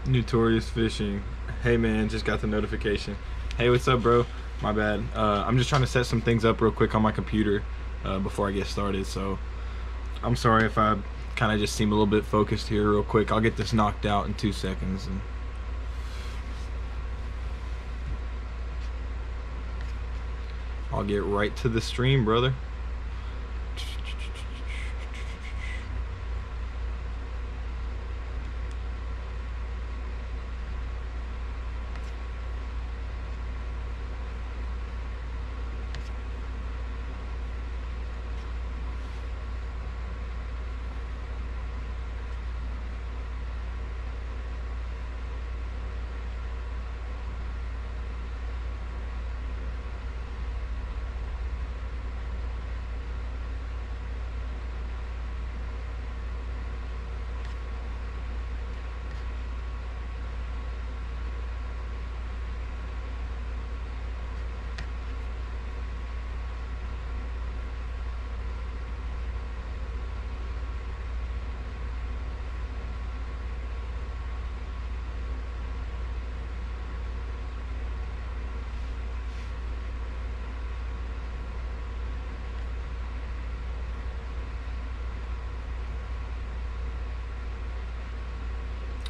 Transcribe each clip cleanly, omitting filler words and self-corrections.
Notorious Fishing. Hey man, just got the notification. Hey, what's up, bro? My bad. I'm just trying to set some things up real quick on my computer before I get started. So I'm sorry if I kind of just seem a little bit focused here real quick. I'll get this knocked out in 2 seconds. And I'll get right to the stream, brother.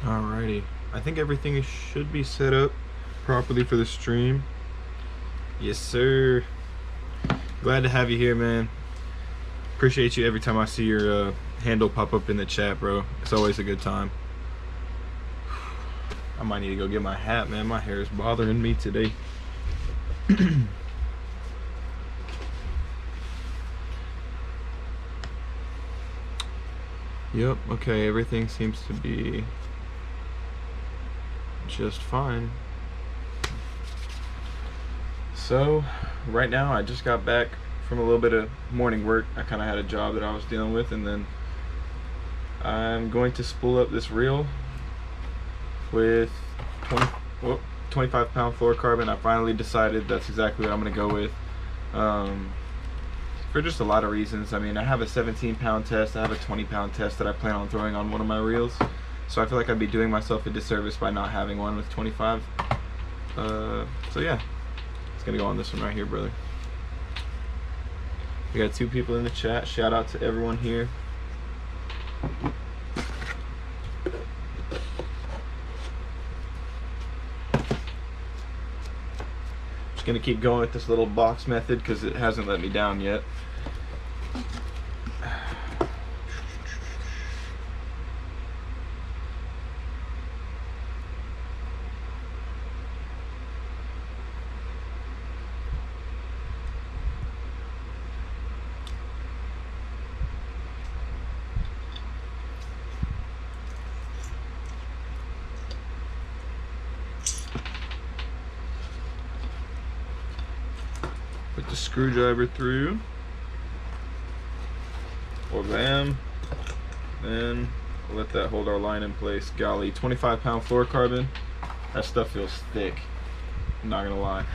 Alrighty, I think everything should be set up properly for the stream. Yes, sir. Glad to have you here, man. Appreciate you every time I see your handle pop up in the chat, bro. It's always a good time. I might need to go get my hat, man. My hair is bothering me today. Yep, okay, everything seems to be just fine. So right now I just got back from a little bit of morning work. I kind of had a job that I was dealing with, and then I'm going to spool up this reel with 25 pound fluorocarbon. I finally decided that's exactly what I'm going to go with, for just a lot of reasons. I mean, I have a 17 pound test, I have a 20 pound test that I plan on throwing on one of my reels. So I feel like I'd be doing myself a disservice by not having one with 25. So yeah, it's gonna go on this one right here, brother. We got 2 people in the chat. Shout out to everyone here. Just gonna keep going with this little box method because it hasn't let me down yet. Put the screwdriver through, or bam, then we'll let that hold our line in place. Golly, 25 pound fluorocarbon, that stuff feels thick, I'm not gonna lie.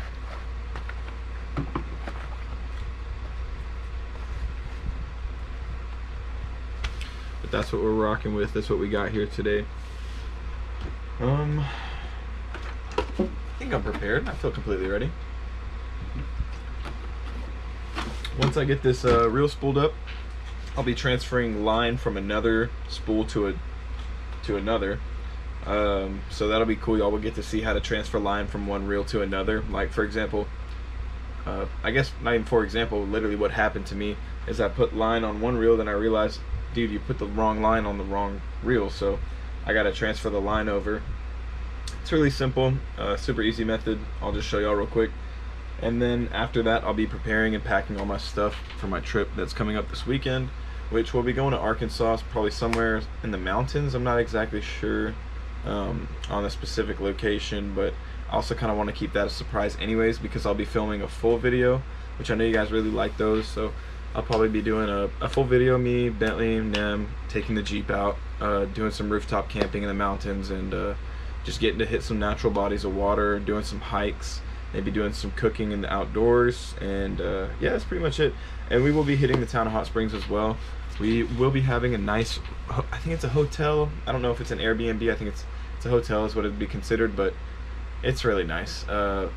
But that's what we're rocking with, that's what we got here today. I think I'm prepared, I feel completely ready. Once I get this reel spooled up, I'll be transferring line from another spool to another. So that'll be cool. Y'all will get to see how to transfer line from one reel to another. Like, for example, I guess not even for example, literally what happened to me is I put line on one reel, then I realized, dude, you put the wrong line on the wrong reel, so I gotta transfer the line over. It's really simple, super easy method. I'll just show y'all real quick. And then after that, I'll be preparing and packing all my stuff for my trip that's coming up this weekend, which will be going to Arkansas, probably somewhere in the mountains. I'm not exactly sure on a specific location, but I also kind of want to keep that a surprise anyways, because I'll be filming a full video, which I know you guys really like those. So I'll probably be doing a full video, me, Bentley, Nem, taking the Jeep out, doing some rooftop camping in the mountains, and just getting to hit some natural bodies of water, doing some hikes, maybe doing some cooking in the outdoors, and yeah, that's pretty much it. And we will be hitting the town of Hot Springs as well. We will be having a nice, I think it's a hotel, I don't know if it's an Airbnb, I think it's It's a hotel is what it'd be considered, but it's really nice. So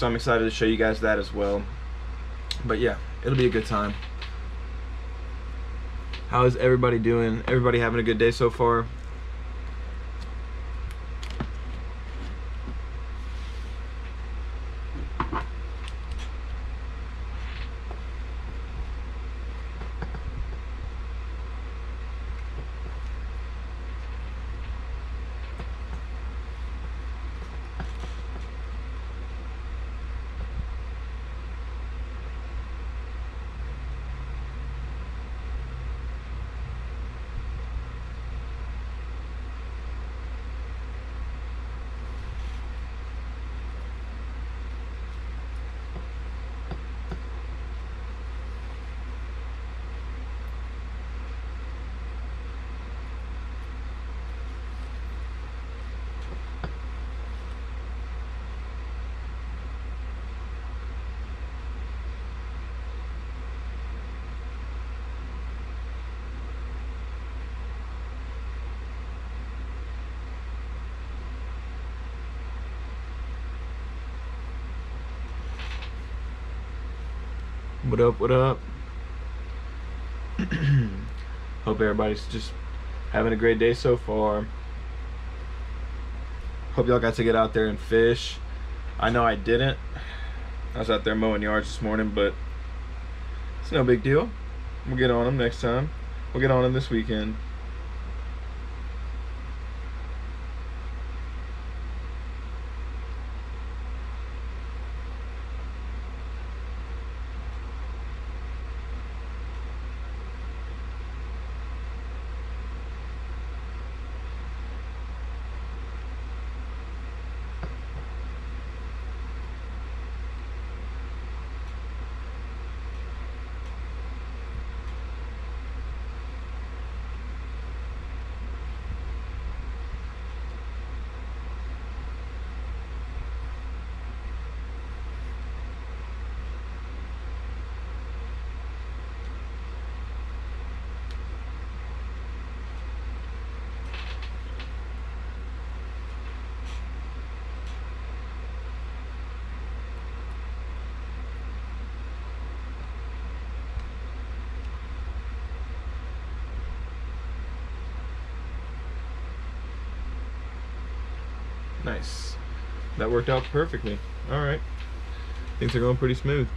I'm excited to show you guys that as well. But yeah, it'll be a good time. How is everybody doing? Everybody having a good day so far? What up, what up? Hope everybody's just having a great day so far. Hope y'all got to get out there and fish. I know I didn't. I was out there mowing yards this morning, but it's no big deal. We'll get on them next time. We'll get on them this weekend. Nice. That worked out perfectly. All right. Things are going pretty smooth.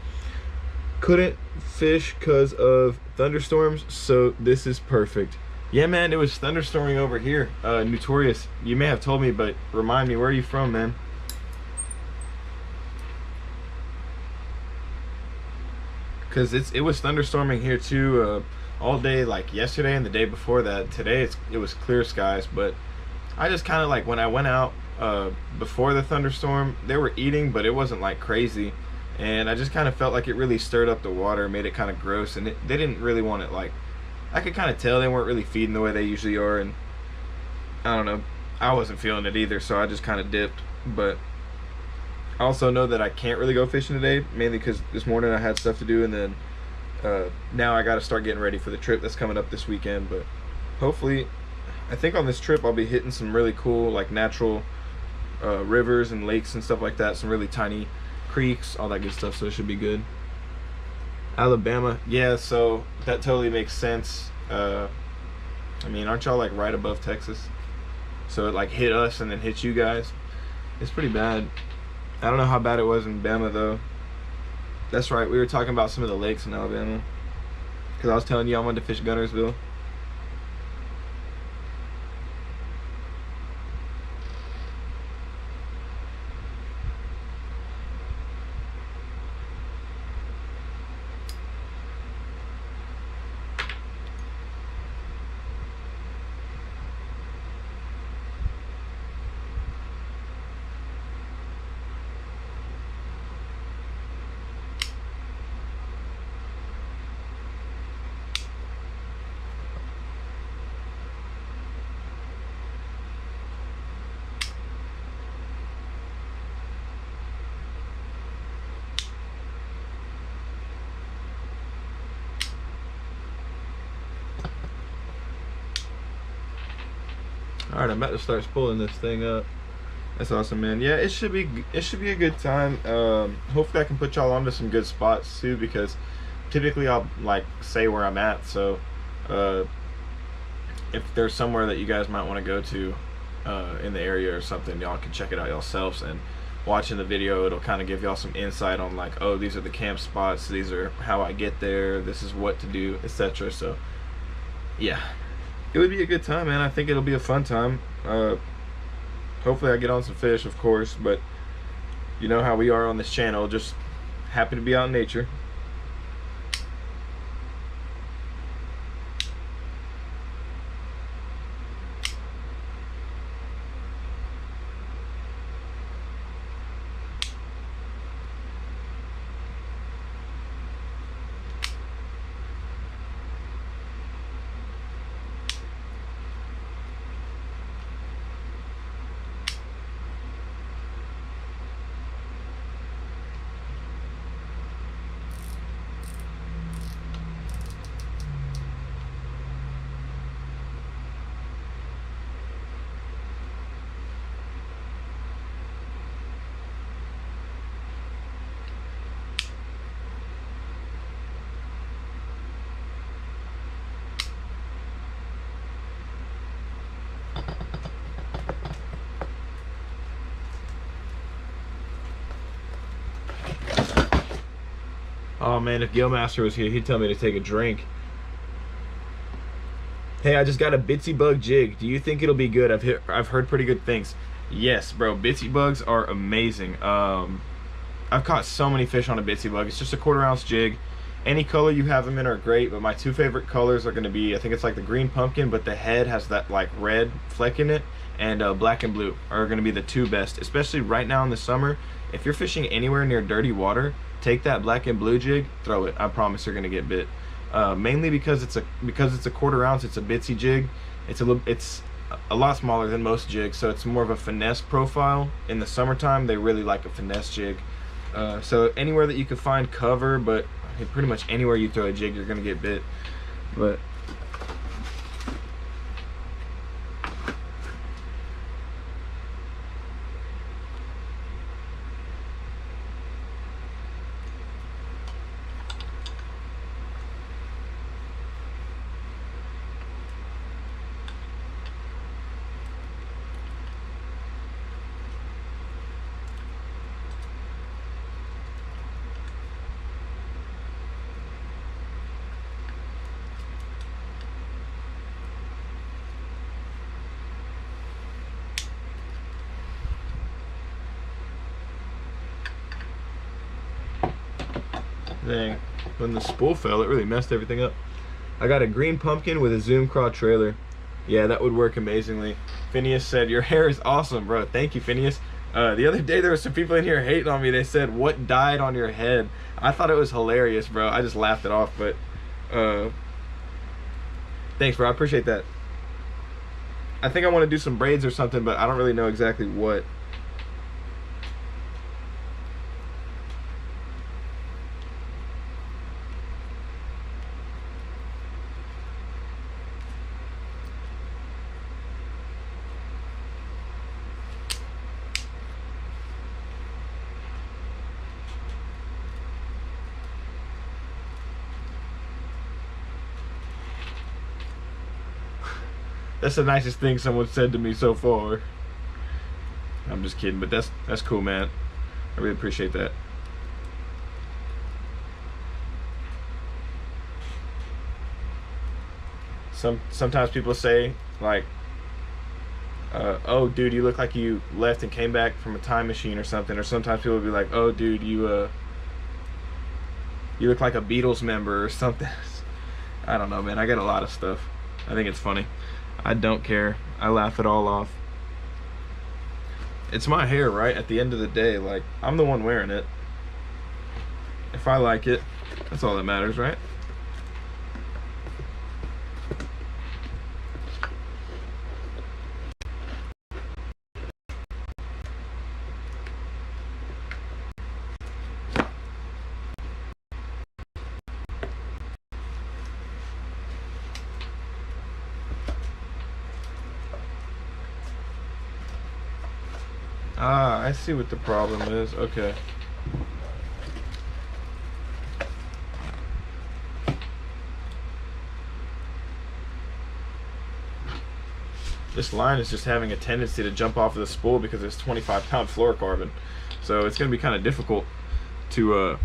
Couldn't fish because of thunderstorms, so this is perfect. Yeah, man, it was thunderstorming over here. Notorious, you may have told me, but remind me, where are you from, man? Because it was thunderstorming here too, all day, like yesterday and the day before that. Today it was clear skies, but I just kind of like, when I went out before the thunderstorm, they were eating, but it wasn't like crazy, and I just kind of felt like it really stirred up the water, made it kind of gross, and they didn't really want it. Like, I could kind of tell they weren't really feeding the way they usually are, and I don't know, I wasn't feeling it either, so I just kind of dipped. But I also know that I can't really go fishing today, mainly because this morning I had stuff to do, and then now I got to start getting ready for the trip that's coming up this weekend. But hopefully, I think on this trip I'll be hitting some really cool, like, natural rivers and lakes and stuff like that, some really tiny creeks, all that good stuff, so it should be good. Alabama, yeah, so that totally makes sense. I mean, aren't y'all like right above Texas? So it like hit us and then hit you guys. It's pretty bad. I don't know how bad it was in Bama though. That's right, we were talking about some of the lakes in Alabama, because I was telling you I wanted to fish Gunnersville. All right, I'm about to start spooling this thing up. That's awesome, man. Yeah, it should be a good time. Hopefully I can put y'all onto some good spots too, because typically I'll like say where I'm at. So if there's somewhere that you guys might want to go to in the area or something, y'all can check it out yourselves, and watching the video it'll kind of give y'all some insight on like, oh, these are the camp spots, these are how I get there, this is what to do, etc. So yeah, it would be a good time, man. I think it'll be a fun time. Hopefully I get on some fish, of course, but you know how we are on this channel, just happy to be out in nature. Oh man, if Gillmaster was here, he'd tell me to take a drink. Hey, I just got a Bitsy Bug jig. Do you think it'll be good? I've heard pretty good things. Yes, bro. Bitsy Bugs are amazing. I've caught so many fish on a Bitsy Bug. It's just a 1/4 ounce jig. Any color you have them in are great, but my two favorite colors are going to be, I think it's like the green pumpkin, but the head has that like red fleck in it, and black and blue are going to be the two best, especially right now in the summer. If you're fishing anywhere near dirty water, take that black and blue jig, throw it. I promise you're going to get bit. Mainly because it's a 1/4 ounce. It's a Bitsy jig. It's a lot smaller than most jigs, so it's more of a finesse profile. In the summertime, they really like a finesse jig. So anywhere that you can find cover, but pretty much anywhere you throw a jig, you're gonna get bit. But dang, when the spool fell, it really messed everything up. I got a green pumpkin with a Zoom Craw trailer. Yeah, that would work amazingly. Phineas said, your hair is awesome, bro. Thank you, Phineas. The other day there were some people in here hating on me. They said, what died on your head? I thought it was hilarious, bro. I just laughed it off, but thanks, bro. I appreciate that. I think I want to do some braids or something, but I don't really know exactly what. That's the nicest thing someone said to me so far. I'm just kidding, but that's cool, man. I really appreciate that. Sometimes people say like, oh dude, you look like you left and came back from a time machine or something. Or sometimes people will be like, oh dude, you look like a Beatles member or something. I don't know, man. I get a lot of stuff. I think it's funny. I don't care. I laugh it all off. It's my hair, right? At the end of the day, like, I'm the one wearing it. If I like it, that's all that matters, right? Ah, I see what the problem is. Okay. This line is just having a tendency to jump off of the spool because it's 25-pound fluorocarbon. So it's going to be kind of difficult to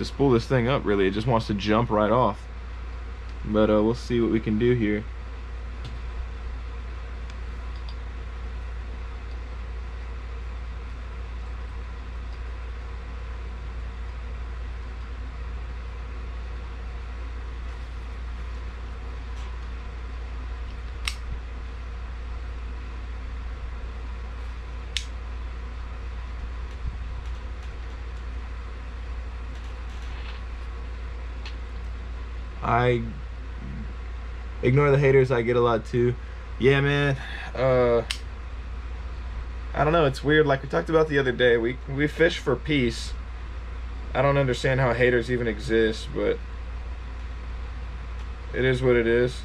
spool this thing up, really. It just wants to jump right off. But we'll see what we can do here. I ignore the haters. I get a lot too. Yeah, man. I don't know. It's weird. Like we talked about the other day, we fish for peace. I don't understand how haters even exist, but it is what it is.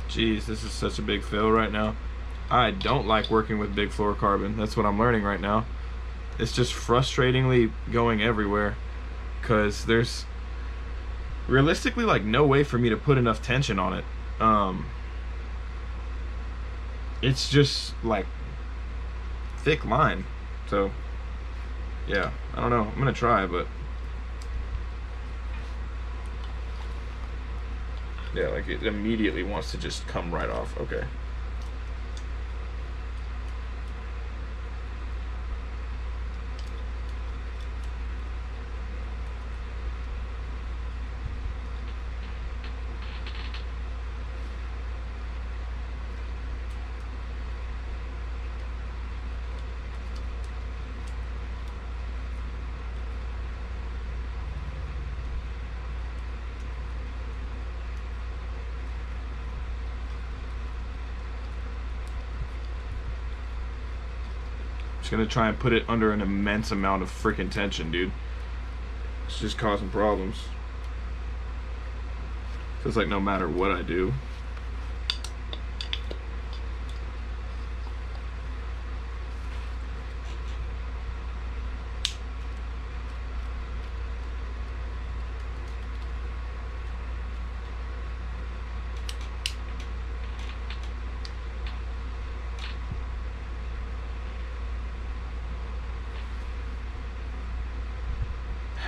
Jeez, this is such a big fail right now. I don't like working with big fluorocarbon. That's what I'm learning right now. It's just frustratingly going everywhere because there's realistically like no way for me to put enough tension on it. It's just like thick line. So yeah, I don't know. I'm gonna try, but yeah, like it immediately wants to just come right off. Okay. Just gonna try and put it under an immense amount of freaking tension, dude. It's just causing problems. Feels like no matter what I do.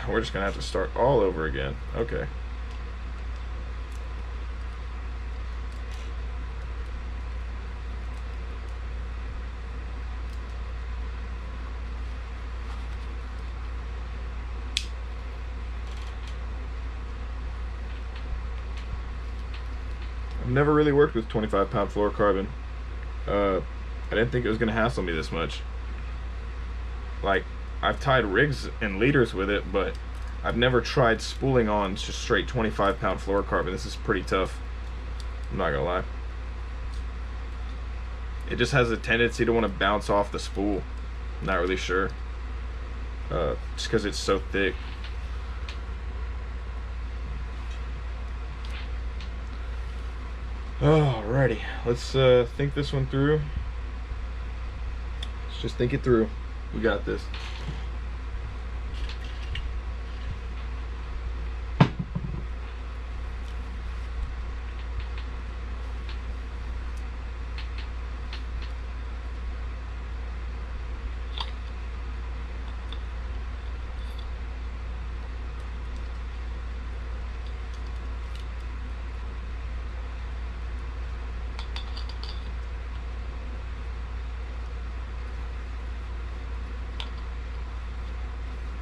We're just gonna have to start all over again. Okay. I've never really worked with 25-pound fluorocarbon. I didn't think it was gonna hassle me this much. Like, I've tied rigs and leaders with it, but I've never tried spooling on just straight 25-pound fluorocarbon. This is pretty tough. I'm not gonna lie. It just has a tendency to want to bounce off the spool. I'm not really sure. Just because it's so thick. Alrighty, let's think this one through. Let's just think it through. We got this.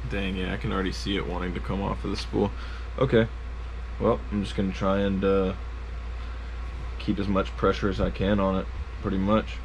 Dang, yeah, I can already see it wanting to come off of the spool. Okay, well, I'm just gonna try and keep as much pressure as I can on it, pretty much.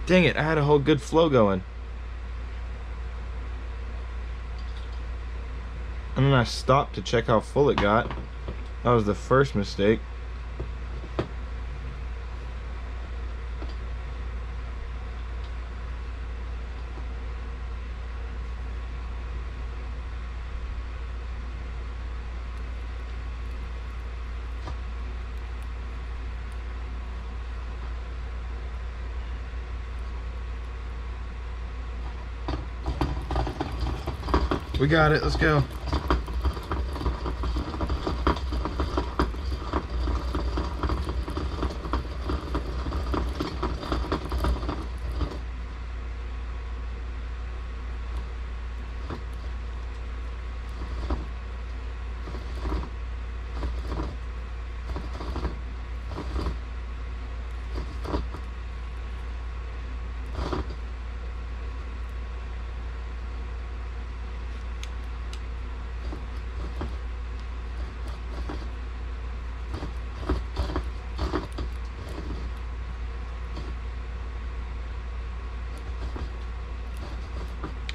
Dang it, I had a whole good flow going. And then I stopped to check how full it got. That was the first mistake. We got it, let's go.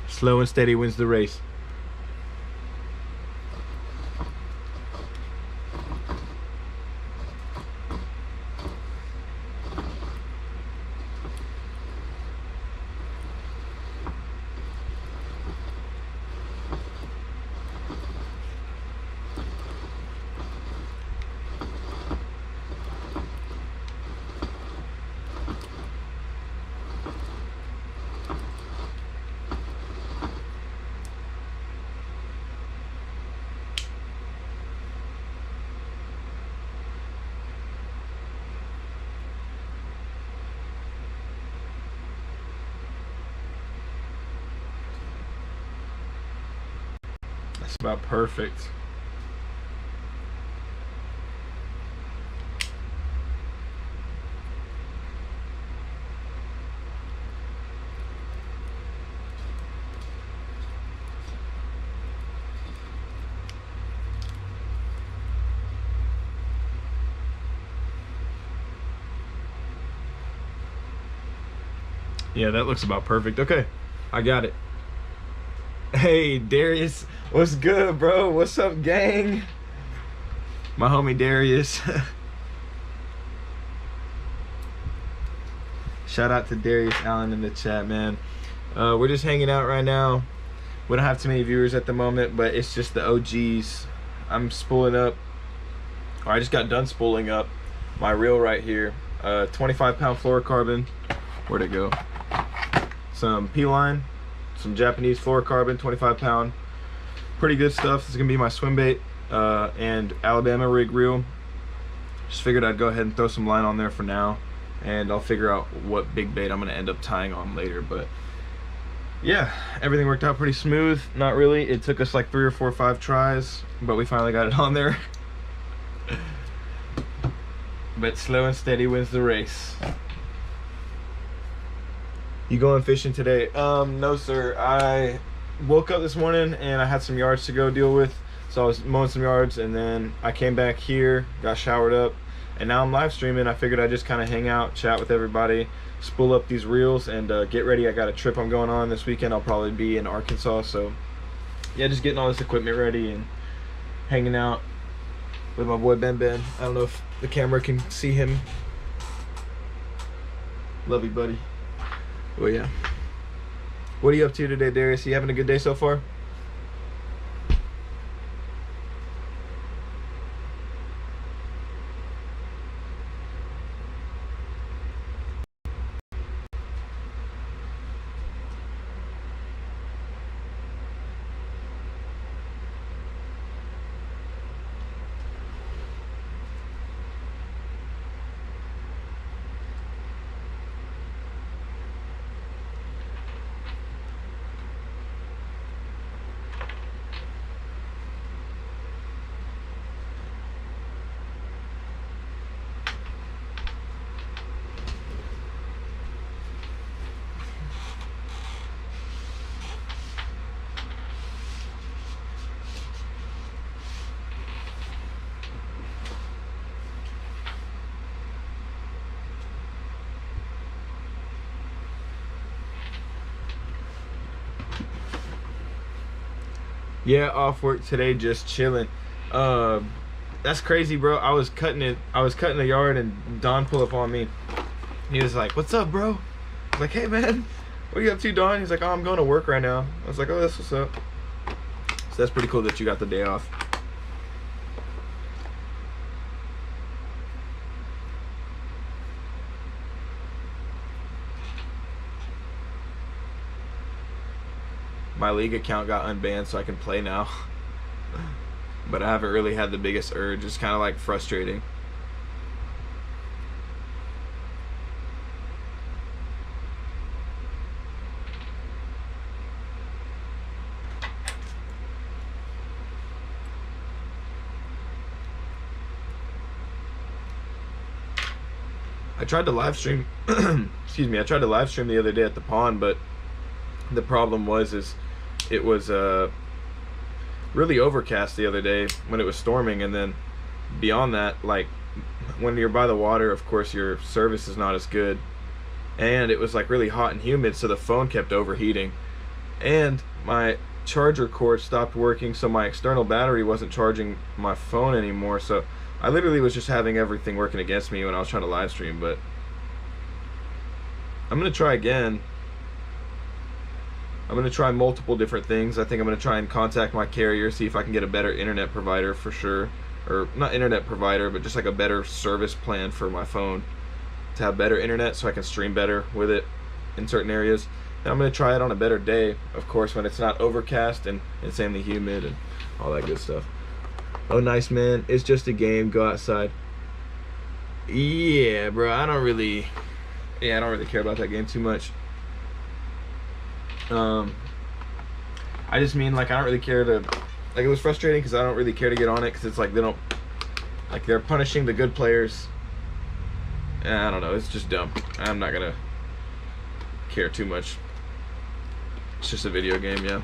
Slow and steady wins the race. That's about perfect. Yeah, that looks about perfect. Okay, I got it. Hey, Darius, what's good, bro? What's up, gang? My homie Darius. Shout out to Darius Allen in the chat, man. We're just hanging out right now. We don't have too many viewers at the moment, but it's just the OGs. I'm spooling up, or I just got done spooling up my reel right here. 25-pound fluorocarbon. Where'd it go? Some P-line, some Japanese fluorocarbon, 25-pound. Pretty good stuff. This is gonna be my swim bait and Alabama rig reel. just figured I'd go ahead and throw some line on there for now, and I'll figure out what big bait I'm gonna end up tying on later. But yeah, everything worked out pretty smooth. Not really, it took us like 3 or 4 or 5 tries, but we finally got it on there. But slow and steady wins the race. You going fishing today? No sir, I woke up this morning and I had some yards to go deal with, so I was mowing some yards, and then I came back here, got showered up, and now I'm live streaming. I figured I'd just kind of hang out, chat with everybody, spool up these reels, and get ready. I got a trip I'm going on this weekend. I'll probably be in Arkansas, so yeah, just getting all this equipment ready and hanging out with my boy Ben Ben. I don't know if the camera can see him. Love you, buddy. Well, yeah. What are you up to today, Darius? You having a good day so far? Yeah, off work today, just chilling. That's crazy, bro. I was cutting the yard, and Don pulled up on me. He was like, "What's up, bro?" I was like, "Hey, man, what are you up to, Don?" He's like, "Oh, I'm going to work right now." I was like, "Oh, that's what's up." So that's pretty cool that you got the day off. My league account got unbanned, so I can play now. But I haven't really had the biggest urge. It's kind of like frustrating. I tried to live stream excuse me, I tried to live stream the other day at the pond, but the problem was it was really overcast the other day when it was storming, and then beyond that, like when you're by the water, of course your service is not as good, and it was like really hot and humid, so the phone kept overheating, and my charger cord stopped working, so my external battery wasn't charging my phone anymore. So I literally was just having everything working against me when I was trying to live stream. But I'm gonna try again. I'm going to try multiple different things. I think I'm going to try and contact my carrier, see if I can get a better internet provider for sure. Or not internet provider, but just like a better service plan for my phone to have better internet so I can stream better with it in certain areas. And I'm going to try it on a better day, of course, when it's not overcast and insanely humid and all that good stuff. Oh, nice, man. It's just a game. Go outside. Yeah, bro. I don't really care about that game too much. I just mean, like, I don't really care to, like, it was frustrating because I don't really care to get on it because it's like they're punishing the good players, and I don't know, it's just dumb. I'm not gonna care too much. It's just a video game. Yeah,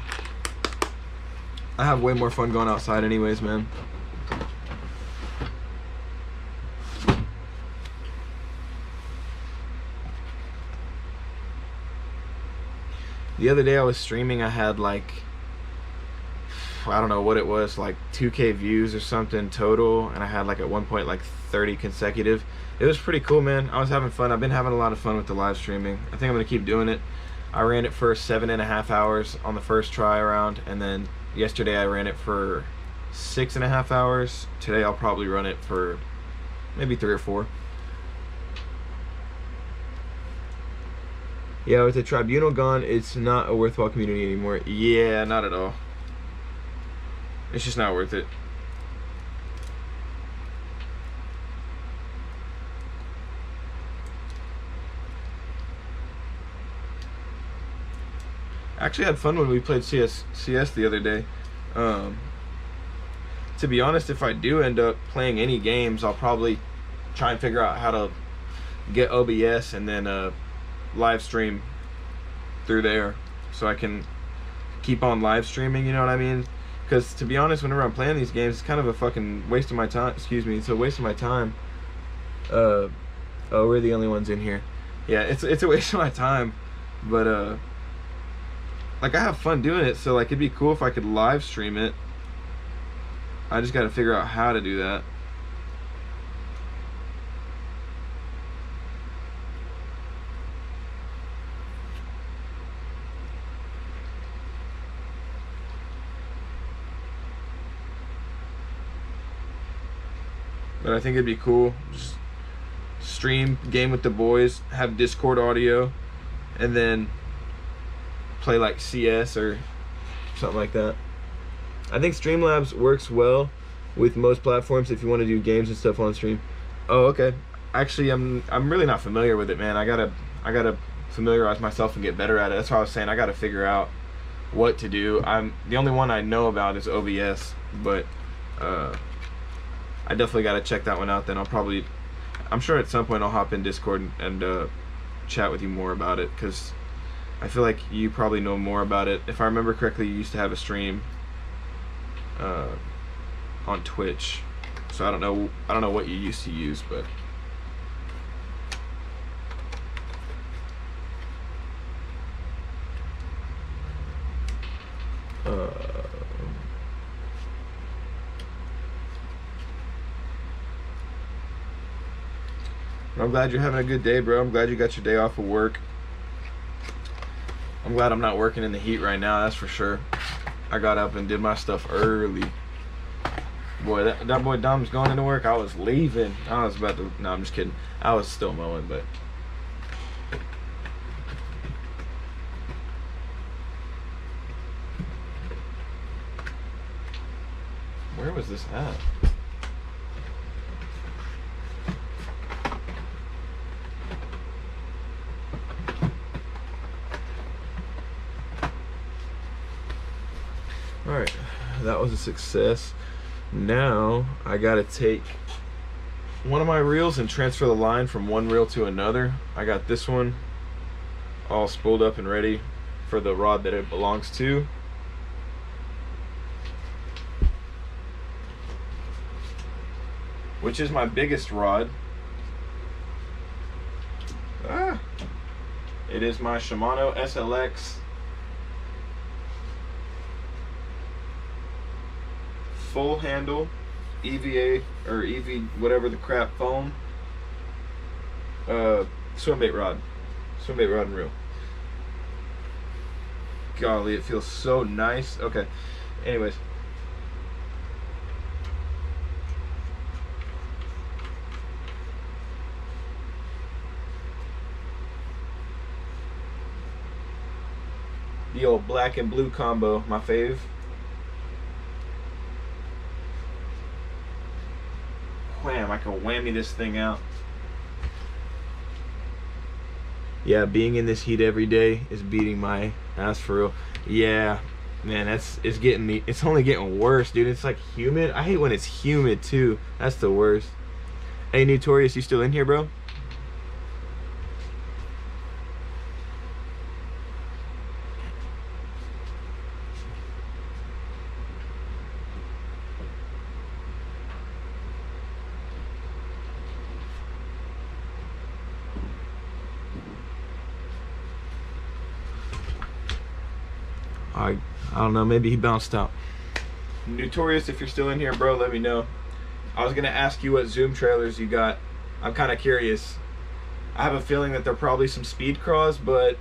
I have way more fun going outside anyways, man. The other day I was streaming, I had like, I don't know what it was, like 2K views or something total, and I had like at one point like 30 consecutive. It was pretty cool, man. I was having fun. I've been having a lot of fun with the live streaming. I think I'm gonna keep doing it. I ran it for 7.5 hours on the first try around, and then yesterday I ran it for 6.5 hours. Today I'll probably run it for maybe 3 or 4. Yeah, with the tribunal gone, it's not a worthwhile community anymore. Yeah, not at all. It's just not worth it. I actually had fun when we played CS the other day. To be honest, if I do end up playing any games, I'll probably try and figure out how to get OBS and then live stream through there, so I can keep on live streaming. You know what I mean? Because to be honest, whenever I'm playing these games, it's kind of a fucking waste of my time. Excuse me, it's a waste of my time. Oh, we're the only ones in here. Yeah, it's a waste of my time, but like, I have fun doing it, so like, it'd be cool if I could live stream it. I just got to figure out how to do that. But I think it'd be cool. Just stream game with the boys, have Discord audio, and then play like CS or something like that. I think Streamlabs works well with most platforms if you want to do games and stuff on stream. Oh, okay. Actually, I'm really not familiar with it, man. I gotta familiarize myself and get better at it. That's why I was saying I gotta figure out what to do. The only one I know about is OBS, but I definitely gotta check that one out. Then I'm sure at some point I'll hop in Discord and chat with you more about it, because I feel like you probably know more about it. If I remember correctly, you used to have a stream on Twitch, so I don't know what you used to use, but I'm glad you're having a good day, bro. I'm glad you got your day off of work. I'm glad I'm not working in the heat right now, that's for sure. I got up and did my stuff early. Boy, that boy Dom's going into work. I was leaving. I was about to, no, I'm just kidding. I was still mowing, but where was this at? Alright, that was a success. Now I gotta take one of my reels and transfer the line from one reel to another. I got this one all spooled up and ready for the rod that it belongs to. Which is my biggest rod. It is my Shimano SLX full handle EVA or EV whatever the crap foam swim bait rod and reel. Golly, it feels so nice. Okay, anyways, the old black and blue combo, my fave. Wham, I can whammy this thing out. Yeah, being in this heat every day is beating my ass for real. Yeah, man, it's only getting worse, dude. It's like humid. I hate when it's humid too. That's the worst. Hey, Notorious, you still in here, bro? I don't know, maybe he bounced out. Notorious, if you're still in here, bro, let me know. I was gonna ask you what Zoom trailers you got. I'm kind of curious. I have a feeling that they're probably some speed craws, but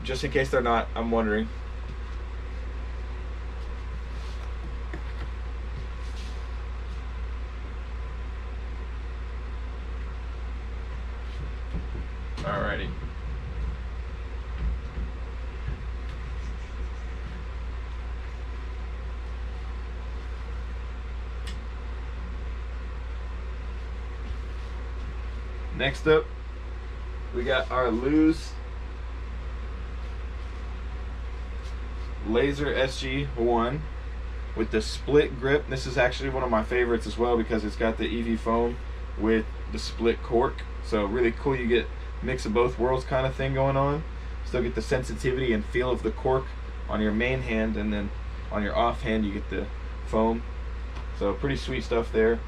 just in case they're not, I'm wondering. Alrighty. Next up, we got our Lew's Laser SG1 with the split grip. This is actually one of my favorites as well because it's got the EV foam with the split cork. So really cool, you get mix of both worlds kind of thing going on. Still get the sensitivity and feel of the cork on your main hand, and then on your off hand you get the foam. So pretty sweet stuff there.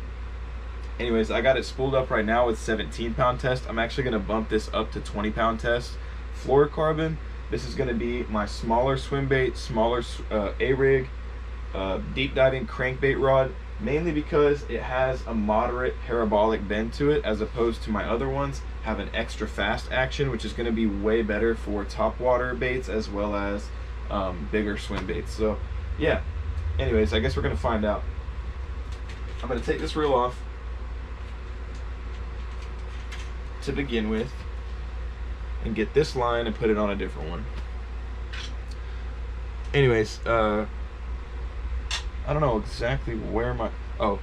Anyways, I got it spooled up right now with 17-pound test. I'm actually going to bump this up to 20-pound test. Fluorocarbon, this is going to be my smaller swim bait, smaller A-rig, deep diving crankbait rod, mainly because it has a moderate parabolic bend to it, as opposed to my other ones have an extra fast action, which is going to be way better for top water baits as well as bigger swim baits. So yeah, anyways, I guess we're going to find out. I'm going to take this reel off to begin with and get this line and put it on a different one. Anyways, I don't know exactly where my, oh,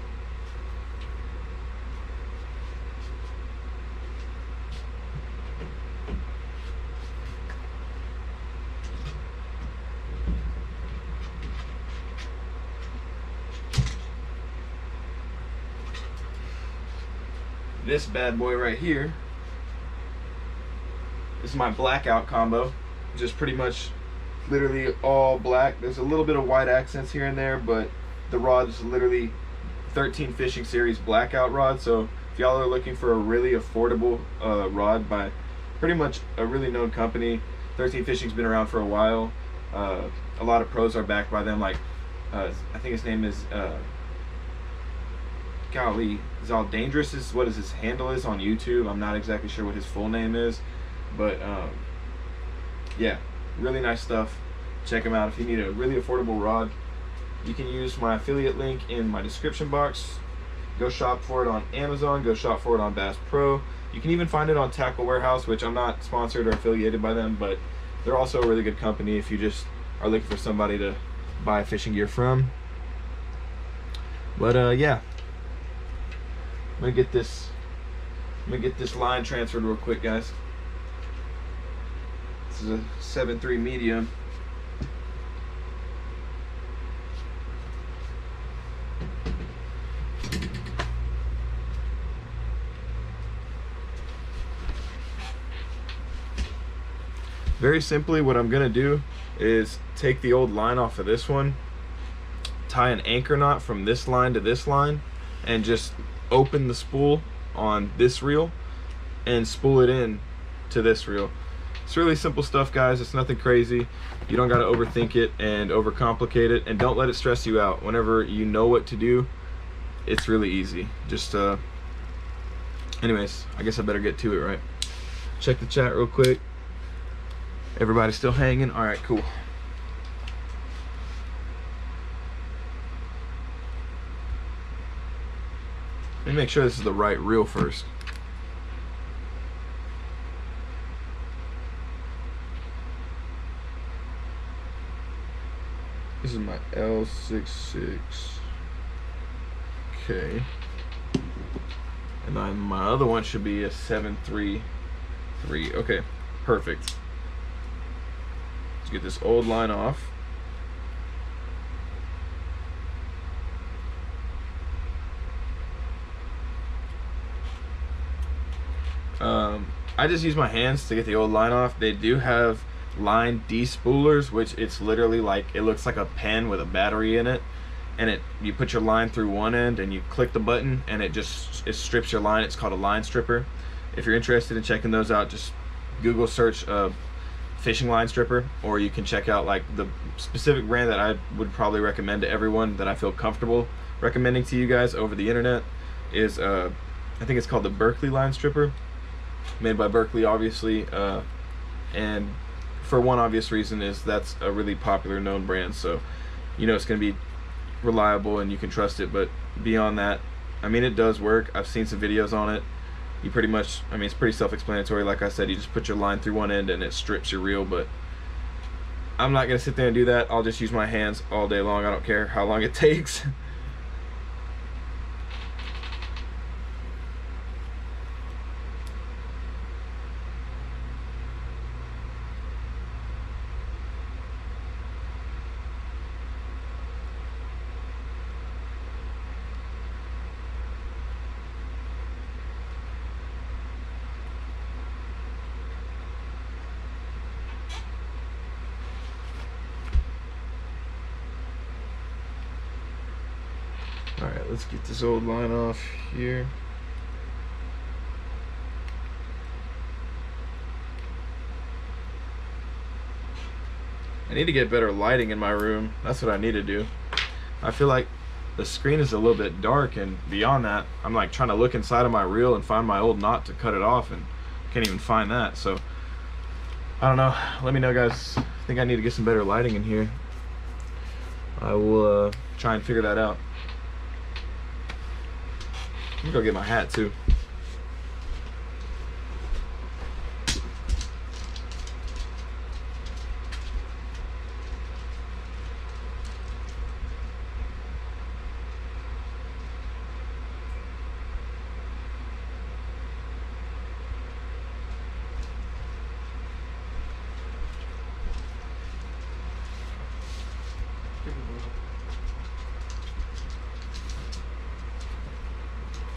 this bad boy right here, this is my blackout combo, just pretty much literally all black. There's a little bit of white accents here and there, but the rod is literally 13 Fishing Series blackout rod. So if y'all are looking for a really affordable rod by pretty much a really known company, 13 Fishing's been around for a while. A lot of pros are backed by them, like I think his name is golly, Zal Dangerous is what his handle is on YouTube. I'm not exactly sure what his full name is, but yeah, really nice stuff. Check them out if you need a really affordable rod. You can use my affiliate link in my description box. Go shop for it on Amazon, go shop for it on Bass Pro. You can even find it on Tackle Warehouse, which I'm not sponsored or affiliated by them, but they're also a really good company if you just are looking for somebody to buy fishing gear from. But yeah, I'm gonna get this line transferred real quick, guys. This is a 7.3 medium. Very simply, what I'm gonna do is take the old line off of this one, tie an anchor knot from this line to this line, and just open the spool on this reel and spool it in to this reel. It's really simple stuff, guys. It's nothing crazy. You don't got to overthink it and overcomplicate it, and don't let it stress you out. Whenever you know what to do, it's really easy. Just anyways, I guess I better get to it, right? Check the chat real quick. Everybody's still hanging? All right, cool. Let me make sure this is the right reel first. This is my L66. Okay. And then my other one should be a 733. Okay, perfect. Let's get this old line off. I just use my hands to get the old line off. They do have line despoolers, which it's literally like, it looks like a pen with a battery in it, and you put your line through one end and you click the button and it strips your line. It's called a line stripper. If you're interested in checking those out, just Google search fishing line stripper, or you can check out like the specific brand that I would probably recommend to everyone, that I feel comfortable recommending to you guys over the internet, is I think it's called the Berkley line stripper, made by Berkley, obviously, and for one obvious reason is that's a really popular known brand, so you know it's going to be reliable and you can trust it. But beyond that, I mean, it does work. I've seen some videos on it. You pretty much, I mean, it's pretty self-explanatory. Like I said, you just put your line through one end and it strips your reel, but I'm not going to sit there and do that. I'll just use my hands all day long. I don't care how long it takes. All right, let's get this old line off here. I need to get better lighting in my room. That's what I need to do. I feel like the screen is a little bit dark, and beyond that, I'm like trying to look inside of my reel and find my old knot to cut it off, and can't even find that. So I don't know. Let me know, guys. I think I need to get some better lighting in here. I will try and figure that out. I'm gonna go get my hat too.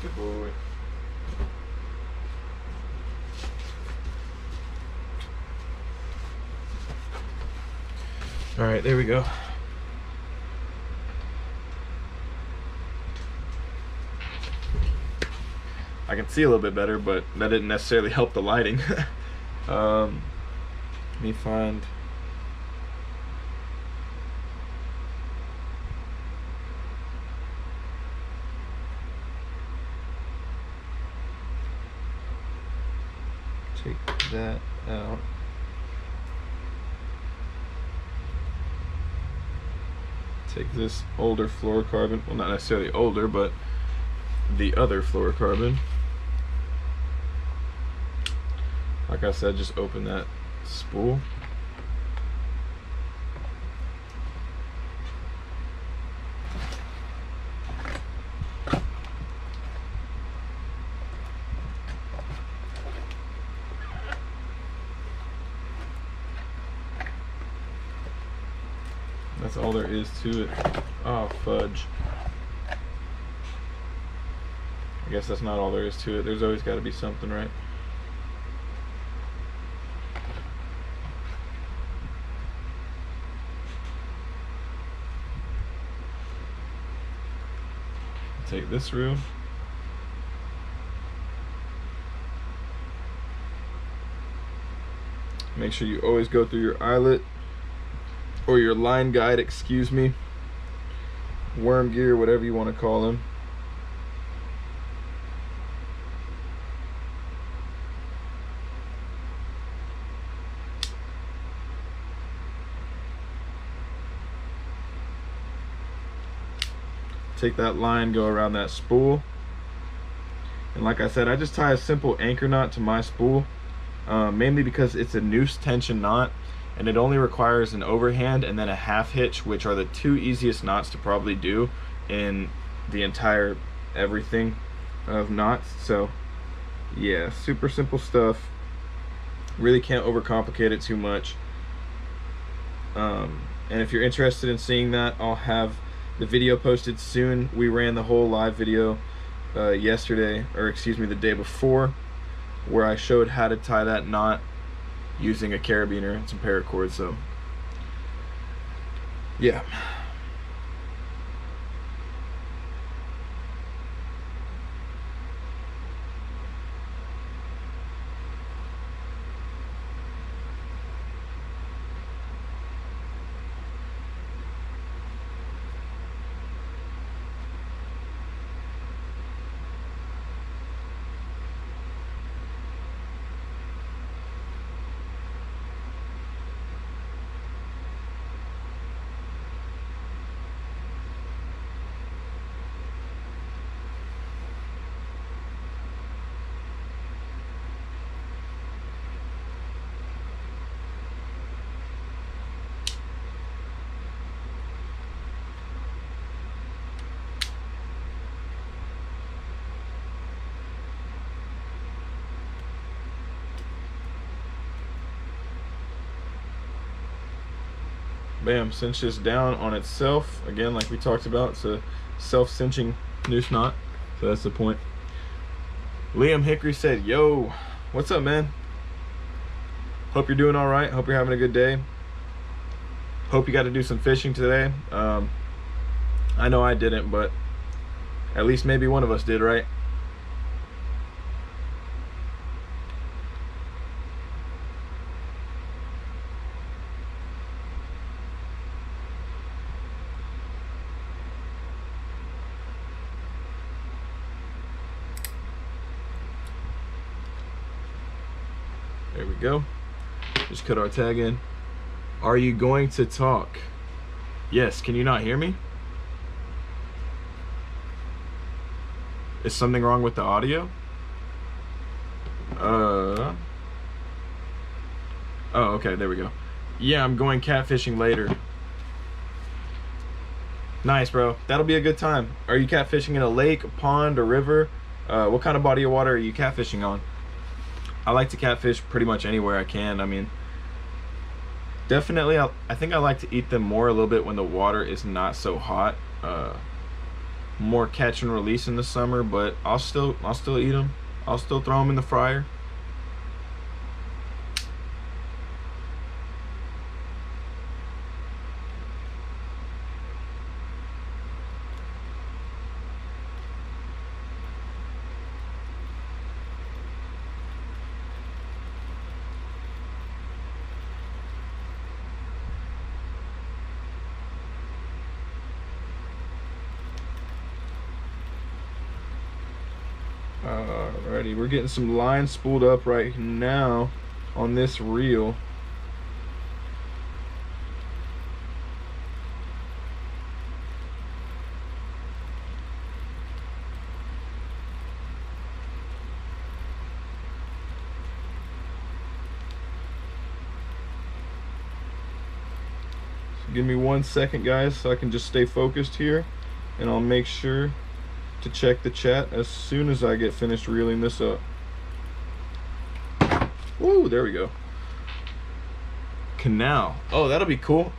Good boy. All right, there we go. I can see a little bit better, but that didn't necessarily help the lighting. Let me find. Take that out. Take this older fluorocarbon, well, not necessarily older, but the other fluorocarbon. Like I said, just open that spool. That's all there is to it. Oh, fudge. I guess that's not all there is to it. There's always got to be something, right? Take this reel. Make sure you always go through your eyelet, or your line guide, excuse me, worm gear, whatever you want to call them. Take that line, go around that spool, and like I said, I just tie a simple anchor knot to my spool, mainly because it's a noose tension knot, and it only requires an overhand and then a half hitch, which are the two easiest knots to probably do in the entire everything of knots. So yeah, super simple stuff. Really can't overcomplicate it too much. And if you're interested in seeing that, I'll have the video posted soon. We ran the whole live video yesterday, or excuse me, the day before, where I showed how to tie that knot using a carabiner and some paracord. So yeah. Bam, cinch this down on itself. Again, like we talked about, it's a self-cinching noose knot, so that's the point. Liam Hickory said, yo, what's up, man? Hope you're doing all right. Hope you're having a good day. Hope you got to do some fishing today. I know I didn't, but At least maybe one of us did, right? There we go. Just cut our tag in. Are you going to talk? Yes. Can you not hear me? Is something wrong with the audio? Oh, okay, there we go. Yeah, I'm going catfishing later. Nice, bro. That'll be a good time. Are you catfishing in a lake, a pond, a river? What kind of body of water are you catfishing on? I like to catfish pretty much anywhere I can. I mean, definitely, I think I like to eat them more a little bit when the water is not so hot. More catch and release in the summer, but I'll still eat them. I'll still throw them in the fryer. Alrighty, we're getting some line spooled up right now on this reel. So give me 1 second, guys, so I can just stay focused here, and I'll make sure to check the chat as soon as I get finished reeling this up. Woo, there we go. Canal. Oh, that'll be cool.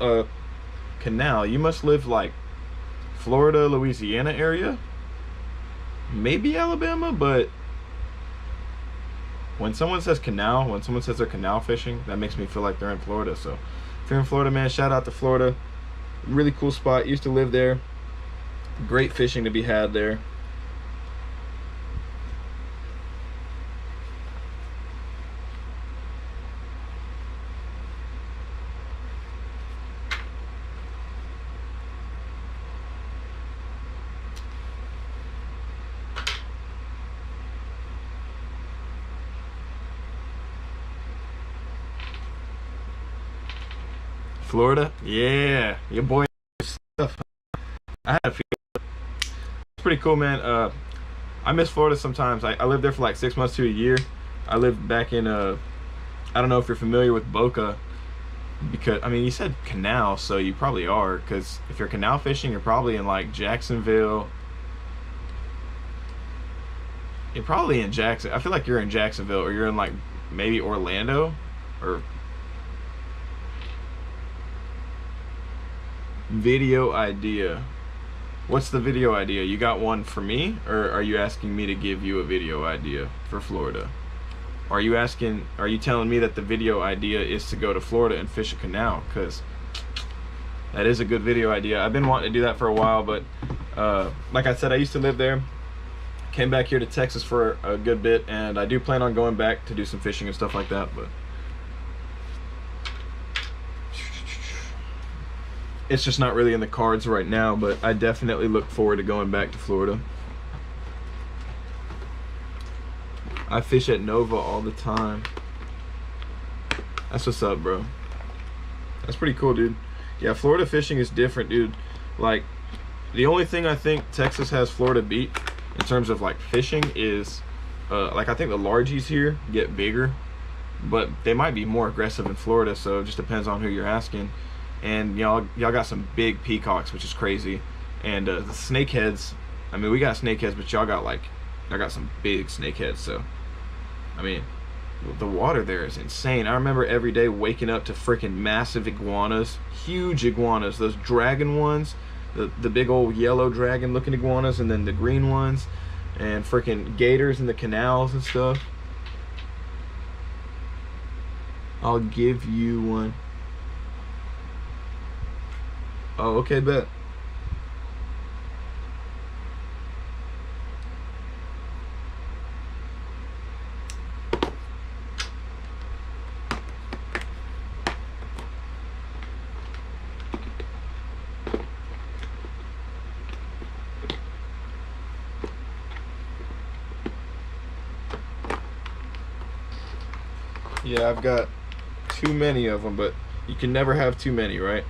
Canal. You must live like Florida, Louisiana area. Maybe Alabama, but when someone says canal, when someone says they're canal fishing, that makes me feel like they're in Florida. So if you're in Florida, man, shout out to Florida. Really cool spot. Used to live there. Great fishing to be had there. Florida? Yeah, your boy stuff. I had a few. It's pretty cool, man. I miss Florida sometimes. I lived there for like 6 months to a year. I lived back in I don't know if you're familiar with Boca, because I mean you said canal, so you probably are, because if you're canal fishing, you're probably in like Jacksonville. You're probably in Jackson. I feel like you're in Jacksonville, or you're in like maybe Orlando, or video idea. What's the video idea? You got one for me, or are you asking me to give you a video idea for Florida? Are you telling me that the video idea is to go to Florida and fish a canal? Because that is a good video idea. I've been wanting to do that for a while, but like I said, I used to live there. Came back here to Texas for a good bit, and I do plan on going back to do some fishing and stuff like that, but it's just not really in the cards right now. But I definitely look forward to going back to Florida. I fish at Nova all the time. That's what's up, bro. That's pretty cool, dude. Yeah, Florida fishing is different, dude. Like, the only thing I think Texas has Florida beat in terms of like fishing is like I think the largies here get bigger, but they might be more aggressive in Florida, so it just depends on who you're asking. And y'all got some big peacocks, which is crazy. And the snakeheads, I mean, we got snakeheads, but y'all got some big snakeheads. So I mean, the water there is insane. I remember every day waking up to freaking massive iguanas, huge iguanas, those dragon ones, the big old yellow dragon looking iguanas, and then the green ones, and freaking gators in the canals and stuff. I'll give you one. Oh, okay, bet. Yeah, I've got too many of them, but you can never have too many, right?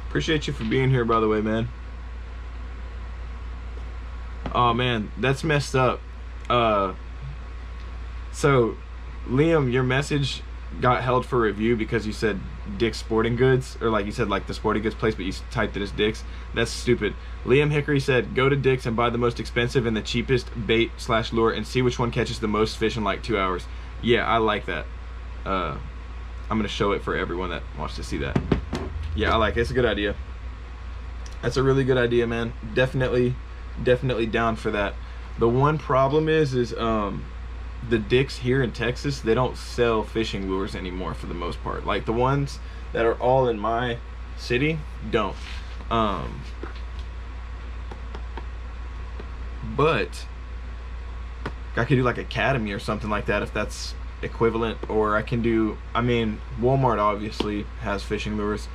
Appreciate you for being here, by the way, man. Oh man, that's messed up. So Liam, your message got held for review because you said Dick's Sporting Goods, or like you said like the sporting goods place, but you typed it as Dick's. That's stupid. Liam Hickory said, go to Dick's and buy the most expensive and the cheapest bait/lure and see which one catches the most fish in like 2 hours. Yeah, I like that. I'm gonna show it for everyone that wants to see that. Yeah, I like it. It's a good idea. That's a really good idea, man. Definitely down for that. The one problem is the Dick's here in Texas, they don't sell fishing lures anymore for the most part. Like the ones that are all in my city don't. But I could do like Academy or something like that if that's equivalent, or I can do, I mean, Walmart obviously has fishing lures,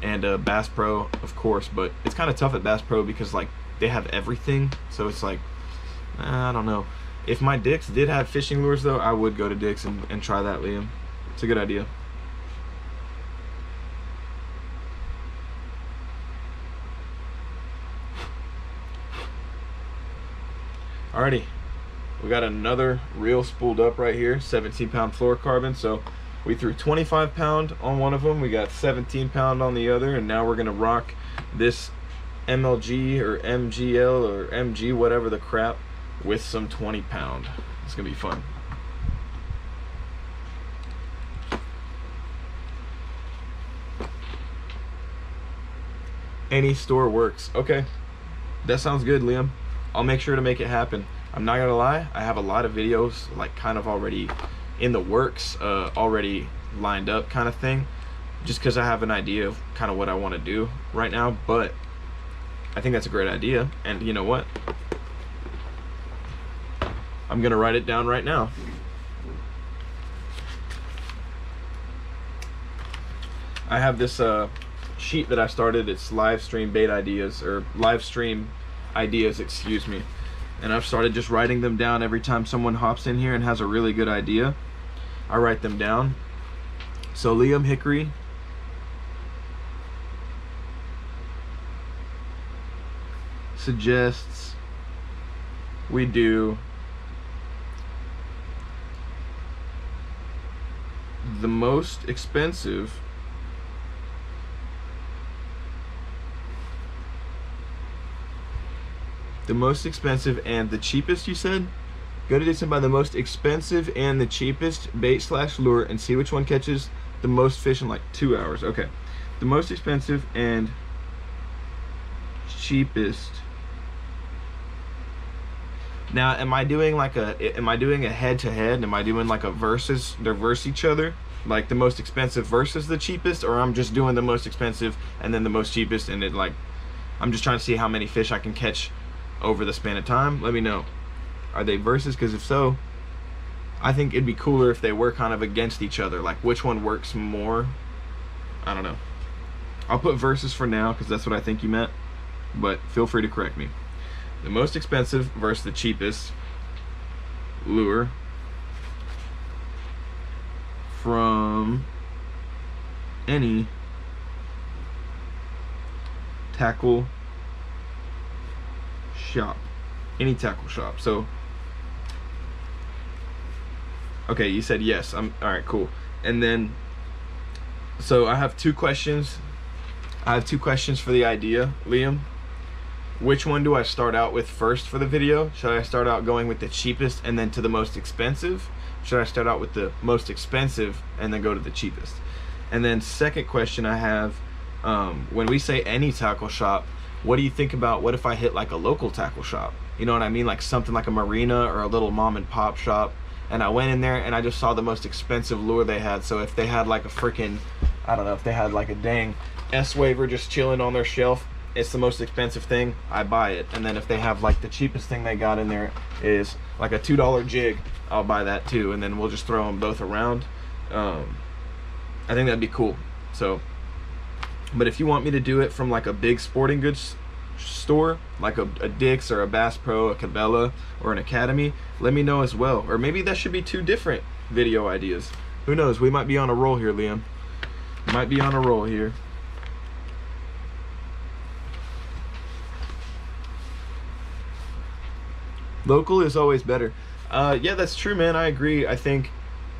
and Bass Pro of course, but it's kind of tough at Bass Pro because like they have everything, so it's like I don't know. If my Dick's did have fishing lures though, I would go to Dick's and try that, Liam. It's a good idea. Alrighty, we got another reel spooled up right here, 17-pound fluorocarbon. So we threw 25-pound on one of them, we got 17-pound on the other, and now we're gonna rock this MLG or MGL or MG, whatever the crap, with some 20-pound. It's gonna be fun. Any store works. Okay, that sounds good, Liam. I'll make sure to make it happen. I'm not gonna lie, I have a lot of videos like kind of already in the works, already lined up kind of thing, just because I have an idea of kind of what I want to do right now. But I think that's a great idea, and you know what, I'm gonna write it down right now. I have this sheet that I started. It's live stream bait ideas, or live stream ideas, excuse me, and I've started just writing them down. Every time someone hops in here and has a really good idea, I write them down. So Liam Hickory suggests we do the most expensive and the cheapest, you said? Go to Dick's and buy the most expensive and the cheapest bait/lure and see which one catches the most fish in like 2 hours. Okay, the most expensive and cheapest. Now, am I doing a head-to-head? Am I doing like a versus? They verse each other, like the most expensive versus the cheapest, or I'm just doing the most expensive and then the most cheapest, and it like I'm just trying to see how many fish I can catch over the span of time? Let me know. Are they versus? Because if so, I think it'd be cooler if they were kind of against each other, like which one works more. I don't know. I'll put versus for now because that's what I think you meant, but feel free to correct me. The most expensive versus the cheapest lure from any tackle shop. Any tackle shop. So okay, you said yes. All right, cool. And then so I have two questions. I have two questions for the idea, Liam. Which one do I start out with first for the video? Should I start out going with the cheapest and then to the most expensive? Should I start out with the most expensive and then go to the cheapest? And then second question I have, when we say any tackle shop, what do you think about, what if I hit like a local tackle shop? You know what I mean? Like something like a marina or a little mom and pop shop and I went in there and I just saw the most expensive lure they had. So if they had like a freaking, I don't know, if they had like a dang S-Waver just chilling on their shelf, it's the most expensive thing, I buy it. And then if they have like the cheapest thing they got in there is like a $2 jig, I'll buy that too, and then we'll just throw them both around. I think that'd be cool. So, but if you want me to do it from like a big sporting goods store, like a Dick's or a Bass Pro, a Cabela, or an Academy, let me know as well. Or maybe that should be 2 different video ideas. Who knows? We might be on a roll here, Liam. Might be on a roll here. Local is always better. Yeah, that's true, man. I agree. I think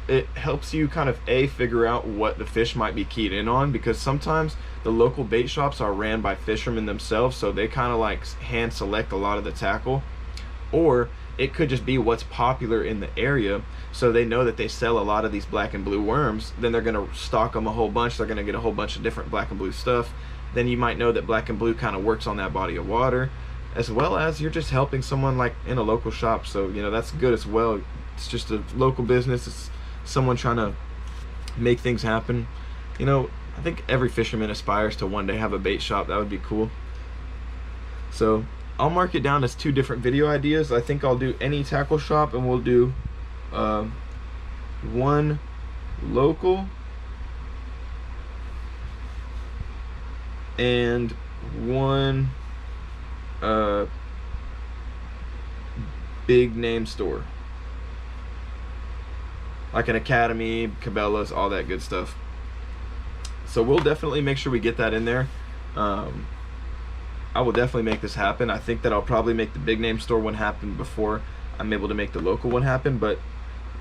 it helps you kind of figure out what the fish might be keyed in on, because sometimes the local bait shops are ran by fishermen themselves, so they kind of like hand select a lot of the tackle. Or it could just be what's popular in the area, so they know that they sell a lot of these black and blue worms, then they're going to stock them a whole bunch. They're going to get a whole bunch of different black and blue stuff. Then you might know that black and blue kind of works on that body of water, as well as you're just helping someone like in a local shop. So, you know, that's good as well. It's just a local business. It's someone trying to make things happen. You know, I think every fisherman aspires to one day have a bait shop. That would be cool. So I'll mark it down as 2 different video ideas. I think I'll do any tackle shop, and we'll do 1 local and 1 big name store, like an Academy, Cabela's, all that good stuff. So we'll definitely make sure we get that in there. I will definitely make this happen. I think that I'll probably make the big name store one happen before I'm able to make the local one happen, but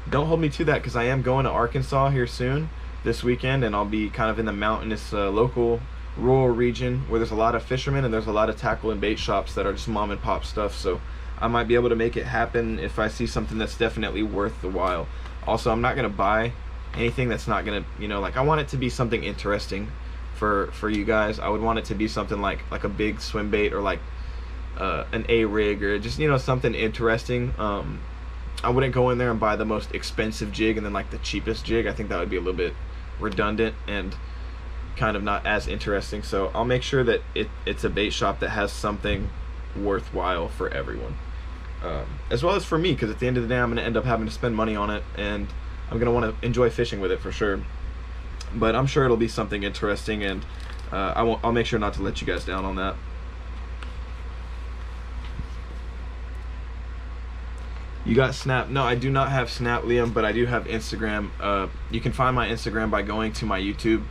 don't hold me to that, because I am going to Arkansas here soon this weekend, and I'll be kind of in the mountainous local rural region where there's a lot of fishermen and there's a lot of tackle and bait shops that are just mom and pop stuff. So I might be able to make it happen if I see something that's definitely worth the while. Also, I'm not going to buy anything that's not going to, you know, like, I want it to be something interesting for you guys. I would want it to be something like a big swim bait, or like an A-rig, or just, you know, something interesting. I wouldn't go in there and buy the most expensive jig and then like the cheapest jig. I think that would be a little bit redundant and kind of not as interesting. So I'll make sure that it's a bait shop that has something worthwhile for everyone, as well as for me, because at the end of the day I'm going to end up having to spend money on it, and I'm going to want to enjoy fishing with it for sure. But I'm sure it'll be something interesting, and I'll make sure not to let you guys down on that. You got Snap? No, I do not have Snap, Liam, but I do have Instagram. You can find my Instagram by going to my YouTube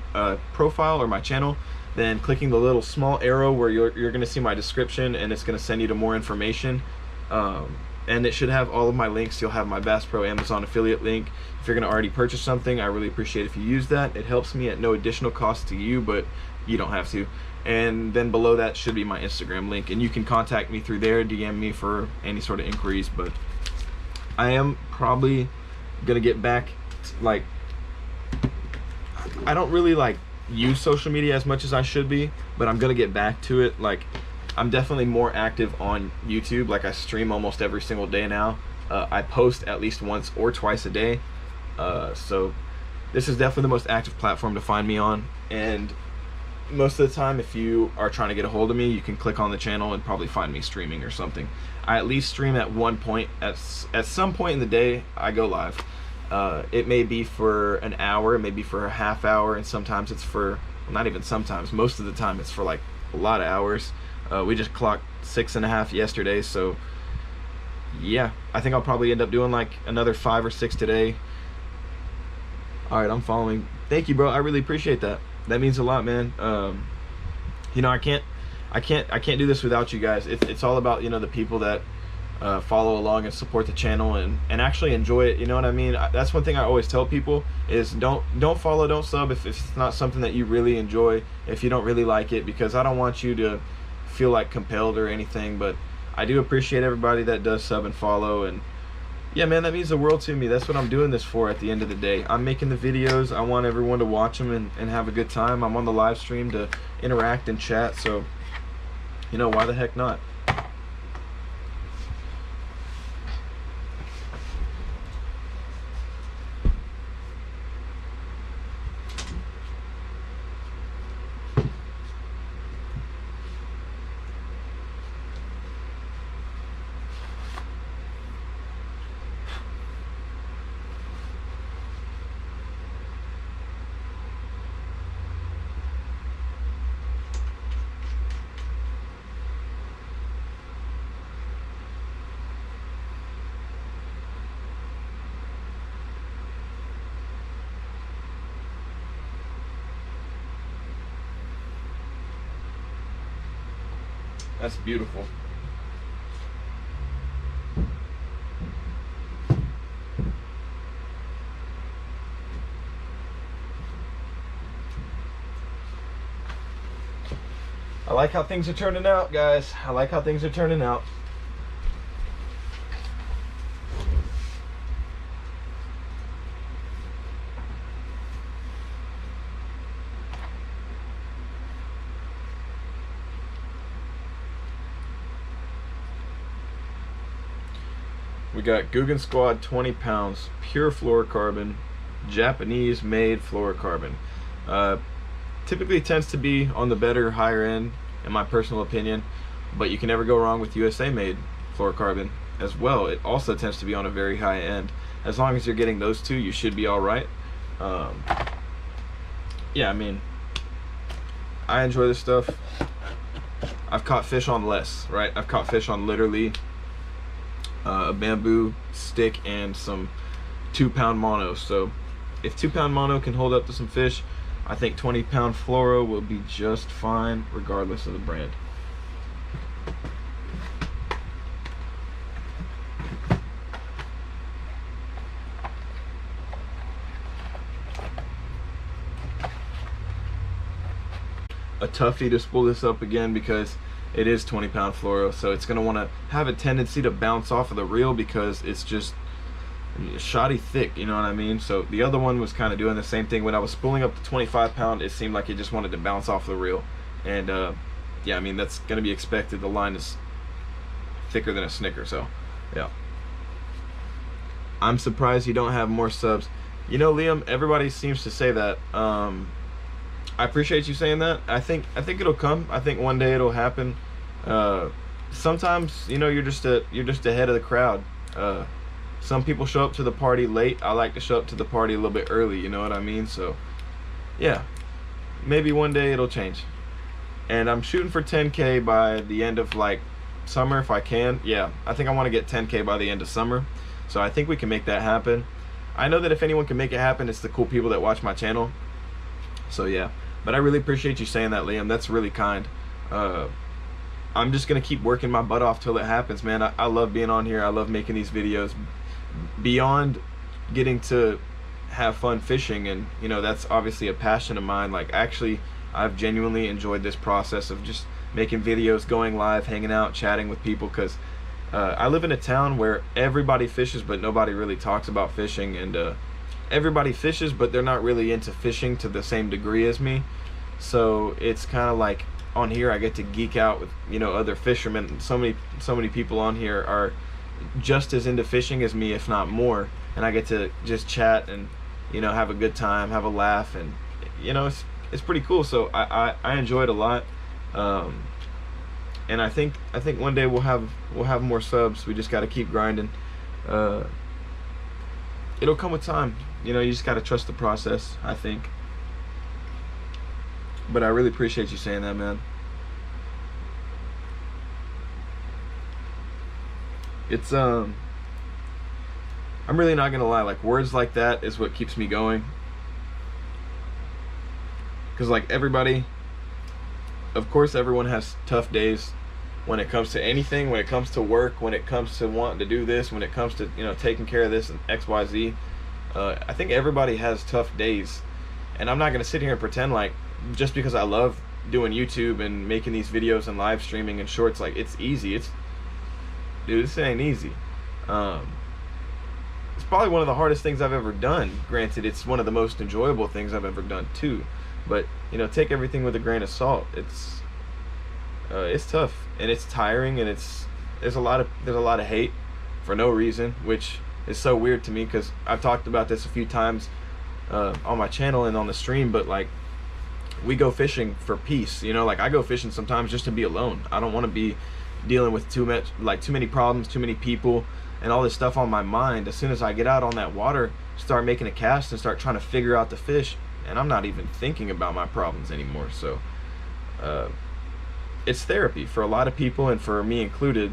profile or my channel, then clicking the little small arrow where you're going to see my description, and it's going to send you to more information. And it should have all of my links. You'll have my Bass Pro Amazon affiliate link. If you're going to already purchase something, I really appreciate if you use that. It helps me at no additional cost to you, but you don't have to. And then below that should be my Instagram link, and you can contact me through there, DM me for any sort of inquiries. But I am probably gonna get back, like, I don't really like use social media as much as I should be, but I'm gonna get back to it. Like, I'm definitely more active on YouTube. Like, I stream almost every single day now. I post at least once or twice a day. So this is definitely the most active platform to find me on. And most of the time, if you are trying to get a hold of me, you can click on the channel and probably find me streaming or something. I at least stream at one point. At some point in the day, I go live. It may be for an hour, it may be for a half hour, and sometimes it's for, well, not even sometimes, most of the time it's for like a lot of hours. We just clocked 6.5 yesterday, so yeah, I think I'll probably end up doing like another 5 or 6 today. Alright, I'm following. Thank you, bro. I really appreciate that. That means a lot, man. You know, I can't do this without you guys. It's all about, you know, the people that follow along and support the channel and actually enjoy it. You know what I mean? That's one thing I always tell people is don't follow, don't sub if it's not something that you really enjoy, if you don't really like it, because I don't want you to feel like compelled or anything. But I do appreciate everybody that does sub and follow, and yeah, man, that means the world to me. That's what I'm doing this for at the end of the day. I'm making the videos. I want everyone to watch them and have a good time. I'm on the live stream to interact and chat, so, you know, why the heck not? That's beautiful. I like how things are turning out, guys. I like how things are turning out. We got Googan Squad 20 pounds, pure fluorocarbon, Japanese made fluorocarbon. Typically tends to be on the better, higher end, in my personal opinion, but you can never go wrong with USA made fluorocarbon as well. It also tends to be on a very high end. As long as you're getting those two, you should be all right. Yeah, I mean, I enjoy this stuff. I've caught fish on less, right? I've caught fish on literally a bamboo stick and some 2-pound mono. So if 2-pound mono can hold up to some fish, I think 20-pound fluoro will be just fine regardless of the brand. A toughie to spool this up again because it is 20-pound fluoro, so it's going to want to have a tendency to bounce off of the reel because it's just shoddy thick, you know what I mean? So the other one was kind of doing the same thing. When I was spooling up the 25-pound, it seemed like it just wanted to bounce off the reel. And yeah, I mean, that's going to be expected. The line is thicker than a Snicker, so yeah. I'm surprised you don't have more subs. You know, Liam, everybody seems to say that. I appreciate you saying that. I think it'll come. I think one day it'll happen. Sometimes, you know, you're just ahead of the crowd. Some people show up to the party late. I like to show up to the party a little bit early, you know what I mean? So yeah, maybe one day it'll change. And I'm shooting for 10K by the end of like summer if I can. Yeah, I think I want to get 10K by the end of summer. So I think we can make that happen. I know that if anyone can make it happen, it's the cool people that watch my channel. So yeah, but I really appreciate you saying that, Liam. That's really kind. I'm just gonna keep working my butt off till it happens, man. I love being on here. I love making these videos. Beyond getting to have fun fishing, and you know, that's obviously a passion of mine. Like, actually, I've genuinely enjoyed this process of just making videos, going live, hanging out, chatting with people, because I live in a town where everybody fishes but nobody really talks about fishing, and everybody fishes but they're not really into fishing to the same degree as me. So it's kind of like on here I get to geek out with, you know, other fishermen. So many people on here are just as into fishing as me, if not more, and I get to just chat and, you know, have a good time, have a laugh, and you know, it's pretty cool. So I enjoy it a lot, and I think one day we'll have more subs. We just got to keep grinding. It'll come with time, you know. You just got to trust the process, I think. But I really appreciate you saying that, man. It's I'm really not gonna lie, like, words like that is what keeps me going, because like everybody, of course everyone has tough days when it comes to anything, when it comes to work, when it comes to wanting to do this, when it comes to, you know, taking care of this and XYZ. I think everybody has tough days, and I'm not gonna sit here and pretend like just because I love doing YouTube and making these videos and live streaming and shorts, like it's easy. Dude, this ain't easy. It's probably one of the hardest things I've ever done. Granted, it's one of the most enjoyable things I've ever done too. But, you know, take everything with a grain of salt. It's tough, and it's tiring, and there's a lot of hate for no reason, which is so weird to me, because I've talked about this a few times on my channel and on the stream. But like, we go fishing for peace, you know. Like, I go fishing sometimes just to be alone. I don't want to be dealing with too many problems, too many people, and all this stuff on my mind. As soon as I get out on that water, start making a cast and start trying to figure out the fish, and I'm not even thinking about my problems anymore. So it's therapy for a lot of people, and for me included,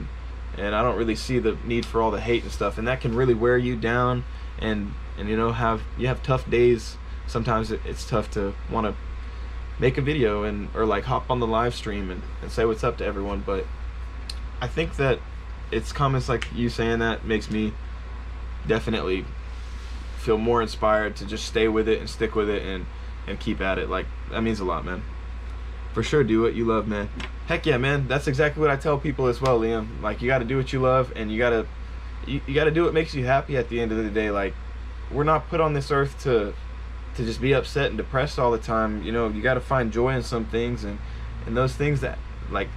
and I don't really see the need for all the hate and stuff, and that can really wear you down, and you know, you have tough days. Sometimes it's tough to want to make a video and or like hop on the live stream and say what's up to everyone. But I think that it's comments like you saying that makes me definitely feel more inspired to just stay with it and stick with it and keep at it. Like, that means a lot, man. For sure, do what you love, man. Heck yeah, man. That's exactly what I tell people as well, Liam. Like, you got to do what you love, and you got to do what makes you happy at the end of the day. Like, we're not put on this earth to just be upset and depressed all the time. You know, you got to find joy in some things, and those things that like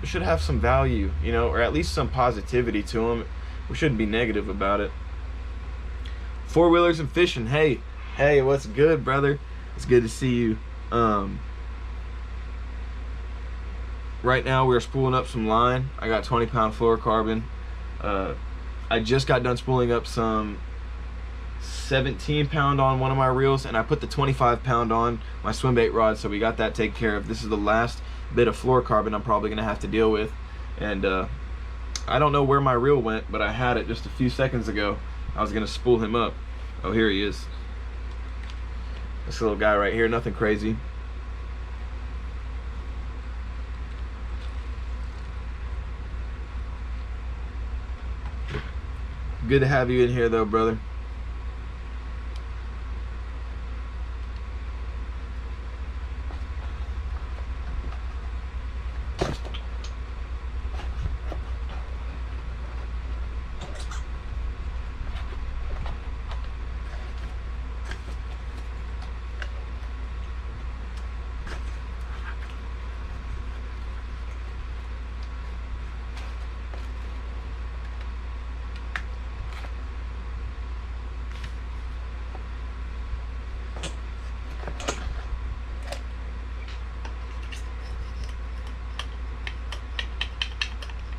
should have some value, you know, or at least some positivity to them. We shouldn't be negative about it. Four wheelers and fishing. Hey, what's good, brother? It's good to see you. Right now we're spooling up some line. I got 20-pound fluorocarbon. I just got done spooling up some 17-pound on one of my reels, and I put the 25-pound on my swim bait rod, so we got that taken care of. This is the last bit of fluorocarbon I'm probably gonna have to deal with, and I don't know where my reel went, but I had it just a few seconds ago. I was gonna spool him up. Oh, here he is. This little guy right here, nothing crazy. Good to have you in here though, brother.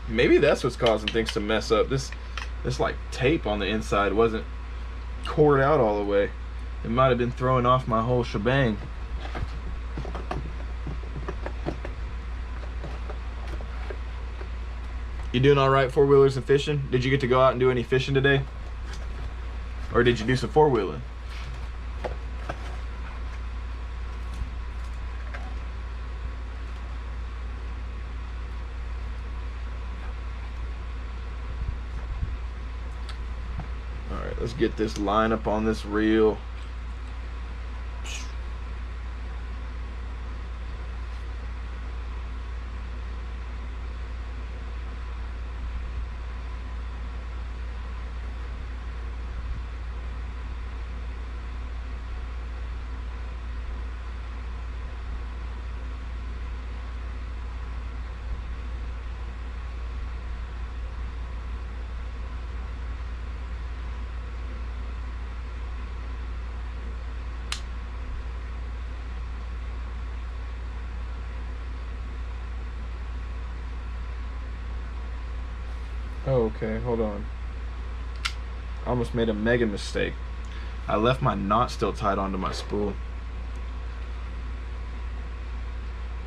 Maybe that's what's causing things to mess up. This like tape on the inside wasn't cored out all the way. It might have been throwing off my whole shebang. You doing all right, four-wheelers and fishing? Did you get to go out and do any fishing today? Or did you do some four-wheeling? Let's get this line up on this reel. Oh, okay, hold on. I almost made a mega mistake. I left my knot still tied onto my spool.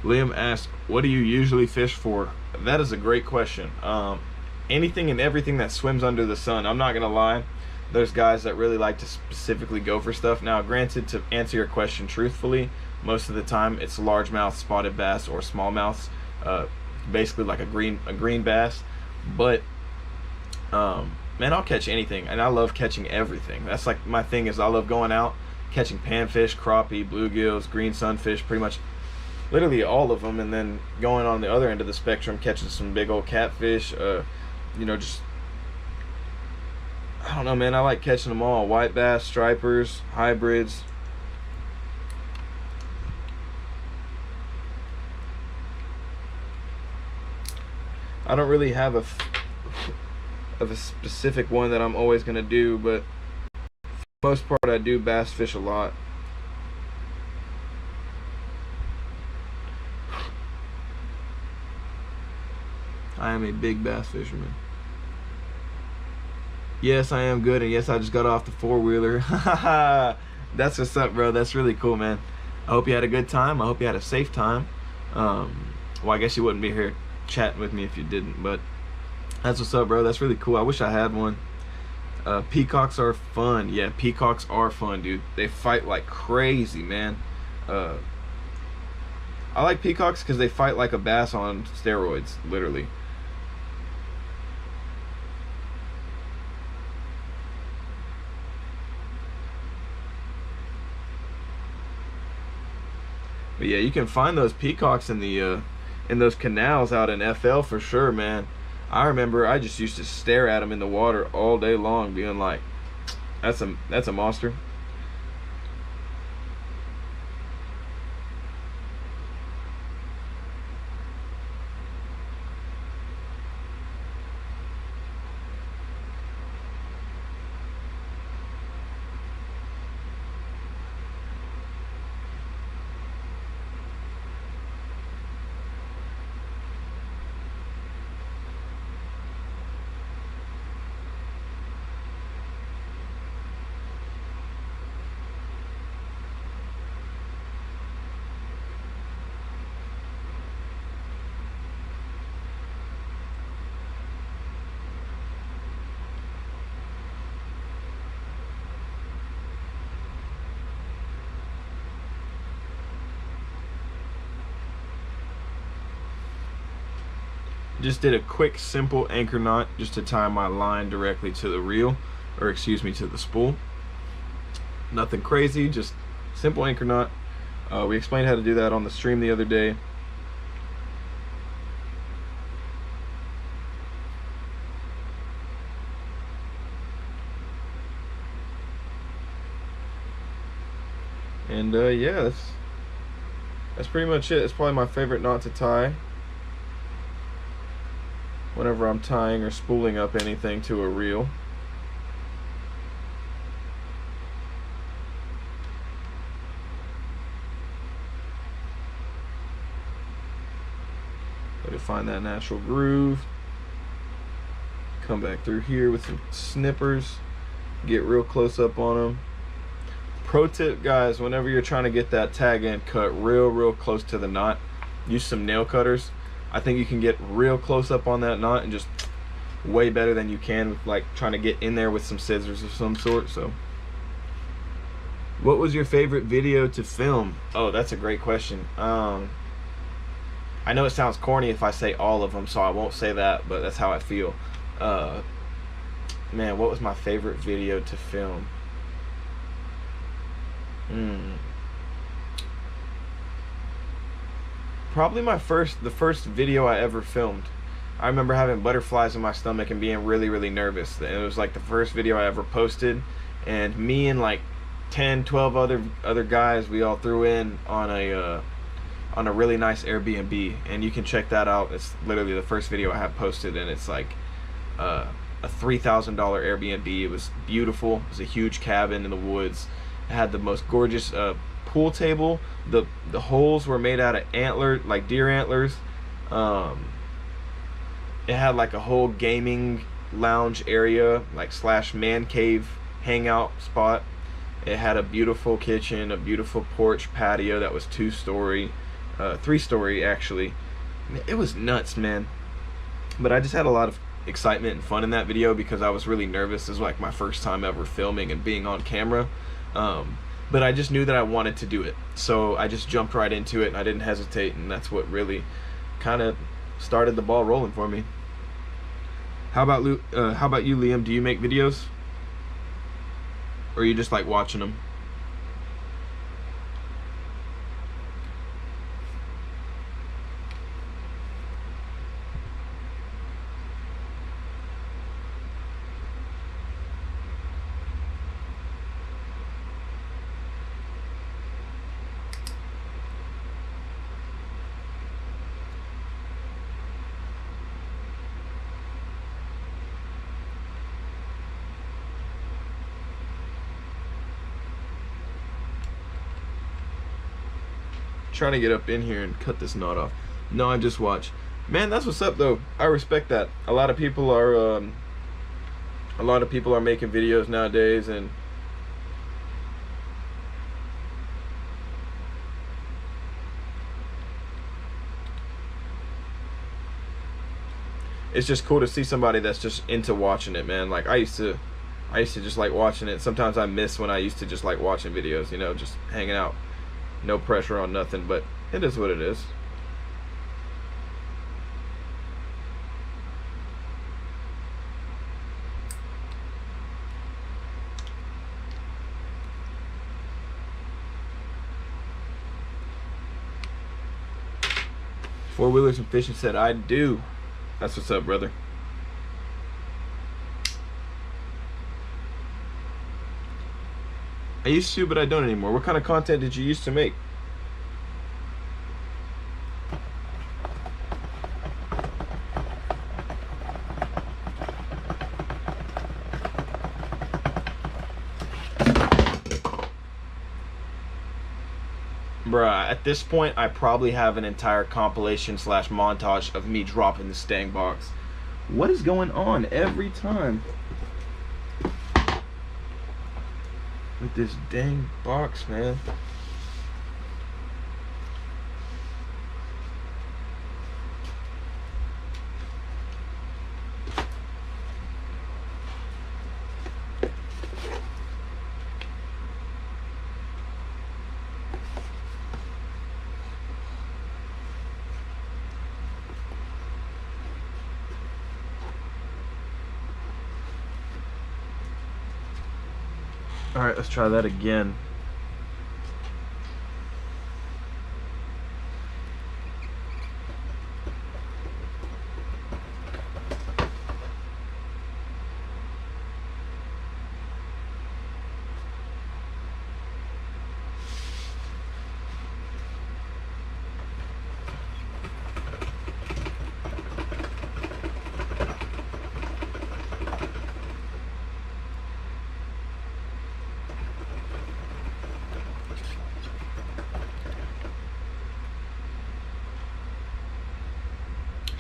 Liam asked, what do you usually fish for? That is a great question. Anything and everything that swims under the sun. I'm not gonna lie, there's guys that really like to specifically go for stuff. Now, granted, to answer your question truthfully, most of the time it's largemouth spotted bass or smallmouths, basically like a green bass. But man, I'll catch anything, and I love catching everything. That's like my thing, is I love going out catching panfish, crappie, bluegills, green sunfish, pretty much literally all of them, and then going on the other end of the spectrum catching some big old catfish. You know, just, I don't know, man, I like catching them all. White bass, stripers, hybrids. I don't really have a specific one that I'm always gonna do, but for the most part I do bass fish a lot. I am a big bass fisherman. Yes, I am good, and yes, I just got off the four-wheeler. That's what's up, bro. That's really cool, man. I hope you had a good time. I hope you had a safe time. Well, I guess you wouldn't be here chatting with me if you didn't, but that's what's up, bro. That's really cool. I wish I had one. Peacocks are fun. Yeah, peacocks are fun, dude. They fight like crazy, man. I like peacocks because they fight like a bass on steroids, literally. But yeah, you can find those peacocks in the in those canals out in FL for sure, man. I remember I just used to stare at them in the water all day long, being like, that's a monster. Just did a quick simple anchor knot just to tie my line directly to the reel, or excuse me, to the spool. Nothing crazy, just simple anchor knot. We explained how to do that on the stream the other day. And yeah, that's pretty much it. It's probably my favorite knot to tie whenever I'm tying or spooling up anything to a reel. Go to find that natural groove. Come back through here with some snippers. Get real close up on them. Pro tip, guys, whenever you're trying to get that tag end cut real close to the knot, use some nail cutters. I think you can get real close up on that knot and just way better than you can with like trying to get in there with some scissors of some sort. So what was your favorite video to film? Oh, that's a great question. I know it sounds corny if I say all of them, so I won't say that, but that's how I feel. Man, what was my favorite video to film? Probably the first video I ever filmed. I remember having butterflies in my stomach and being really nervous. It was like the first video I ever posted, and me and like 10-12 other guys, we all threw in on a really nice Airbnb, and you can check that out. It's literally the first video I have posted, and it's like a $3,000 Airbnb. It was beautiful. It was a huge cabin in the woods. It had the most gorgeous pool table. The holes were made out of like deer antlers. It had like a whole gaming lounge area, like / man cave hangout spot. It had a beautiful kitchen, a beautiful porch patio that was 2-story, 3-story actually. It was nuts, man. But I just had a lot of excitement and fun in that video because I was really nervous. It was like my first time ever filming and being on camera. But I just knew that I wanted to do it, so I just jumped right into it and I didn't hesitate, and that's what really kind of started the ball rolling for me. How about you, Liam? Do you make videos, or you just like watching them? Trying to get up in here and cut this knot off. No, I just watch. Man, that's what's up though. I respect that. A lot of people are making videos nowadays, and it's just cool to see somebody that's just into watching it, man. Like I used to just like watching it. Sometimes I miss when I used to just like watching videos, you know, just hanging out. No pressure on nothing, but It is what it is. Four Wheelers and Fishing said, I do. That's what's up, brother. I used to, but I don't anymore. What kind of content did you used to make? Bruh, at this point, I probably have an entire compilation / montage of me dropping this dang box. What is going on every time with this dang box, man? All right, let's try that again.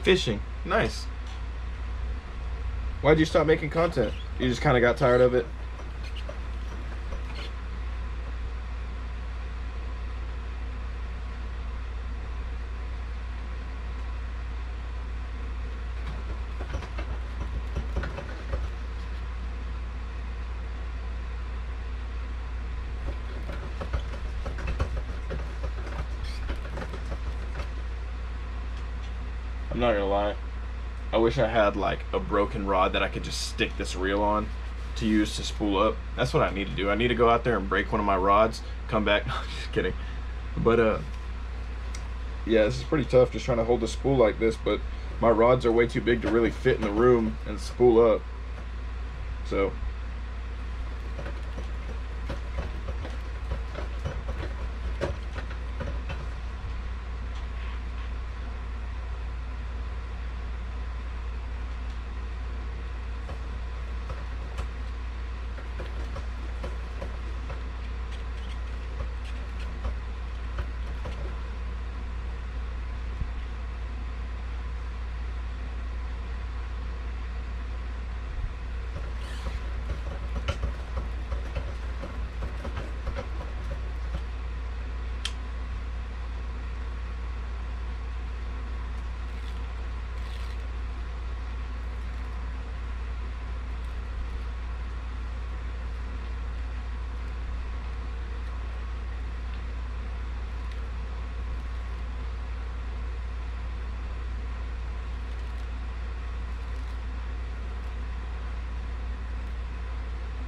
Fishing. Nice. Why'd you stop making content? You just kind of got tired of it? I'm not gonna lie, I wish I had like a broken rod that I could just stick this reel on to use to spool up. That's what I need to do. I need to go out there and break one of my rods, come back. No, just kidding. But yeah, this is pretty tough just trying to hold the spool like this, but my rods are way too big to really fit in the room and spool up. So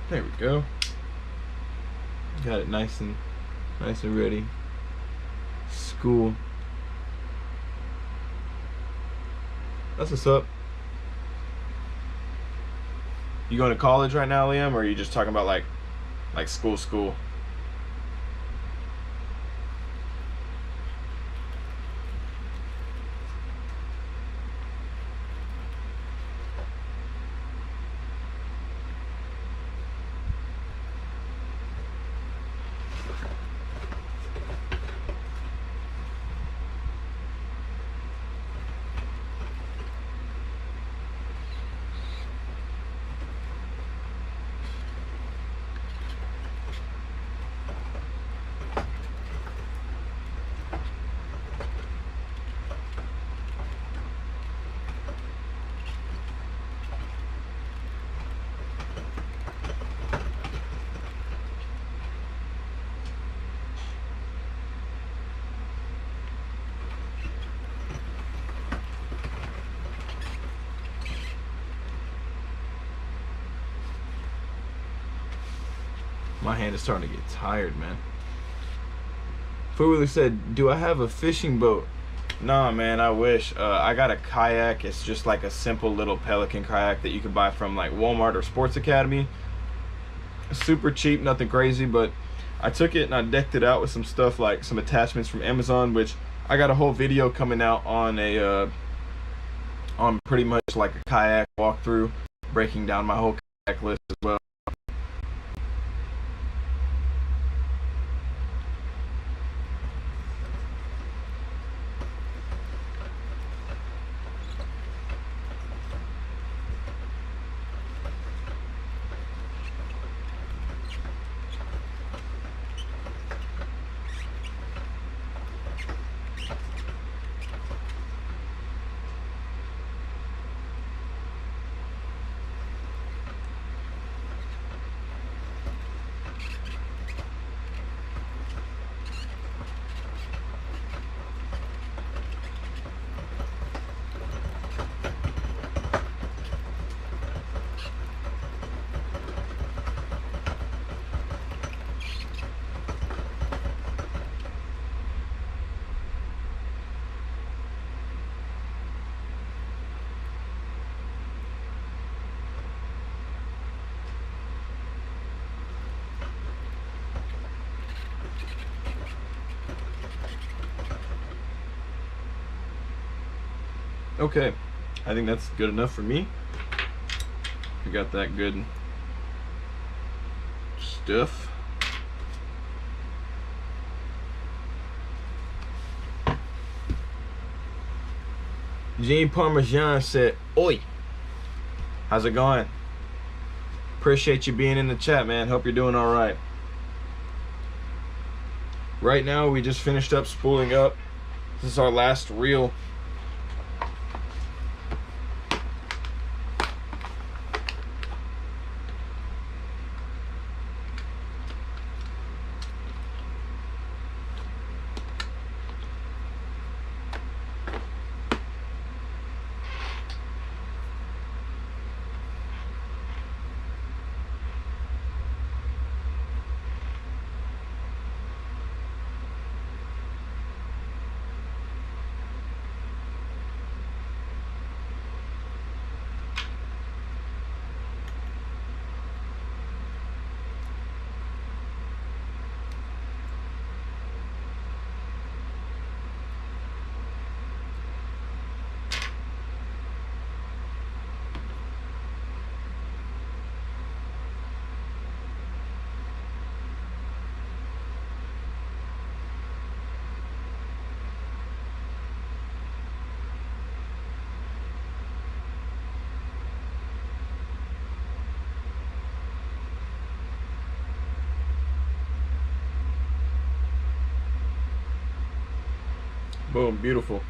there we go. Got it nice and ready. School. That's what's up. You going to college right now, Liam, or are you just talking about like school? My hand is starting to get tired, man. Food said, do I have a fishing boat? Nah, man, I wish. I got a kayak. It's just like a simple little Pelican kayak that you can buy from like Walmart or Sports Academy. Super cheap, nothing crazy, but I took it and I decked it out with some stuff like some attachments from Amazon, which I got a whole video coming out on a on pretty much like a kayak walkthrough, breaking down my whole kayak list as well. Okay, I think that's good enough for me. We got that good stuff. Gene Parmesan said, "Oi, how's it going? Appreciate you being in the chat, man. Hope you're doing all right." Right now, we just finished up spooling up. This is our last reel. Boom, beautiful.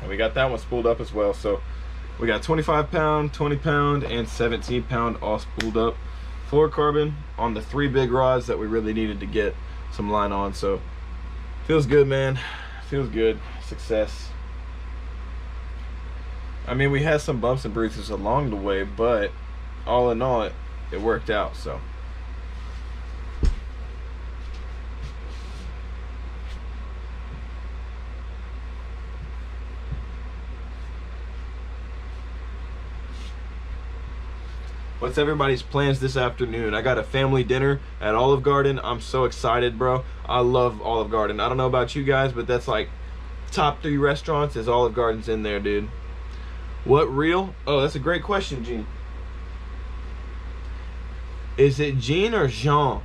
And we got that one spooled up as well. So we got 25 pound, 20 pound, and 17 pound all spooled up. Fluorocarbon on the 3 big rods that we really needed to get some line on. So feels good, man. Feels good. Success. I mean, we had some bumps and bruises along the way, but all in all, it worked out. So what's everybody's plans this afternoon? I got a family dinner at Olive Garden. I'm so excited, bro. I love Olive Garden. I don't know about you guys, but that's like top 3 restaurants is Olive Garden's in there, dude. What reel? Oh, that's a great question, Gene. Is it Gene or Jean?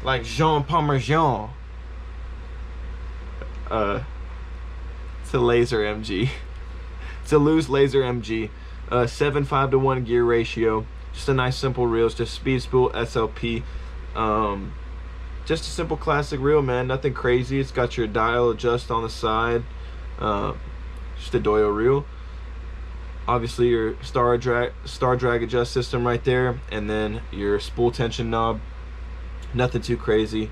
Like Jean Parmesan. It's a laser MG. It's a loose laser MG. 7:5 to 1 gear ratio. Just a nice simple reel. It's just speed spool SLP. Just a simple classic reel, man. Nothing crazy. It's got your dial adjust on the side. Just a Doyo reel. Obviously your star drag adjust system right there, and then your spool tension knob. Nothing too crazy.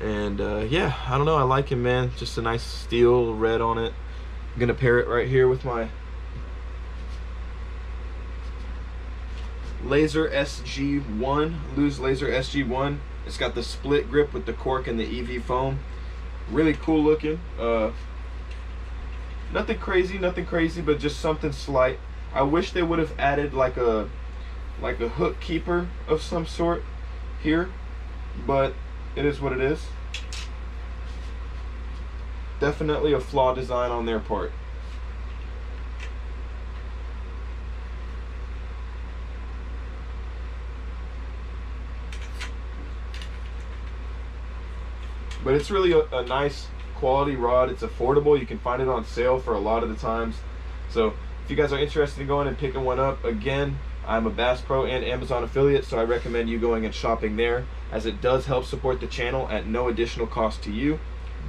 And yeah, I don't know. I like him, man. Just a nice steel red on it. I'm gonna pair it right here with my Laser SG1, Lose Laser SG1. It's got the split grip with the cork and the EV foam. Really cool looking. Nothing crazy, but just something slight. I wish they would have added like a hook keeper of some sort here, but it is what it is. Definitely a flaw design on their part. But it's really a nice quality rod. It's affordable. You can find it on sale for a lot of the times. So if you guys are interested in going and picking one up, again, I'm a Bass Pro and Amazon affiliate, so I recommend you going and shopping there, as it does help support the channel at no additional cost to you.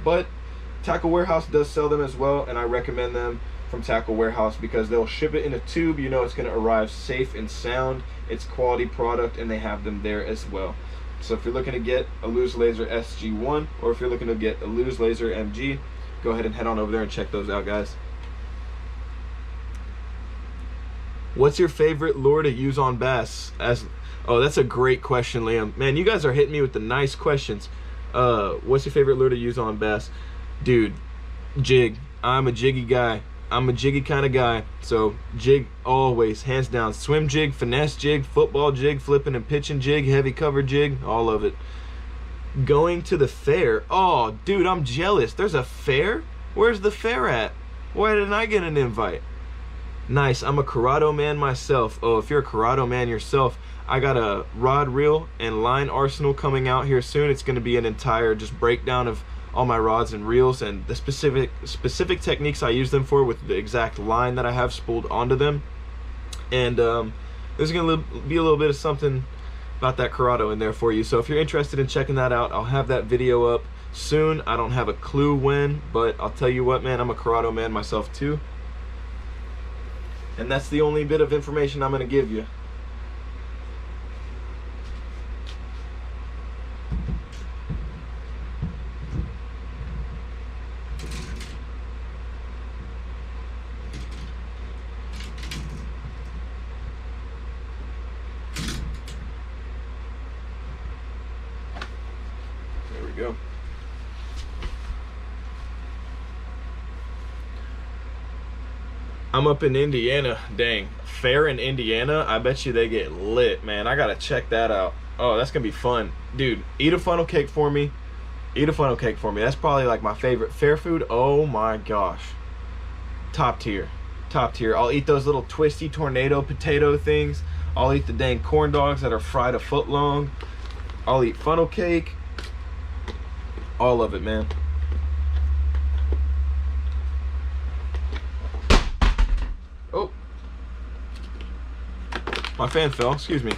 But Tackle Warehouse does sell them as well, and I recommend them from Tackle Warehouse because they'll ship it in a tube. You know it's going to arrive safe and sound. It's quality product, and they have them there as well. So if you're looking to get a Lose Laser SG1, or if you're looking to get a Lose Laser MG, go ahead and head on over there and check those out, guys. What's your favorite lure to use on bass? Oh, that's a great question, Liam. Man, you guys are hitting me with the nice questions. What's your favorite lure to use on bass? Dude, jig. I'm a jiggy guy. I'm a jiggy kind of guy. So jig always, hands down. Swim jig, finesse jig, football jig, flipping and pitching jig, heavy cover jig, all of it. Going to the fair. Oh, dude, I'm jealous. There's a fair? Where's the fair at? Why didn't I get an invite? Nice. I'm a Curado man myself. Oh, if you're a Curado man yourself, I got a rod, reel, and line arsenal coming out here soon. It's going to be an entire just breakdown of all my rods and reels and the specific techniques I use them for, with the exact line that I have spooled onto them. And there's going to be a little bit of something about that Curado in there for you. So if you're interested in checking that out, I'll have that video up soon. I don't have a clue when, but I'll tell you what, man, I'm a Curado man myself too. And that's the only bit of information I'm going to give you. There we go. I'm up in Indiana. Dang, fair in Indiana. I bet you they get lit, man. I gotta check that out. Oh, that's gonna be fun, dude. Eat a funnel cake for me. Eat a funnel cake for me. That's probably like my favorite fair food. Oh my gosh, top tier, top tier. I'll eat those little twisty tornado potato things. I'll eat the dang corn dogs that are fried a foot long. I'll eat funnel cake. All of it, man. Oh, my fan fell, excuse me.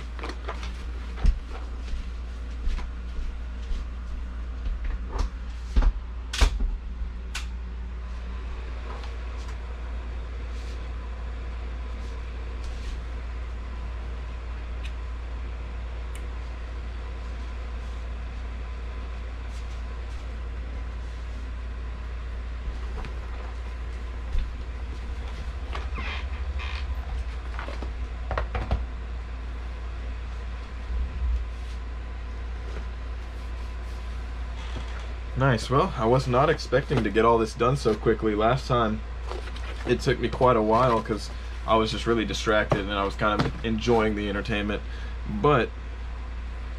Nice. Well, I was not expecting to get all this done so quickly. Last time it took me quite a while because I was just really distracted and I was kind of enjoying the entertainment. But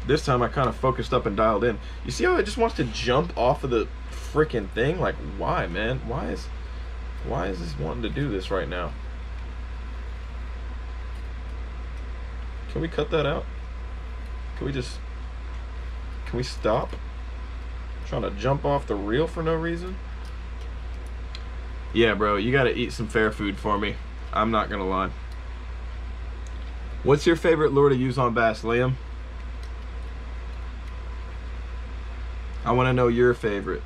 this time I kind of focused up and dialed in. You see how it just wants to jump off of the freaking thing? Like, why, man? Why is this wanting to do this right now? Can we cut that out? Can we stop? Trying to jump off the reel for no reason? Yeah, bro, you gotta eat some fair food for me. I'm not gonna lie. What's your favorite lure to use on bass, Liam? I want to know your favorite.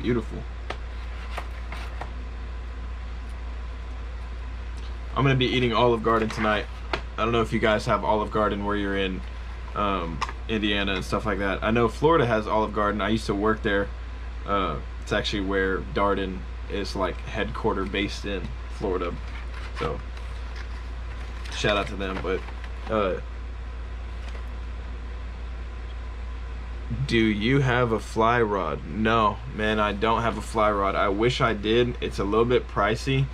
beautiful. I'm gonna be eating Olive Garden tonight. I don't know if you guys have Olive Garden where you're in Indiana and stuff like that. I know Florida has Olive Garden. I used to work there. It's actually where Darden is like headquarter based in Florida. So shout out to them. But do you have a fly rod? No, man, I don't have a fly rod. I wish I did. It's a little bit pricey.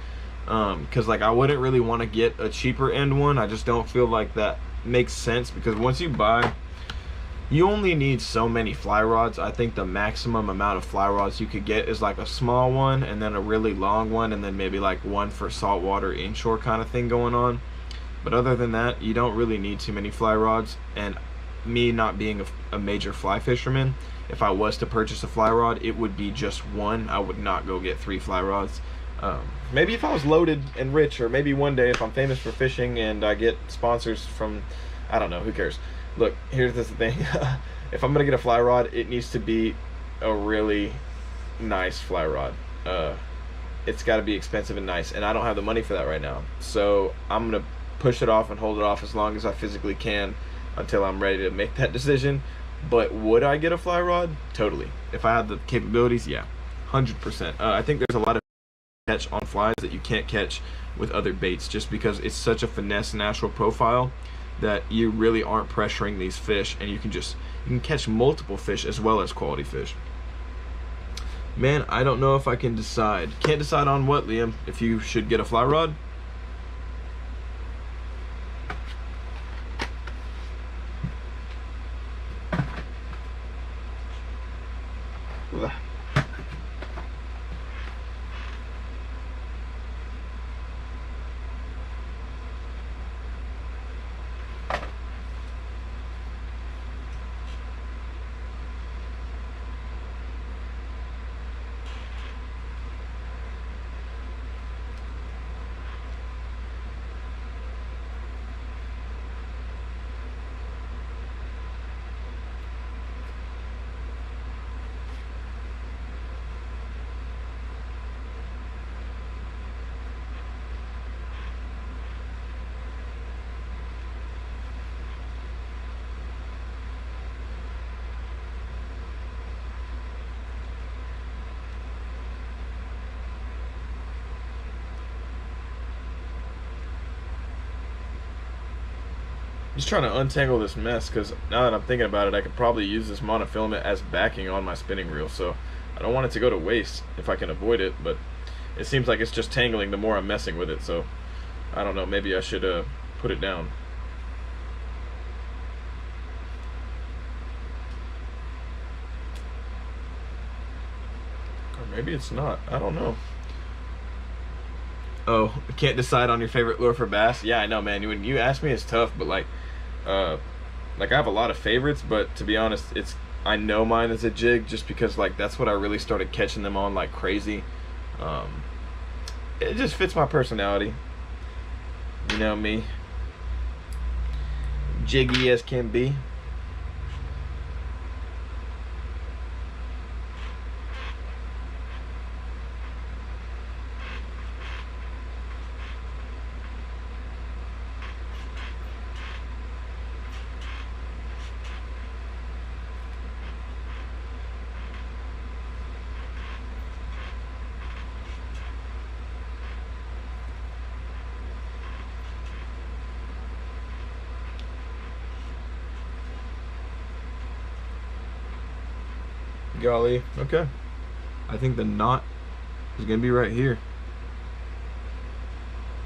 Because like I wouldn't really want to get a cheaper end one. I just don't feel like that makes sense, because once you buy, you only need so many fly rods. I think the maximum amount of fly rods you could get is like a small one, and then a really long one, and then maybe like one for saltwater inshore kind of thing going on. But other than that, you don't really need too many fly rods. And me not being a major fly fisherman, if I was to purchase a fly rod, it would be just one. I would not go get 3 fly rods. Maybe if I was loaded and rich, or maybe one day if I'm famous for fishing and I get sponsors from, I don't know, who cares. Look, here's the thing. If I'm gonna get a fly rod, it needs to be a really nice fly rod. It's got to be expensive and nice, and I don't have the money for that right now. So I'm gonna push it off and hold it off as long as I physically can until I'm ready to make that decision. But would I get a fly rod? Totally. If I had the capabilities, yeah, 100%. I think there's a lot of catch on flies that you can't catch with other baits, just because it's such a finesse natural profile that you really aren't pressuring these fish, and you can catch multiple fish as well as quality fish. Man, I don't know if I can decide. Can't decide on what, Liam? If you should get a fly rod? Ugh. Just trying to untangle this mess, because now that I'm thinking about it, I could probably use this monofilament as backing on my spinning reel, so I don't want it to go to waste if I can avoid it. But it seems like it's just tangling the more I'm messing with it, so I don't know, maybe I should put it down. Or maybe it's not, I don't know. Oh, can't decide on your favorite lure for bass? Yeah, I know, man. When you ask me, it's tough, but like I have a lot of favorites, but to be honest, I know mine is a jig, just because like that's what I really started catching them on like crazy. It just fits my personality. You know me, jiggy as can be. Golly, okay. I think the knot is gonna be right here.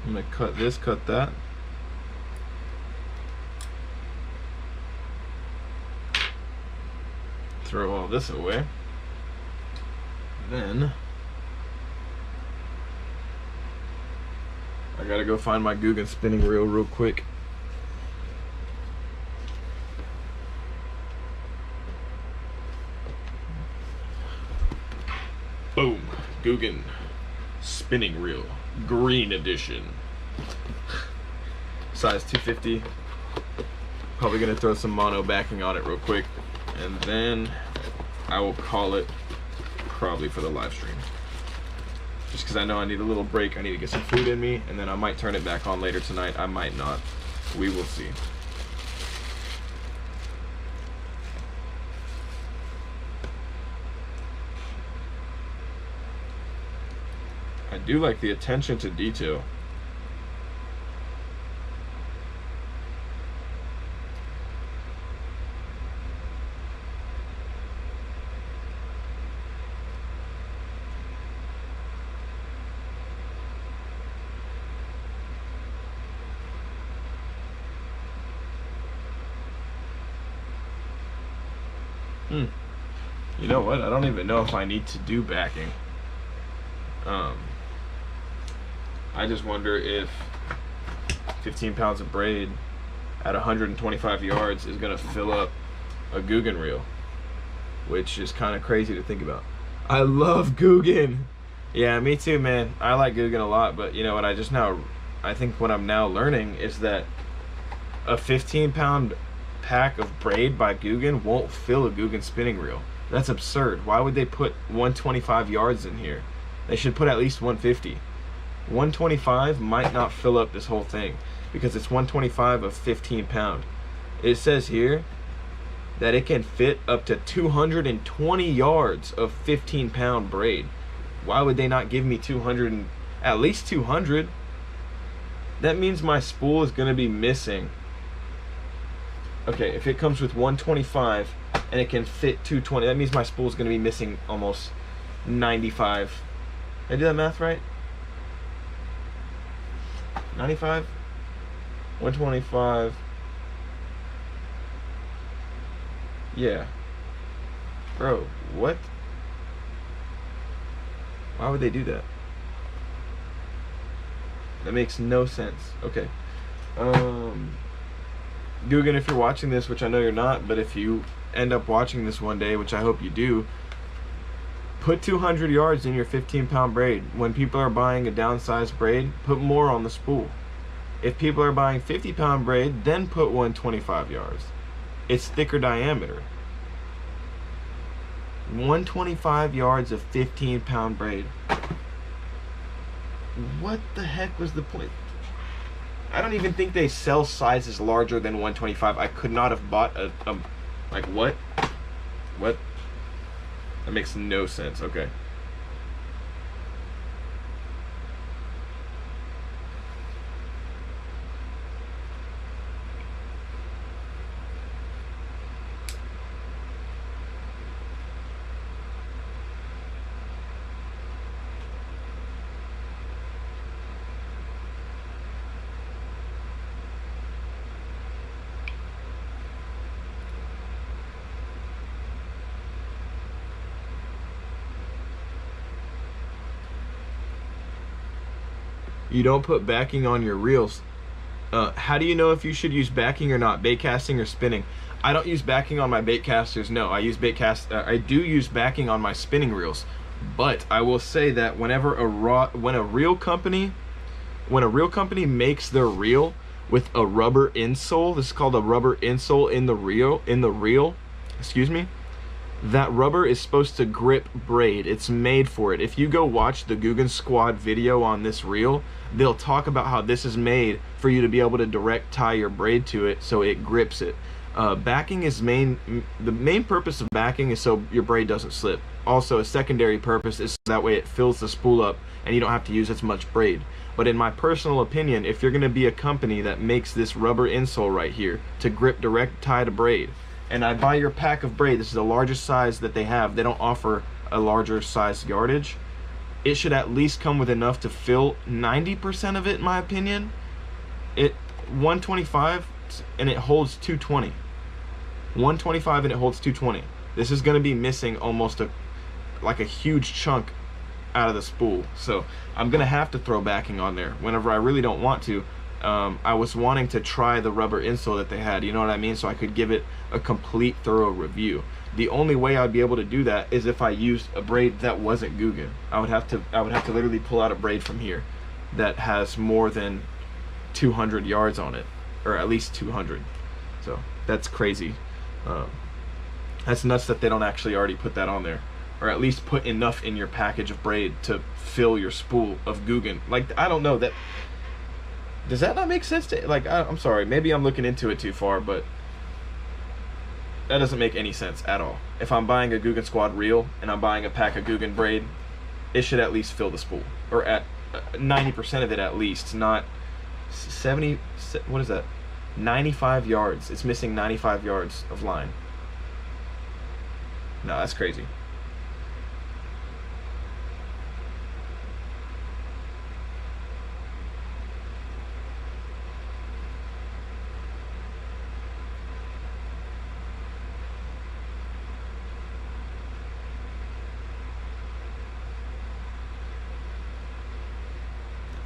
I'm gonna cut this, cut that. Throw all this away. Then I gotta go find my Googan spinning reel real quick. Boom, Googan spinning reel, green edition, size 250. Probably gonna throw some mono backing on it real quick, and then I will call it probably for the live stream. Just because I know I need a little break. I need to get some food in me, and then I might turn it back on later tonight. I might not. We will see. I do like the attention to detail. You know what? I don't even know if I need to do backing. I just wonder if 15 pounds of braid at 125 yards is going to fill up a Googan reel, which is kind of crazy to think about. I love Googan. Yeah, me too, man. I like Googan a lot, but you know what? I think what I'm now learning is that a 15-pound pack of braid by Googan won't fill a Googan spinning reel. That's absurd. Why would they put 125 yards in here? They should put at least 150. 125 might not fill up this whole thing because it's 125 of 15 pound. It says here that it can fit up to 220 yards of 15-pound braid. Why would they not give me 200 at least 200? That means my spool is going to be missing. Okay, if it comes with 125 and it can fit 220, that means my spool is going to be missing almost 95. Did I do that math right? 95? 125. Yeah. Bro, what? Why would they do that? That makes no sense. Okay. Googan, if you're watching this, which I know you're not, but if you end up watching this one day, which I hope you do, put 200 yards in your 15-pound braid. When people are buying a downsized braid, put more on the spool. If people are buying 50-pound braid, then put 125 yards. It's thicker diameter. 125 yards of 15-pound braid. What the heck was the point? I don't even think they sell sizes larger than 125. I could not have bought a like what? What? That makes no sense. Okay. You don't put backing on your reels. How do you know if you should use backing or not? Bait casting or spinning? I don't use backing on my bait casters. No, I use I do use backing on my spinning reels. But I will say that when a reel company makes their reel with a rubber insole, this is called a rubber insole in the reel, excuse me. That rubber is supposed to grip braid. It's made for it. If you go watch the Googan Squad video on this reel, they'll talk about how this is made for you to be able to direct tie your braid to it so it grips it. Backing is the main purpose of backing is so your braid doesn't slip. Also, a secondary purpose is so that way it fills the spool up and you don't have to use as much braid. But in my personal opinion, if you're going to be a company that makes this rubber insole right here to grip direct tie to braid, and I buy your pack of braid, this is the largest size that they have. They don't offer a larger size yardage. It should at least come with enough to fill 90% of it, in my opinion. 125 and it holds 220. 125 and it holds 220. This is going to be missing almost like a huge chunk out of the spool. So I'm going to have to throw backing on there whenever I really don't want to. I was wanting to try the rubber insole that they had, you know what I mean, so I could give it a complete thorough review. The only way I'd be able to do that is if I used a braid that wasn't Googan. I would have to literally pull out a braid from here that has more than 200 yards on it, or at least 200. So that's crazy. That's nuts that they don't actually already put that on there. or at least put enough in your package of braid to fill your spool of Guggen. Like, I don't know, that does that not make sense to, like, I'm sorry, maybe I'm looking into it too far, but that doesn't make any sense at all. If I'm buying a Guggen Squad reel and I'm buying a pack of Guggen braid, it should at least fill the spool, or at 90% of it at least, not 70. What is that? 95 yards. It's missing 95 yards of line. No, that's crazy.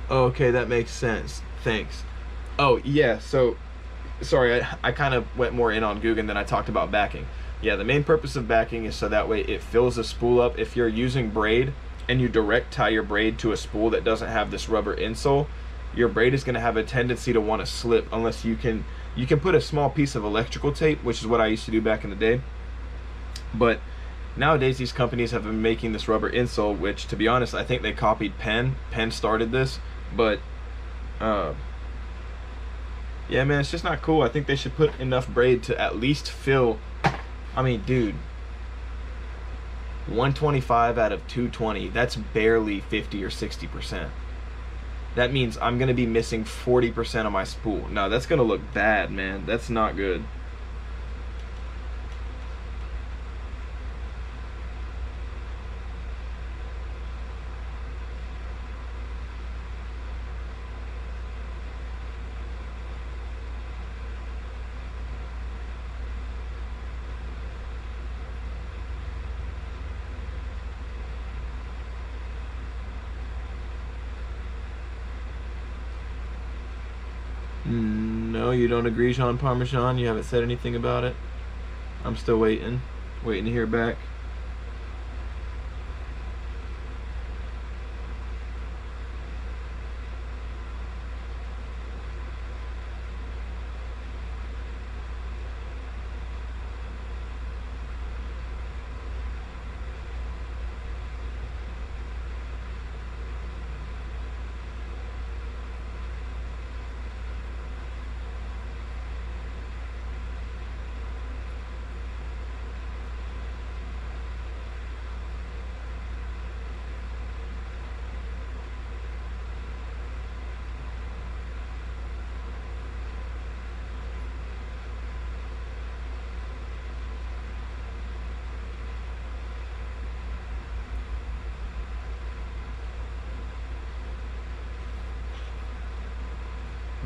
Okay, that makes sense. Thanks. Oh, yeah, so, sorry, I kind of went more in on Guggen than I talked about backing. Yeah, the main purpose of backing is so that way it fills the spool up. If you're using braid and you direct tie your braid to a spool that doesn't have this rubber insole, your braid is going to have a tendency to want to slip unless you can put a small piece of electrical tape, which is what I used to do back in the day. But nowadays these companies have been making this rubber insole, which, to be honest, I think they copied Penn. Penn started this, but yeah, man, it's just not cool. I think they should put enough braid to at least fill. I mean, dude, 125 out of 220, that's barely 50 or 60%. That means I'm going to be missing 40% of my spool. No, that's going to look bad, man. That's not good. No, you don't agree, Jean Parmesan? You haven't said anything about it? I'm still waiting to hear back.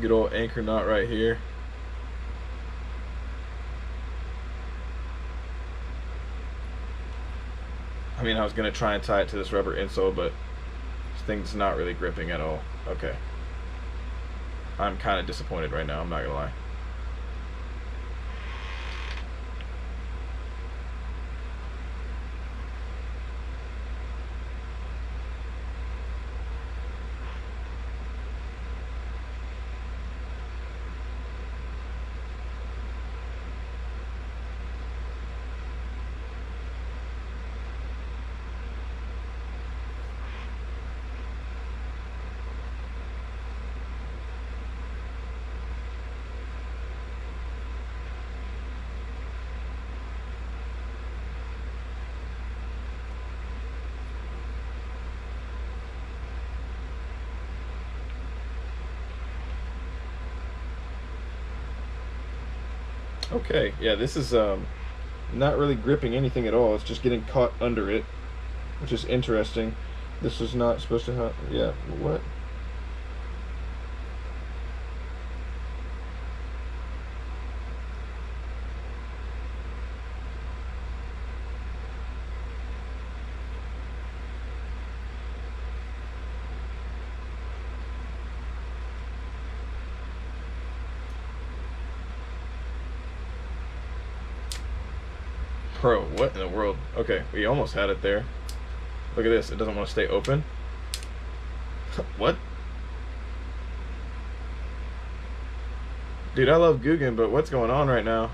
Good old anchor knot right here. I mean, I was gonna try and tie it to this rubber insole, but this thing's not really gripping at all. Okay. I'm kind of disappointed right now, I'm not gonna lie. Okay, yeah, this is not really gripping anything at all. It's just getting caught under it, which is interesting. This is not supposed to have, yeah, what? Bro, what in the world? Okay, we almost had it there. Look at this, it doesn't want to stay open. What? Dude, I love Guggen, but what's going on right now?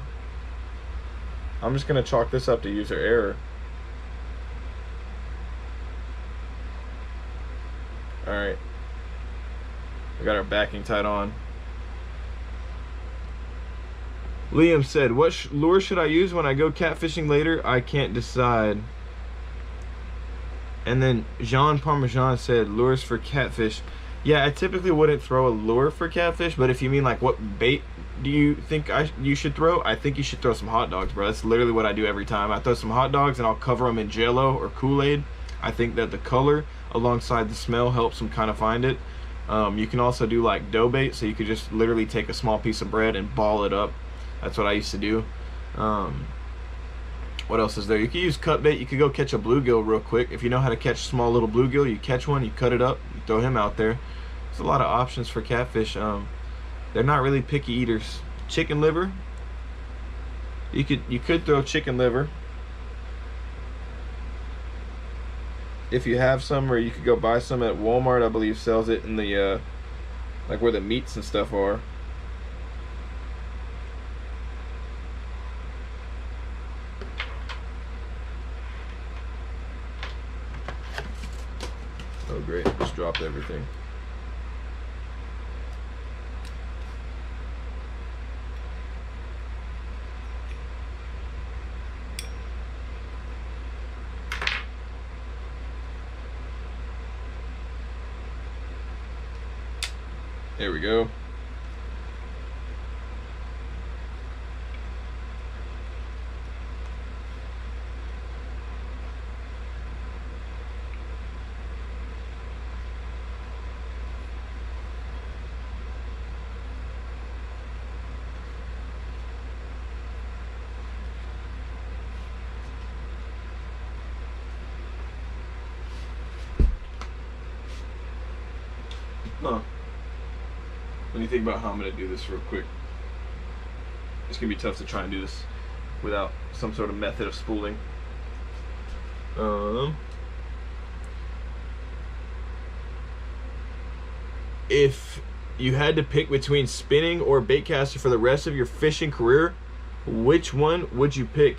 I'm just gonna chalk this up to user error. We got our backing tied on. Liam said, what lure should I use when I go catfishing later? I can't decide. And then Jean Parmesan said, lures for catfish. Yeah, I typically wouldn't throw a lure for catfish, but if you mean like what bait do you think you should throw? I think you should throw some hot dogs, bro. That's literally what I do every time. I throw some hot dogs and I'll cover them in Jell-O or Kool-Aid. I think that the color alongside the smell helps them kind of find it. You can also do like dough bait, so you could just literally take a small piece of bread and ball it up. That's what I used to do. What else is there? You could use cut bait. You could go catch a bluegill real quick. If you know how to catch small little bluegill, you catch one, you cut it up, you throw him out there. There's a lot of options for catfish. They're not really picky eaters. Chicken liver. You could throw chicken liver if you have some, or you could go buy some at Walmart. I believe sells it in the like where the meats and stuff are. Oh great, just dropped everything. There we go. Huh. When you think about how I'm going to do this real quick, it's going to be tough to try and do this without some sort of method of spooling. If you had to pick between spinning or baitcaster for the rest of your fishing career, which one would you pick?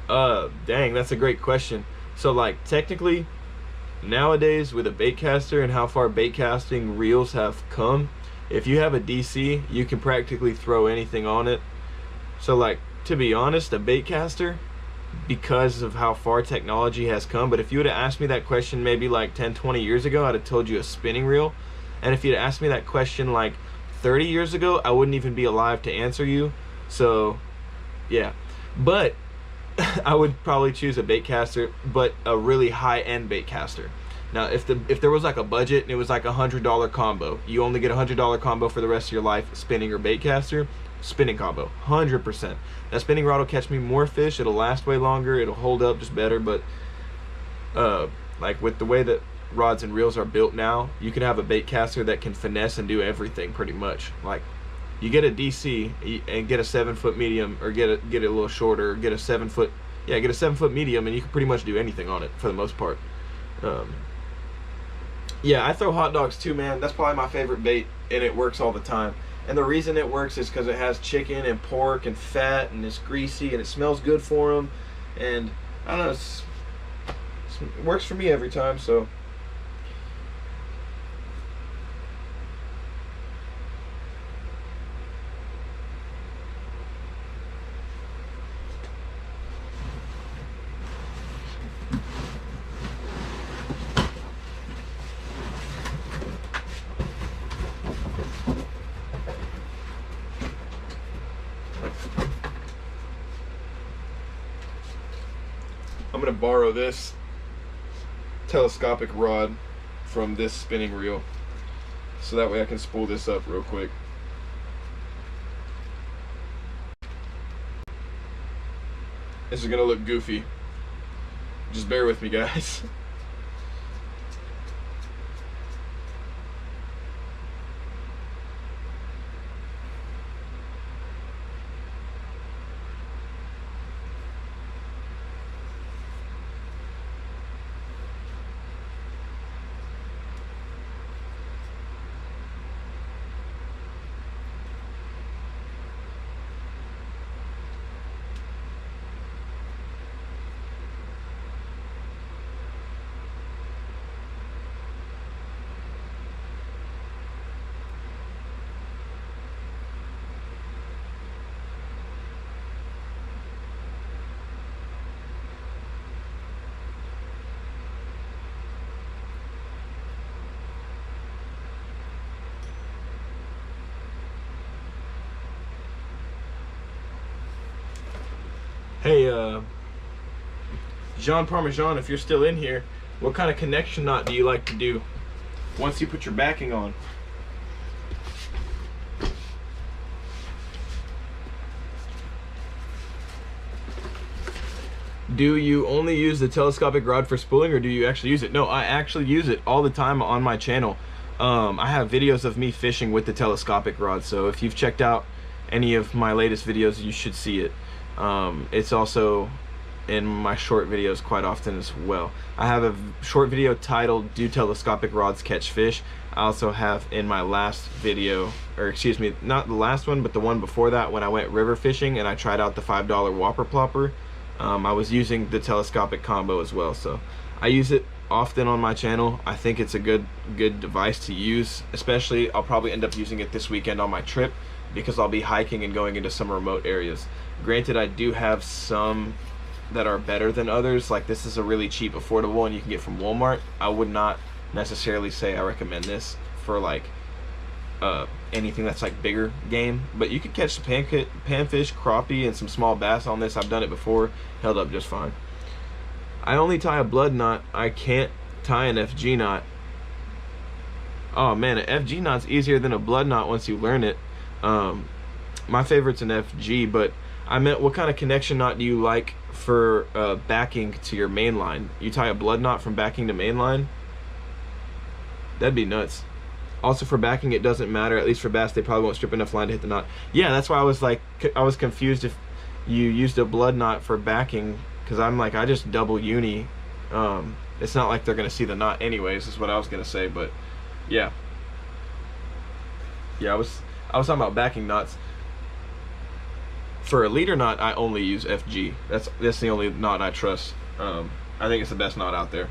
Dang, that's a great question. So like technically nowadays with a baitcaster and how far baitcasting reels have come, if you have a DC, you can practically throw anything on it. So like, to be honest, a baitcaster, because of how far technology has come, but if you would have asked me that question maybe like 10-20 years ago, I'd have told you a spinning reel. And if you'd asked me that question like 30 years ago, I wouldn't even be alive to answer you. So yeah, but I would probably choose a baitcaster, but a really high-end baitcaster. Now, if there was like a budget and it was like $100 combo, you only get $100 combo for the rest of your life, spinning or baitcaster, spinning combo, 100%. That spinning rod will catch me more fish. It'll last way longer. It'll hold up just better. But like with the way that rods and reels are built now, you can have a baitcaster that can finesse and do everything pretty much. Like you get a DC and get a 7-foot medium, or get it a little shorter, or get a 7-foot, yeah, get a 7-foot medium, and you can pretty much do anything on it for the most part. Yeah, I throw hot dogs too, man. That's probably my favorite bait, and it works all the time. And the reason it works is because it has chicken and pork and fat, and it's greasy, and it smells good for them. And I don't know, it works for me every time, so. I'm going to borrow this telescopic rod from this spinning reel, so that way I can spool this up real quick. This is going to look goofy. Just bear with me, guys. Hey, Jean Parmesan, if you're still in here, what kind of connection knot do you like to do once you put your backing on? Do you only use the telescopic rod for spooling, or do you actually use it? No, I actually use it all the time on my channel. I have videos of me fishing with the telescopic rod, so if you've checked out any of my latest videos, you should see it. It's also in my short videos quite often as well. I have a short video titled "Do Telescopic Rods Catch Fish?" I also have in my last video, or excuse me, not the last one, but the one before that, when I went river fishing and I tried out the $5 Whopper Plopper. I was using the telescopic combo as well, so I use it often on my channel. I think it's a good device to use, especially I'll probably end up using it this weekend on my trip because I'll be hiking and going into some remote areas. Granted, I do have some that are better than others. Like, this is a really cheap, affordable one you can get from Walmart. I would not necessarily say I recommend this for like anything that's like bigger game, but you could catch panfish, crappie, and some small bass on this. I've done it before, held up just fine. I only tie a blood knot. I can't tie an FG knot. Oh man, an FG knot's easier than a blood knot once you learn it. My favorite's an FG, but I meant, what kind of connection knot do you like for backing to your main line? You tie a blood knot from backing to main line? That'd be nuts. Also, for backing, it doesn't matter. At least for bass, they probably won't strip enough line to hit the knot. Yeah, that's why I was like, I was confused if you used a blood knot for backing, because I'm like, I just double uni. It's not like they're gonna see the knot anyways, is what I was gonna say. But yeah, I was talking about backing knots. For a leader knot, I only use FG. That's the only knot I trust. I think it's the best knot out there.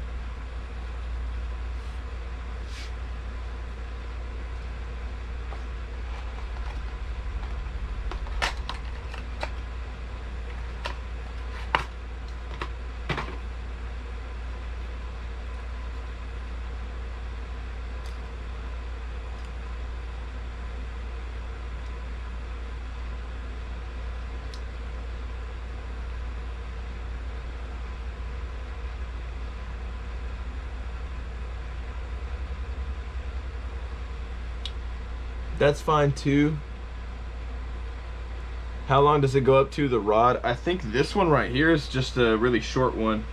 That's fine too. How long does it go up to the rod? I think this one right here is just a really short one.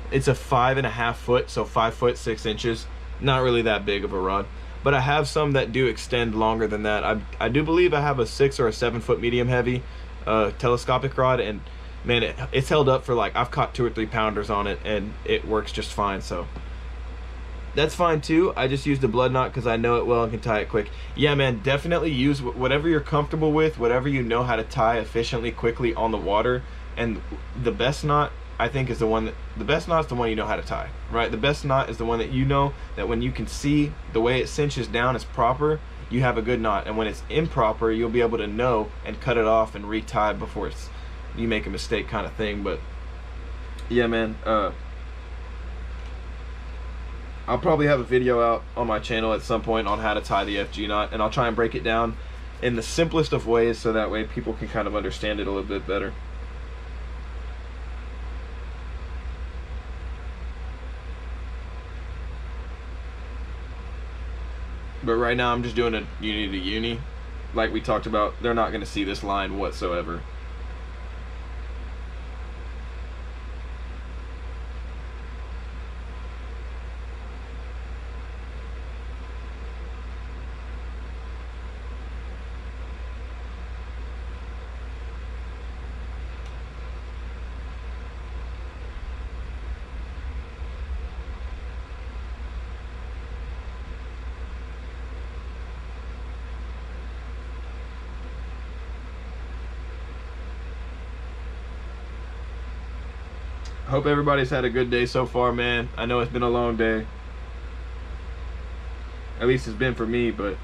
It's a 5.5 foot, so 5 foot 6 inches. Not really that big of a rod, but I have some that do extend longer than that. I do believe I have a 6 or a 7 foot medium heavy telescopic rod, and man, it's held up for, like, I've caught 2 or 3 pounders on it, and it works just fine. So that's fine too. I just use the blood knot because I know it well and can tie it quick. Yeah, man, definitely use whatever you're comfortable with, whatever you know how to tie efficiently, quickly on the water. And the best knot, I think, is the best knot is the one you know how to tie, right? The best knot is the one that you know that when you can see the way it cinches down is proper, you have a good knot. And when it's improper, you'll be able to know and cut it off and retie before you make a mistake, kind of thing. But yeah, man, I'll probably have a video out on my channel at some point on how to tie the FG knot, and I'll try and break it down in the simplest of ways so that way people can kind of understand it a little bit better. But right now I'm just doing a uni to uni. Like we talked about, they're not going to see this line whatsoever. Hope everybody's had a good day so far, man. I know it's been a long day. At least it's been for me, but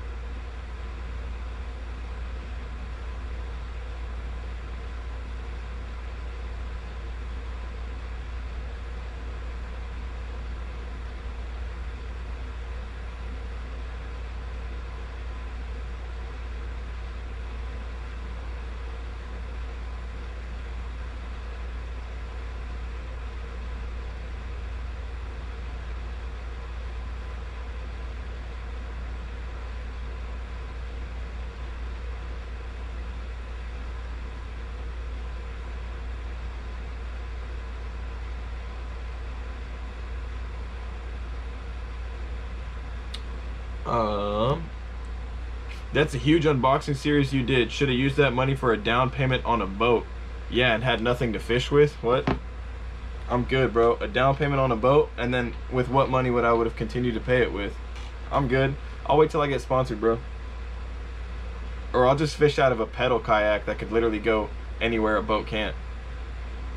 That's a huge unboxing series you did. Should have used that money for a down payment on a boat. Yeah, and had nothing to fish with. What? I'm good, bro. A down payment on a boat, and then with what money would have continued to pay it with? I'm good. I'll wait till I get sponsored, bro. Or I'll just fish out of a pedal kayak that could literally go anywhere a boat can't.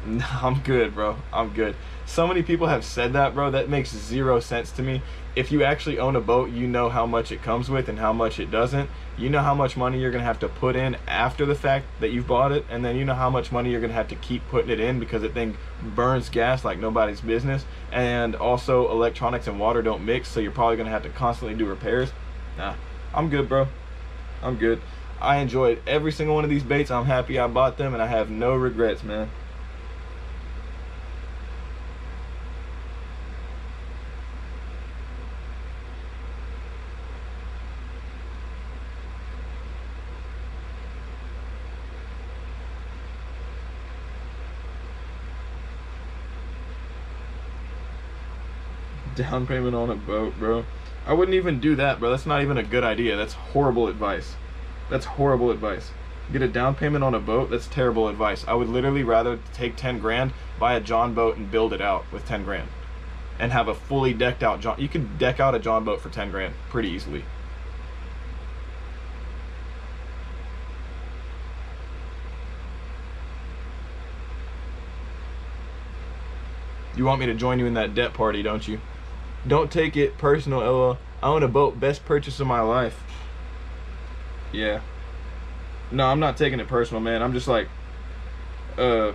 No, I'm good, bro. I'm good. So many people have said that, bro. That makes zero sense to me. If you actually own a boat, you know how much it comes with and how much it doesn't. You know how much money you're going to have to put in after the fact that you've bought it, and then you know how much money you're going to have to keep putting it in because it thing burns gas like nobody's business. And also electronics and water don't mix, so you're probably going to have to constantly do repairs. Nah, I'm good, bro. I'm good. I enjoyed every single one of these baits. I'm happy I bought them, and I have no regrets, man. Down payment on a boat, bro. I wouldn't even do that, bro. That's not even a good idea. That's horrible advice. That's horrible advice. Get a down payment on a boat? That's terrible advice. I would literally rather take 10 grand, buy a John boat, and build it out with 10 grand. And have a fully decked out John. You can deck out a John boat for 10 grand pretty easily. You want me to join you in that debt party, don't you? Don't take it personal, LOL. I own a boat, best purchase of my life. Yeah. No, I'm not taking it personal, man. I'm just like, I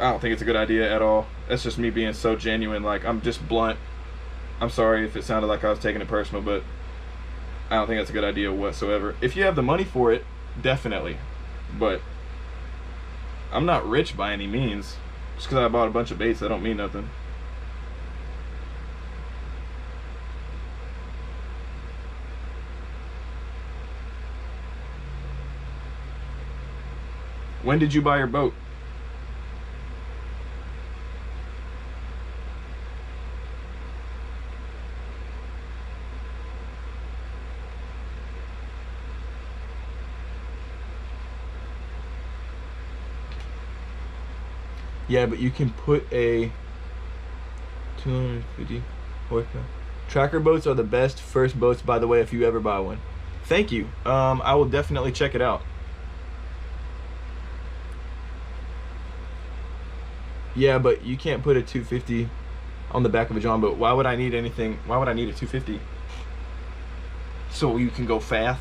don't think it's a good idea at all. That's just me being so genuine. Like, I'm just blunt. I'm sorry if it sounded like I was taking it personal, but I don't think that's a good idea whatsoever. If you have the money for it, definitely. But I'm not rich by any means. Just because I bought a bunch of baits, that don't mean nothing. When did you buy your boat? Yeah, but you can put a 250 horsepower. Tracker boats are the best first boats, by the way, if you ever buy one. Thank you. I will definitely check it out. Yeah, but you can't put a 250 on the back of a John boat. Why would I need anything? Why would I need a 250? So you can go fast?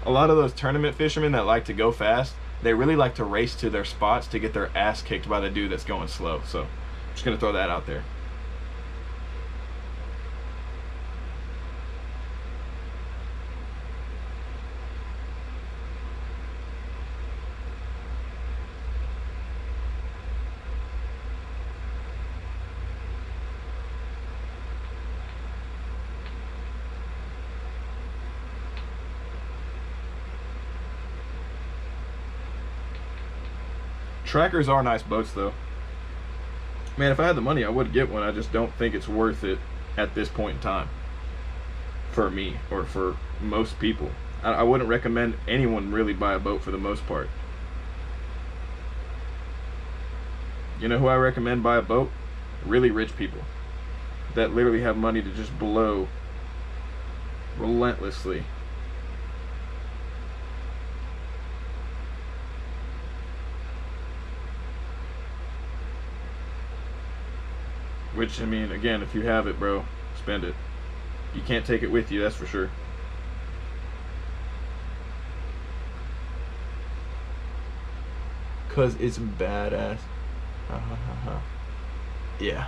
A lot of those tournament fishermen that like to go fast, they really like to race to their spots to get their ass kicked by the dude that's going slow. So I'm just gonna throw that out there. Trackers are nice boats though. Man, if I had the money I would get one. I just don't think it's worth it at this point in time. For me, or for most people. I wouldn't recommend anyone really buy a boat for the most part. You know who I recommend buy a boat? Really rich people. That literally have money to just blow relentlessly. Which, I mean, again, if you have it, bro, spend it. You can't take it with you, that's for sure. Cause it's badass. Yeah.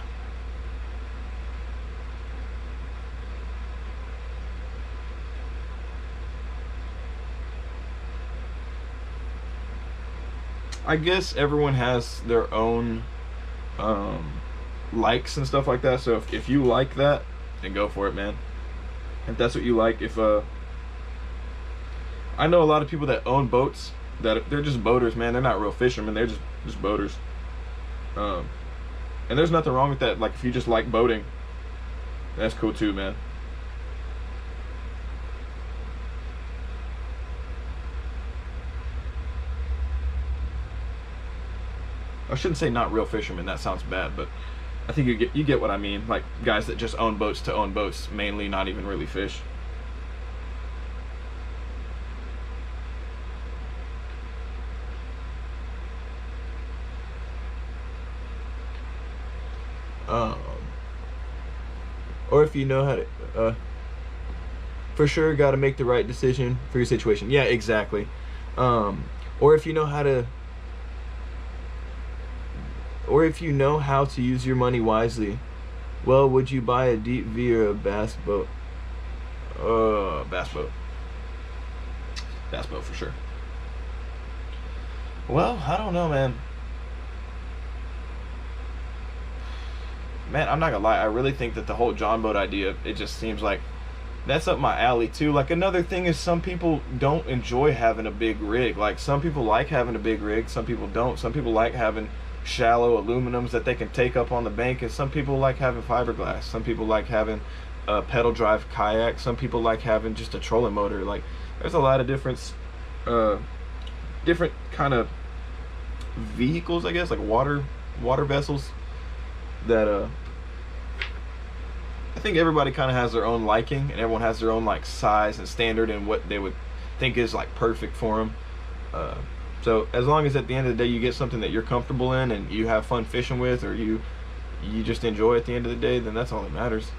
I guess everyone has their own likes and stuff like that. So if you like that, then go for it, man. If that's what you like. If I know a lot of people that own boats that they're just boaters, man. They're not real fishermen. They're just boaters. And there's nothing wrong with that. Like, if you just like boating, that's cool too, man. I shouldn't say not real fishermen. That sounds bad, but I think you get what I mean. Like, guys that just own boats to own boats, mainly, not even really fish. Or if you know how to, for sure, got to make the right decision for your situation. Yeah, exactly. Or if you know how to, or if you know how to use your money wisely. Well, would you buy a deep V or a bass boat? Bass boat. Bass boat for sure. Well, I don't know, man. Man, I'm not gonna lie. I really think that the whole John boat idea, it just seems like that's up my alley too. Like, another thing is, some people don't enjoy having a big rig. Like, some people like having a big rig, some people don't. Some people like having shallow aluminums that they can take up on the bank, and some people like having fiberglass. Some people like having a pedal drive kayak. Some people like having just a trolling motor. Like, there's a lot of different kind of vehicles, I guess, like water vessels that I think everybody kind of has their own liking, and everyone has their own like size and standard and what they would think is like perfect for them. So as long as at the end of the day you get something that you're comfortable in and you have fun fishing with, or you just enjoy at the end of the day, then that's all that matters.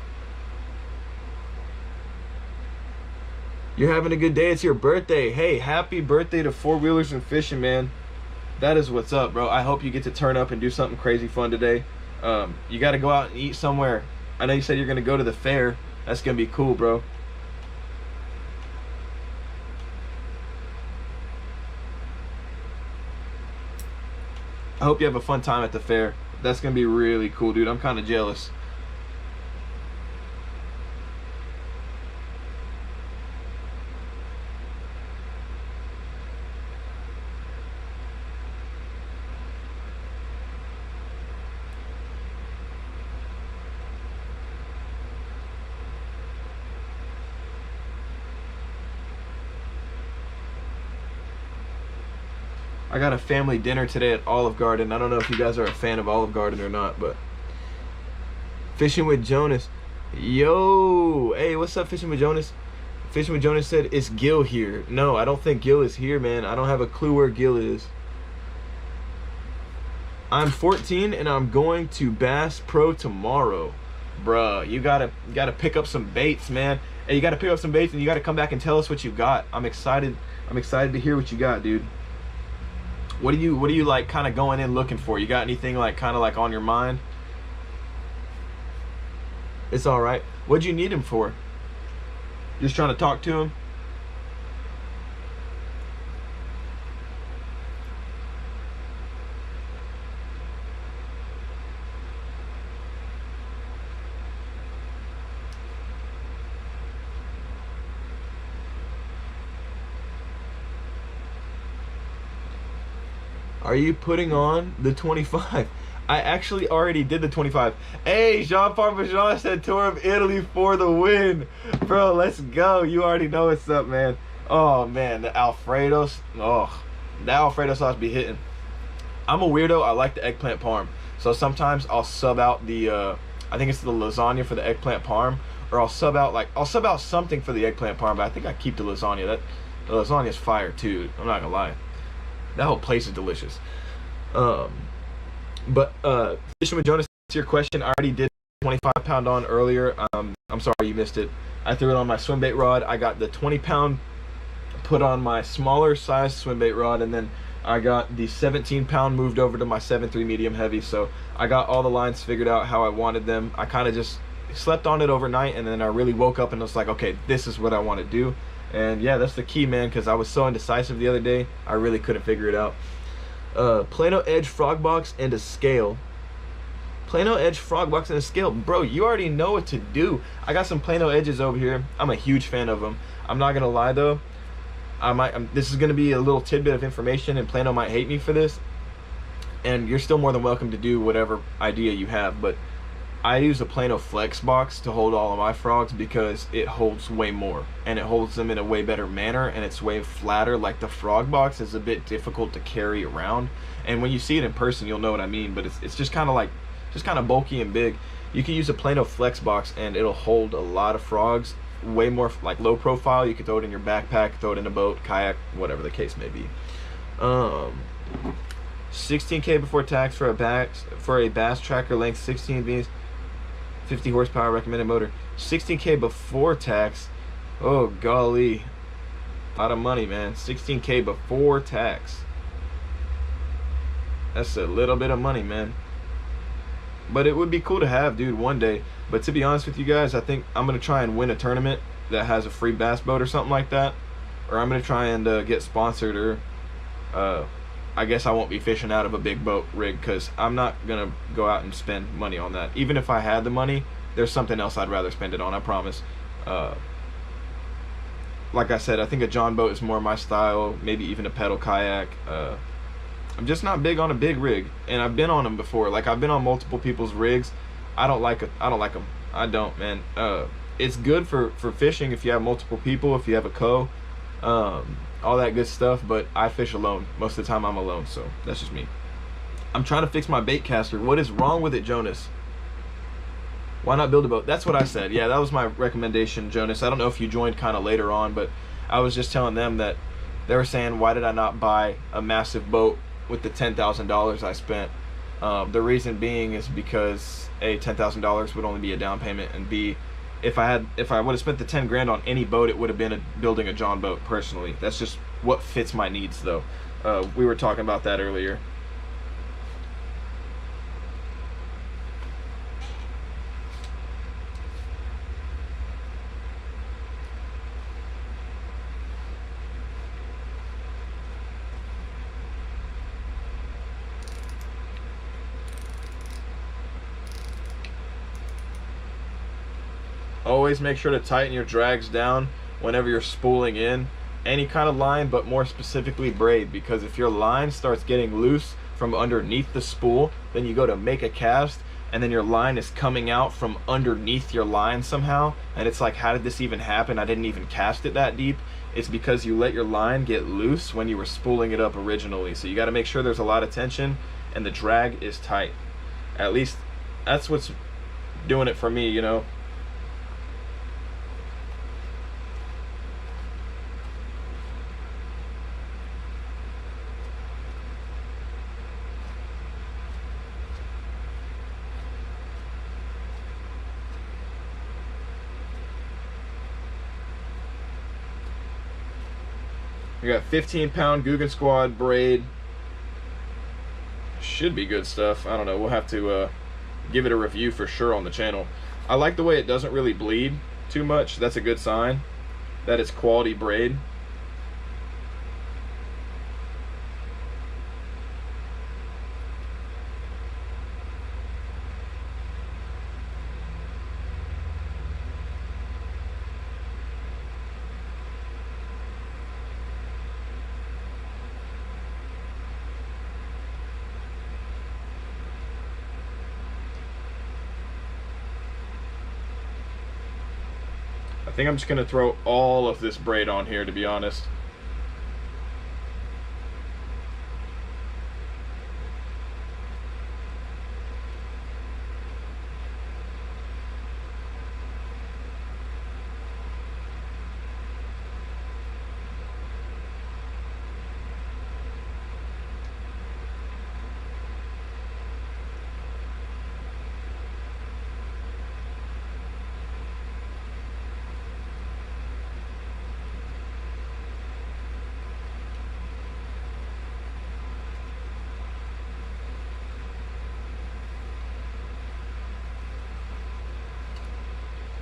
You're having a good day. It's your birthday. Hey, happy birthday to Four Wheelers and Fishing, man. That is what's up, bro. I hope you get to turn up and do something crazy fun today. You got to go out and eat somewhere. I know you said you're going to go to the fair. That's going to be cool, bro. I hope you have a fun time at the fair. That's going to be really cool, dude. I'm kind of jealous. I got a family dinner today at Olive Garden. I don't know if you guys are a fan of Olive Garden or not, but Fishing with Jonas. Yo, hey, what's up, Fishing with Jonas? Fishing with Jonas said, is Gil here? No, I don't think Gil is here, man. I don't have a clue where Gil is. I'm 14 and I'm going to Bass Pro tomorrow. Bruh, you gotta pick up some baits, man. Hey, you gotta pick up some baits and you gotta come back and tell us what you got. I'm excited to hear what you got, dude. What do you like kind of going in looking for? You got anything like kind of like on your mind? It's all right. What'd you need him for? Just trying to talk to him? Are you putting on the 25? I actually already did the 25. Hey, Jean Parmesan said Tour of Italy for the win. Bro, let's go. You already know what's up, man. Oh, man, the Alfredo's. Oh, the Alfredo sauce be hitting. I'm a weirdo. I like the eggplant parm. So sometimes I'll sub out the, I think it's the lasagna for the eggplant parm. Or I'll sub out something for the eggplant parm, but I think I keep the lasagna. The lasagna's fire, too. I'm not gonna lie. That whole place is delicious. But Fishing with Jonas, to your question, I already did 25-pound on earlier. I'm sorry you missed it. I threw it on my swim bait rod. I got the 20-pound put on my smaller size swim bait rod, and then I got the 17-pound moved over to my 7.3 medium heavy. So I got all the lines figured out how I wanted them. I kind of just slept on it overnight, and then I really woke up and was like, okay, this is what I want to do. And yeah, that's the key, man, because I was so indecisive the other day. I really couldn't figure it out. Plano Edge frog box and a scale. Plano Edge frog box and a scale. Bro, you already know what to do. I got some Plano Edges over here. I'm a huge fan of them. I'm not going to lie, though. this is going to be a little tidbit of information, and Plano might hate me for this, and you're still more than welcome to do whatever idea you have, but I use a Plano Flex box to hold all of my frogs because it holds way more, and it holds them in a way better manner, and it's way flatter. Like the frog box is a bit difficult to carry around, and when you see it in person you'll know what I mean, but it's just kind of bulky and big. You can use a Plano Flex box and it'll hold a lot of frogs, way more like low profile. You can throw it in your backpack, throw it in a boat, kayak, whatever the case may be. 16K before tax for a bass tracker, length 16 V's, 50 horsepower, recommended motor. 16K before tax. Oh golly, a lot of money, man. 16K before tax. That's a little bit of money, man. But it would be cool to have, dude, one day. But to be honest with you guys, I think I'm gonna try and win a tournament that has a free bass boat or something like that, or I'm gonna try and get sponsored, or I guess I won't be fishing out of a big boat rig, because I'm not gonna go out and spend money on that. Even if I had the money, there's something else I'd rather spend it on, I promise. Like I said, I think a John boat is more my style, maybe even a pedal kayak. I'm just not big on a big rig, and I've been on them before. Like, I've been on multiple people's rigs. I don't like them. I don't, man. It's good for fishing if you have multiple people, if you have a co, all that good stuff, but I fish alone. Most of the time I'm alone, so that's just me. I'm trying to fix my bait caster. What is wrong with it, Jonas? Why not build a boat? That's what I said. Yeah, that was my recommendation, Jonas. I don't know if you joined kind of later on, but I was just telling them that they were saying, why did I not buy a massive boat with the $10,000 I spent? The reason being is because A, $10,000 would only be a down payment, and B, if I would have spent the 10 grand on any boat, it would have been building a John boat. Personally, that's just what fits my needs, though. We were talking about that earlier. Always make sure to tighten your drags down whenever you're spooling in any kind of line, but more specifically braid, because if your line starts getting loose from underneath the spool, then you go to make a cast and then your line is coming out from underneath your line somehow, and it's like, how did this even happen? I didn't even cast it that deep. It's because you let your line get loose when you were spooling it up originally. So you got to make sure there's a lot of tension and the drag is tight. At least that's what's doing it for me, you know. We got 15-pound Googan Squad braid. Should be good stuff. I don't know. We'll have to give it a review for sure on the channel. I like the way it doesn't really bleed too much. That's a good sign that it's quality braid. I think I'm just gonna throw all of this braid on here, to be honest.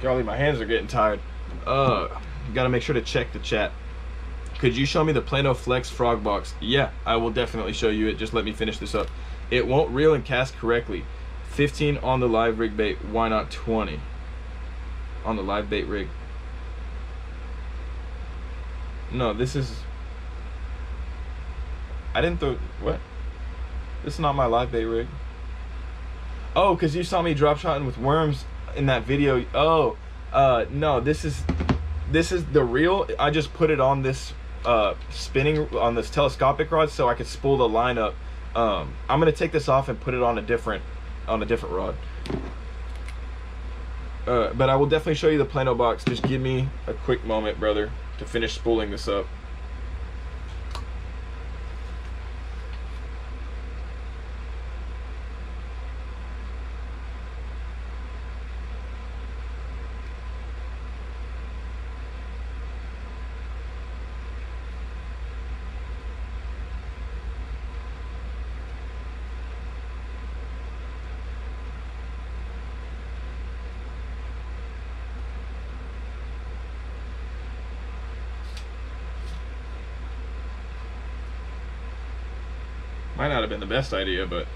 Golly, my hands are getting tired. Gotta make sure to check the chat. Could you show me the Plano Flex frog box? Yeah, I will definitely show you it. Just let me finish this up. It won't reel and cast correctly. 15 on the live rig bait. Why not 20 on the live bait rig? No, this is I didn't throw, what? This is not my live bait rig. Oh, because you saw me drop shotting with worms in that video. Oh, no, this is the reel. I just put it on this on this telescopic rod so I could spool the line up. I'm gonna take this off and put it on a different rod. But I will definitely show you the Plano box. Just give me a quick moment, brother, to finish spooling this up. Might not have been the best idea, but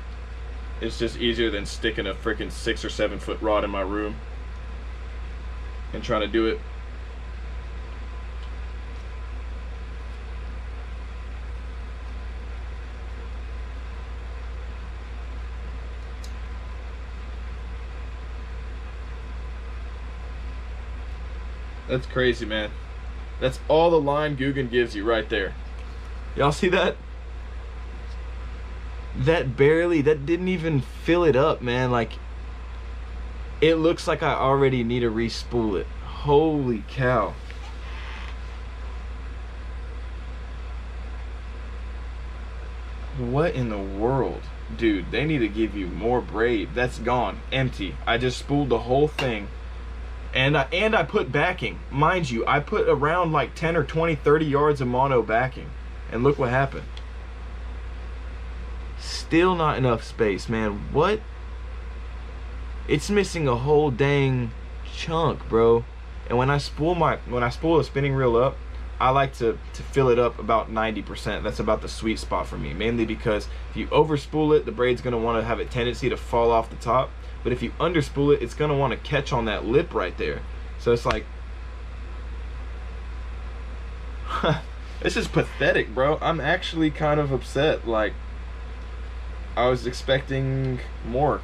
it's just easier than sticking a freaking 6 or 7 foot rod in my room and trying to do it. That's crazy, man. That's all the line Googan gives you right there. Y'all see that? That didn't even fill it up, man. Like, it looks like I already need to re-spool it. Holy cow. What in the world? Dude, they need to give you more braid. That's gone. Empty. I just spooled the whole thing. And I put backing. Mind you, I put around like 10 or 20, 30 yards of mono backing. And look what happened. Still not enough space, man. What? It's missing a whole dang chunk, bro. And when I spool a spinning reel up, I like to fill it up about 90%. That's about the sweet spot for me. Mainly because if you over spool it, the braid's gonna want to have a tendency to fall off the top. But if you under spool it, it's gonna want to catch on that lip right there. So it's like, this is pathetic, bro. I'm actually kind of upset. Like, I was expecting more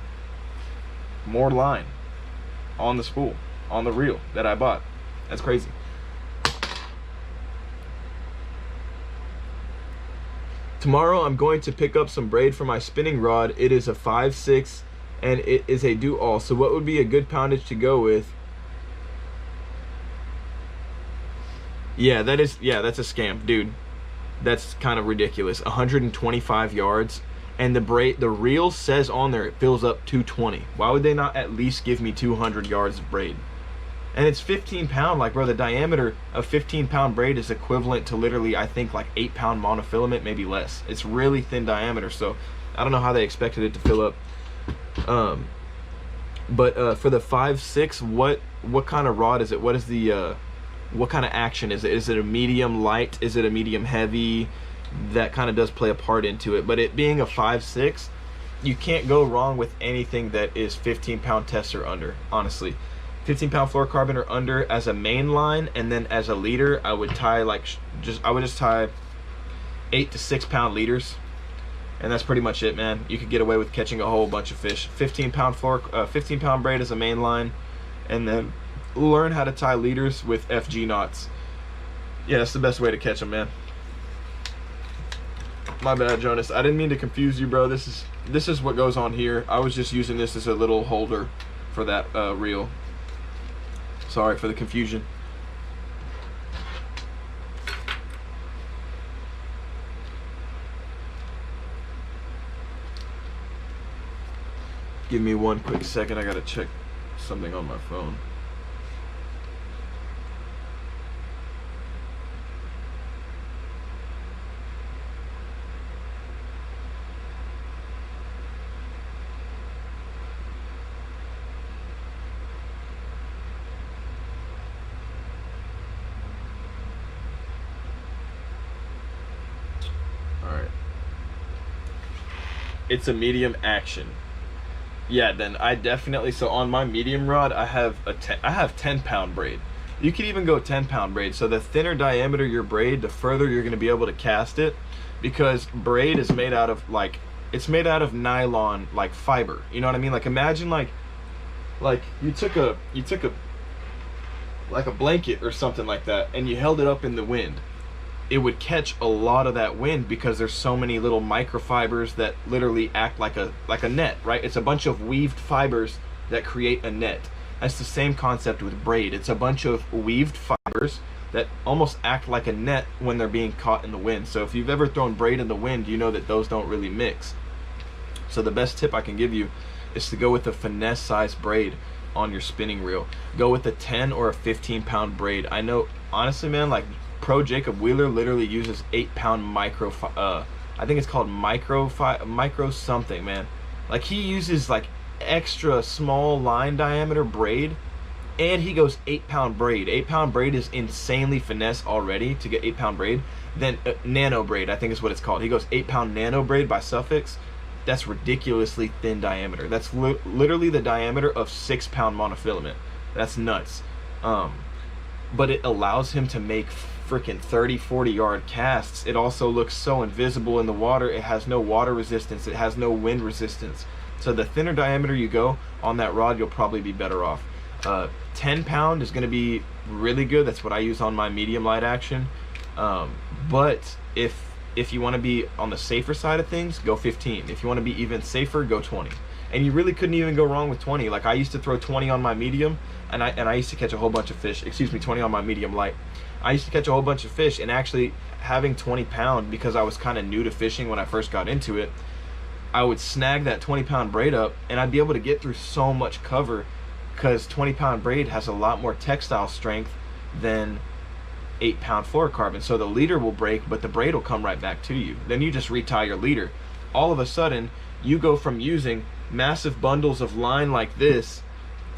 line on the spool, on the reel that I bought. That's crazy. Tomorrow I'm going to pick up some braid for my spinning rod. It is a 5/6 and it is a do-all. So what would be a good poundage to go with? Yeah, that's a scam, dude. That's kind of ridiculous. 125 yards. And the reel says on there it fills up 220. Why would they not at least give me 200 yards of braid? And it's 15 pound. Like, bro, the diameter of 15 pound braid is equivalent to literally, I think, like 8 pound monofilament, maybe less. It's really thin diameter, so I don't know how they expected it to fill up. But for the 5/6, what kind of rod is it? What is the what kind of action is it? Is it a medium light? Is it a medium heavy? That kind of does play a part into it. But it being a 5/6, you can't go wrong with anything that is 15 pound test or under, honestly. 15 pound fluorocarbon or under as a main line, and then as a leader I would tie I would just tie 8 to 6 pound leaders, and that's pretty much it, man. You could get away with catching a whole bunch of fish. 15 pound braid as a main line, and then learn how to tie leaders with FG knots. Yeah, that's the best way to catch them, man. My bad, Jonas. I didn't mean to confuse you, bro. This is what goes on here. I was just using this as a little holder for that reel. Sorry for the confusion. Give me one quick second. I gotta check something on my phone. It's a medium action. Yeah, then I definitely, so on my medium rod I have 10 pound braid. You could even go 10 pound braid. So the thinner diameter your braid, the further you're going to be able to cast it. because braid is made out of it's made out of nylon like fiber. You know what I mean? Like imagine like you took a like a blanket or something like that and you held it up in the wind. It would catch a lot of that wind because there's so many little microfibers that literally act like a net, right? It's a bunch of weaved fibers that create a net. That's the same concept with braid. It's a bunch of weaved fibers that almost act like a net when they're being caught in the wind. So if you've ever thrown braid in the wind, you know that those don't really mix. So the best tip I can give you is to go with a finesse size braid on your spinning reel. Go with a 10 or a 15 pound braid. I know, honestly, man, like Pro Jacob Wheeler literally uses 8-pound micro, I think it's called micro something, man. Like he uses like extra small line diameter braid, and he goes 8-pound braid. 8-pound braid is insanely finesse already to get 8-pound braid. Then nano braid, I think is what it's called. He goes 8-pound nano braid by Suffix. That's ridiculously thin diameter. That's literally the diameter of 6-pound monofilament. That's nuts. But it allows him to make freaking 30-40 yard casts. It also looks so invisible in the water. It has no water resistance. It has no wind resistance. So the thinner diameter you go on that rod, you'll probably be better off. 10 pound is going to be really good. That's what I use on my medium light action. But if you want to be on the safer side of things, go 15. If you want to be even safer, go 20. And you really couldn't even go wrong with 20. Like I used to throw 20 on my medium, and I used to catch a whole bunch of fish. 20 on my medium light. I used to catch a whole bunch of fish, and actually having 20 pound, because I was kind of new to fishing when I first got into it, I would snag that 20-pound braid up, and I'd be able to get through so much cover, because 20-pound braid has a lot more textile strength than 8-pound fluorocarbon. So the leader will break, but the braid will come right back to you. Then you just retie your leader. All of a sudden, you go from using massive bundles of line like this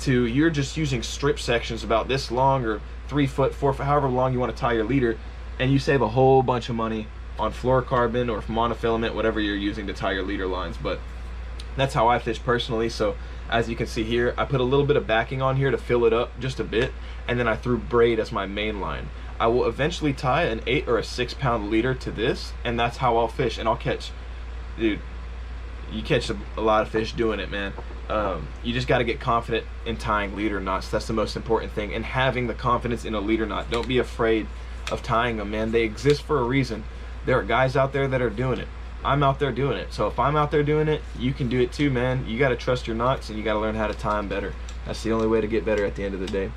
to you're just using strip sections about this long, or 3 foot, 4 foot, however long you want to tie your leader, and you save a whole bunch of money on fluorocarbon or monofilament, whatever you're using to tie your leader lines. But that's how I fish personally. So as you can see here, I put a little bit of backing on here to fill it up just a bit, and then I threw braid as my main line. I will eventually tie an 8 or a 6-pound leader to this, and that's how I'll fish. And I'll catch, dude, you catch a lot of fish doing it, man. You just got to get confident in tying leader knots. That's the most important thing, and having the confidence in a leader knot. Don't be afraid of tying them, man. They exist for a reason. There are guys out there that are doing it. I'm out there doing it. So if I'm out there doing it, you can do it too, man. You got to trust your knots, and you got to learn how to tie them better. That's the only way to get better at the end of the day.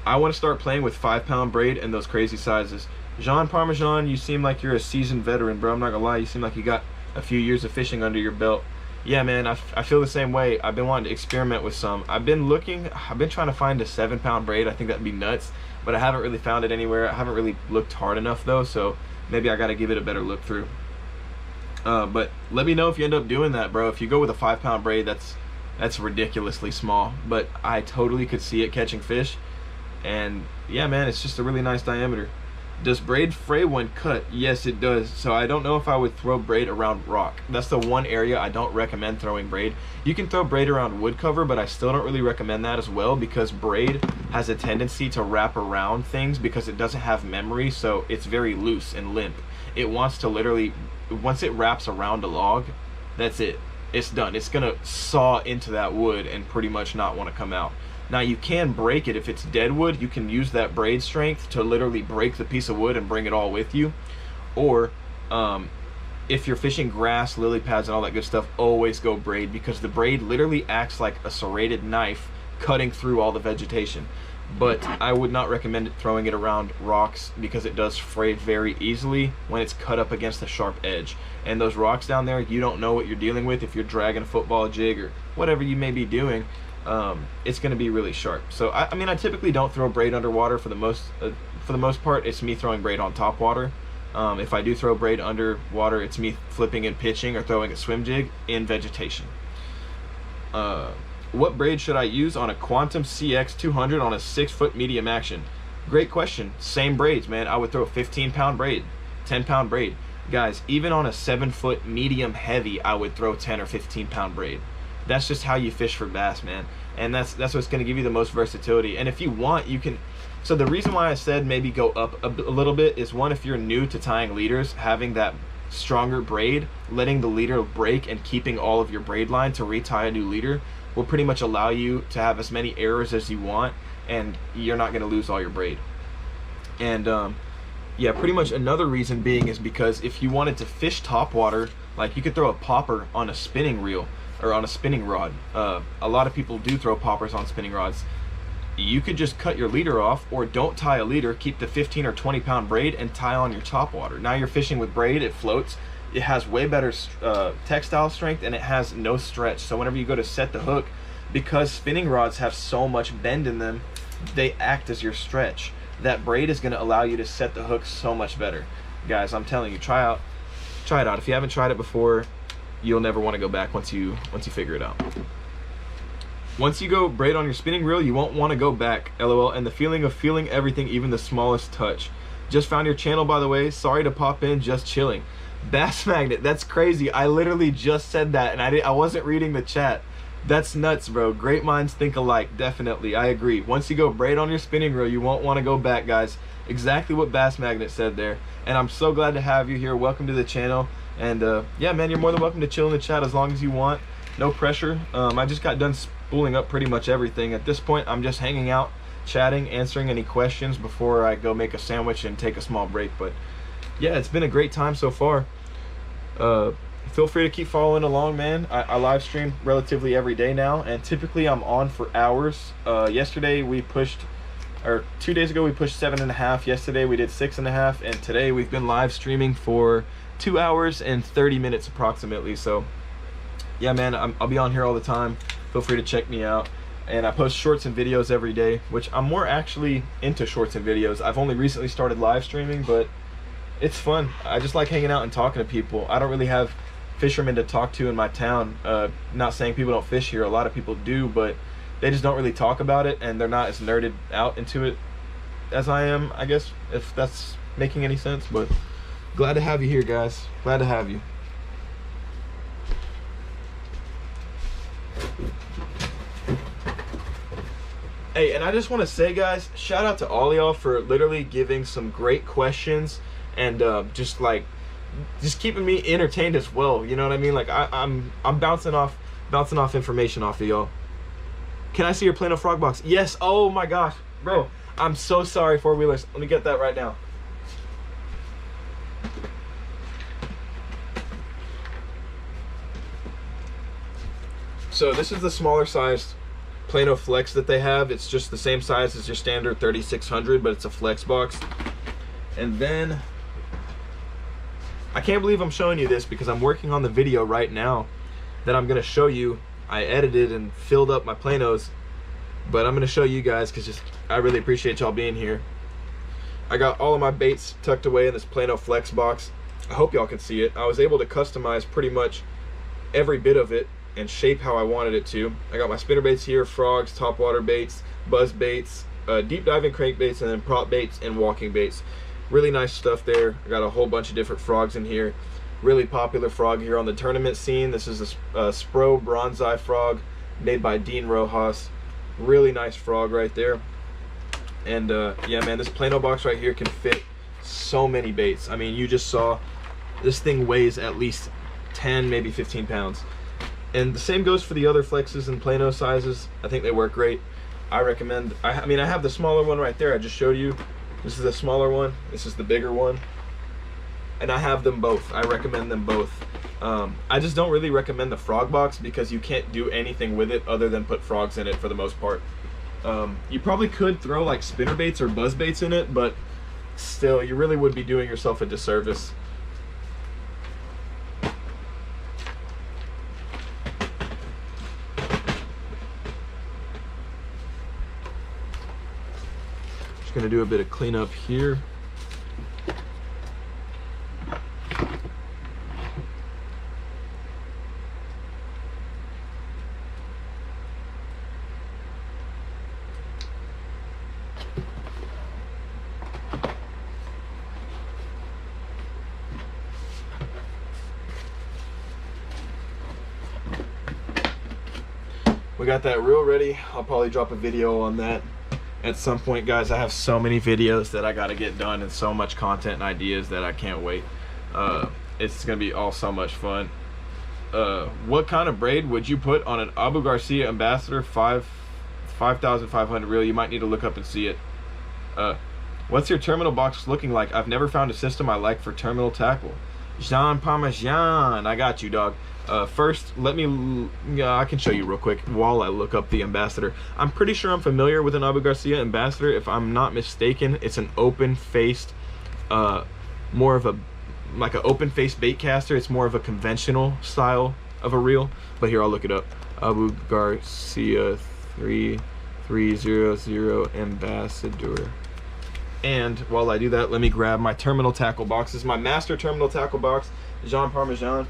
I want to start playing with 5-pound braid and those crazy sizes. Jean Parmesan, you seem like you're a seasoned veteran, bro. I'm not gonna lie, you seem like you got a few years of fishing under your belt. Yeah, man, I feel the same way. I've been wanting to experiment with some. I've been trying to find a 7-pound braid. I think that'd be nuts, but I haven't really found it anywhere. I haven't really looked hard enough though, so maybe I gotta give it a better look through. But let me know if you end up doing that, bro. If you go with a 5-pound braid, that's ridiculously small, but I totally could see it catching fish. And yeah, man, it's just a really nice diameter. Does braid fray when cut? Yes, it does. So I don't know if I would throw braid around rock. That's the one area I don't recommend throwing braid. You can throw braid around wood cover, but I still don't really recommend that as well, because braid has a tendency to wrap around things because it doesn't have memory, so it's very loose and limp. It wants to literally, once it wraps around a log, that's it. It's done. It's gonna saw into that wood and pretty much not want to come out. Now you can break it if it's dead wood. You can use that braid strength to literally break the piece of wood and bring it all with you. Or if you're fishing grass, lily pads, and all that good stuff, always go braid, because the braid literally acts like a serrated knife cutting through all the vegetation. But I would not recommend throwing it around rocks, because it does fray very easily when it's cut up against a sharp edge. And those rocks down there, you don't know what you're dealing with. If you're dragging a football jig or whatever you may be doing, it's going to be really sharp. So I mean, I typically don't throw braid underwater. For the most part, it's me throwing braid on top water. If I do throw braid underwater, it's me flipping and pitching or throwing a swim jig in vegetation. What braid should I use on a Quantum CX 200 on a 6-foot medium action? Great question. Same braids, man. I would throw a 15-pound braid, 10-pound braid. Guys, even on a 7-foot medium heavy, I would throw 10 or 15-pound braid. That's just how you fish for bass, man. And that's what's going to give you the most versatility. And if you want, you can, So the reason why I said maybe go up a little bit is, one, if you're new to tying leaders, having that stronger braid, letting the leader break and keeping all of your braid line to retie a new leader will pretty much allow you to have as many errors as you want, and you're not going to lose all your braid. And yeah, pretty much another reason being is because if you wanted to fish topwater, like you could throw a popper on a spinning reel or on a spinning rod. A lot of people do throw poppers on spinning rods. You could just cut your leader off, or don't tie a leader, keep the 15 or 20 pound braid and tie on your topwater. Now you're fishing with braid, it floats, it has way better textile strength, and it has no stretch. So whenever you go to set the hook, because spinning rods have so much bend in them, they act as your stretch. That braid is going to allow you to set the hook so much better. Guys, I'm telling you, try it out. If you haven't tried it before, you'll never want to go back once you figure it out. Once you go braid on your spinning reel, you won't want to go back, LOL. And the feeling of feeling everything, even the smallest touch. Just found your channel, by the way. Sorry to pop in, just chilling. Bass Magnet, that's crazy. I literally just said that, and I wasn't reading the chat. That's nuts, bro. Great minds think alike. Definitely, I agree. Once you go braid on your spinning reel, you won't want to go back, guys. Exactly what Bass Magnet said there. And I'm so glad to have you here. Welcome to the channel. And yeah, man, you're more than welcome to chill in the chat as long as you want. No pressure. I just got done spooling up pretty much everything. At this point, I'm just hanging out, chatting, answering any questions before I go make a sandwich and take a small break. But yeah, it's been a great time so far. Feel free to keep following along, man. I live stream relatively every day now, and typically I'm on for hours. Yesterday we pushed, or 2 days ago we pushed 7.5. Yesterday we did 6.5, and today we've been live streaming for 2 hours and 30 minutes approximately. So yeah, man, I'll be on here all the time. Feel free to check me out. And I post shorts and videos every day, which I'm more actually into shorts and videos. I've only recently started live streaming, but it's fun. I just like hanging out and talking to people. I don't really have fishermen to talk to in my town. Not saying people don't fish here, a lot of people do, but they just don't really talk about it, and they're not as nerded out into it as I am, I guess, if that's making any sense. But glad to have you here, guys. Glad to have you. Hey, and I just want to say, guys, shout out to all y'all for literally giving some great questions, and just keeping me entertained as well. You know what I mean? Like I'm bouncing off information off of y'all. Can I see your Plano frog box? Yes. Oh my gosh, bro. I'm so sorry, four-wheelers. Let me get that right now. So this is the smaller sized Plano Flex that they have. It's just the same size as your standard 3600, but it's a flex box. And then I can't believe I'm showing you this, because I'm working on the video right now that I'm gonna show you. I edited and filled up my Planos, but I'm gonna show you guys because I really appreciate y'all being here. I got all of my baits tucked away in this Plano Flex box. I hope y'all can see it. I was able to customize pretty much every bit of it and shape how I wanted it to. I got my spinner baits here, frogs, topwater baits, buzz baits, deep diving crankbaits, and then prop baits and walking baits. Really nice stuff there. I got a whole bunch of different frogs in here. Really popular frog here on the tournament scene. This is a Spro Bronzeye frog made by Dean Rojas. Really nice frog right there. And yeah, man, this Plano box right here can fit so many baits. I mean, you just saw this thing weighs at least 10, maybe 15 pounds. And the same goes for the other Flexes and Plano sizes. I think they work great. I recommend, I mean, I have the smaller one right there I just showed you. This is the smaller one, this is the bigger one. And I have them both. I recommend them both. I just don't really recommend the frog box because you can't do anything with it other than put frogs in it for the most part. You probably could throw like spinner baits or buzz baits in it, but still, you really would be doing yourself a disservice. Just gonna do a bit of cleanup here. We got that reel ready. I'll probably drop a video on that at some point, guys. I have so many videos that I got to get done and so much content and ideas that I can't wait. It's gonna be all so much fun. What kind of braid would you put on an Abu Garcia Ambassador 5,500 reel? You might need to look up and see it. What's your terminal box looking like? I've never found a system I like for terminal tackle. Jean Parmesan, I got you, dog. First, let me, I can show you real quick while I look up the Ambassador. I'm pretty sure I'm familiar with an Abu Garcia Ambassador. If I'm not mistaken, it's an open-faced, more of a, like an open-faced bait caster. It's more of a conventional style of a reel. But here, I'll look it up. Abu Garcia 3300 Ambassador. And while I do that, let me grab my terminal tackle box. This is my master terminal tackle box, Jean Parmesan.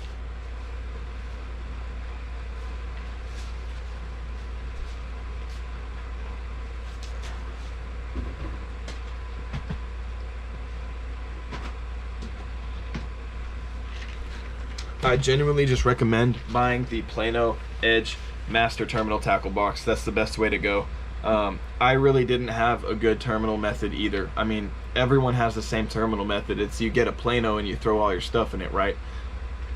I genuinely just recommend buying the Plano Edge Master Terminal Tackle Box. That's the best way to go. I really didn't have a good terminal method either. I mean, everyone has the same terminal method. It's you get a Plano and you throw all your stuff in it, right?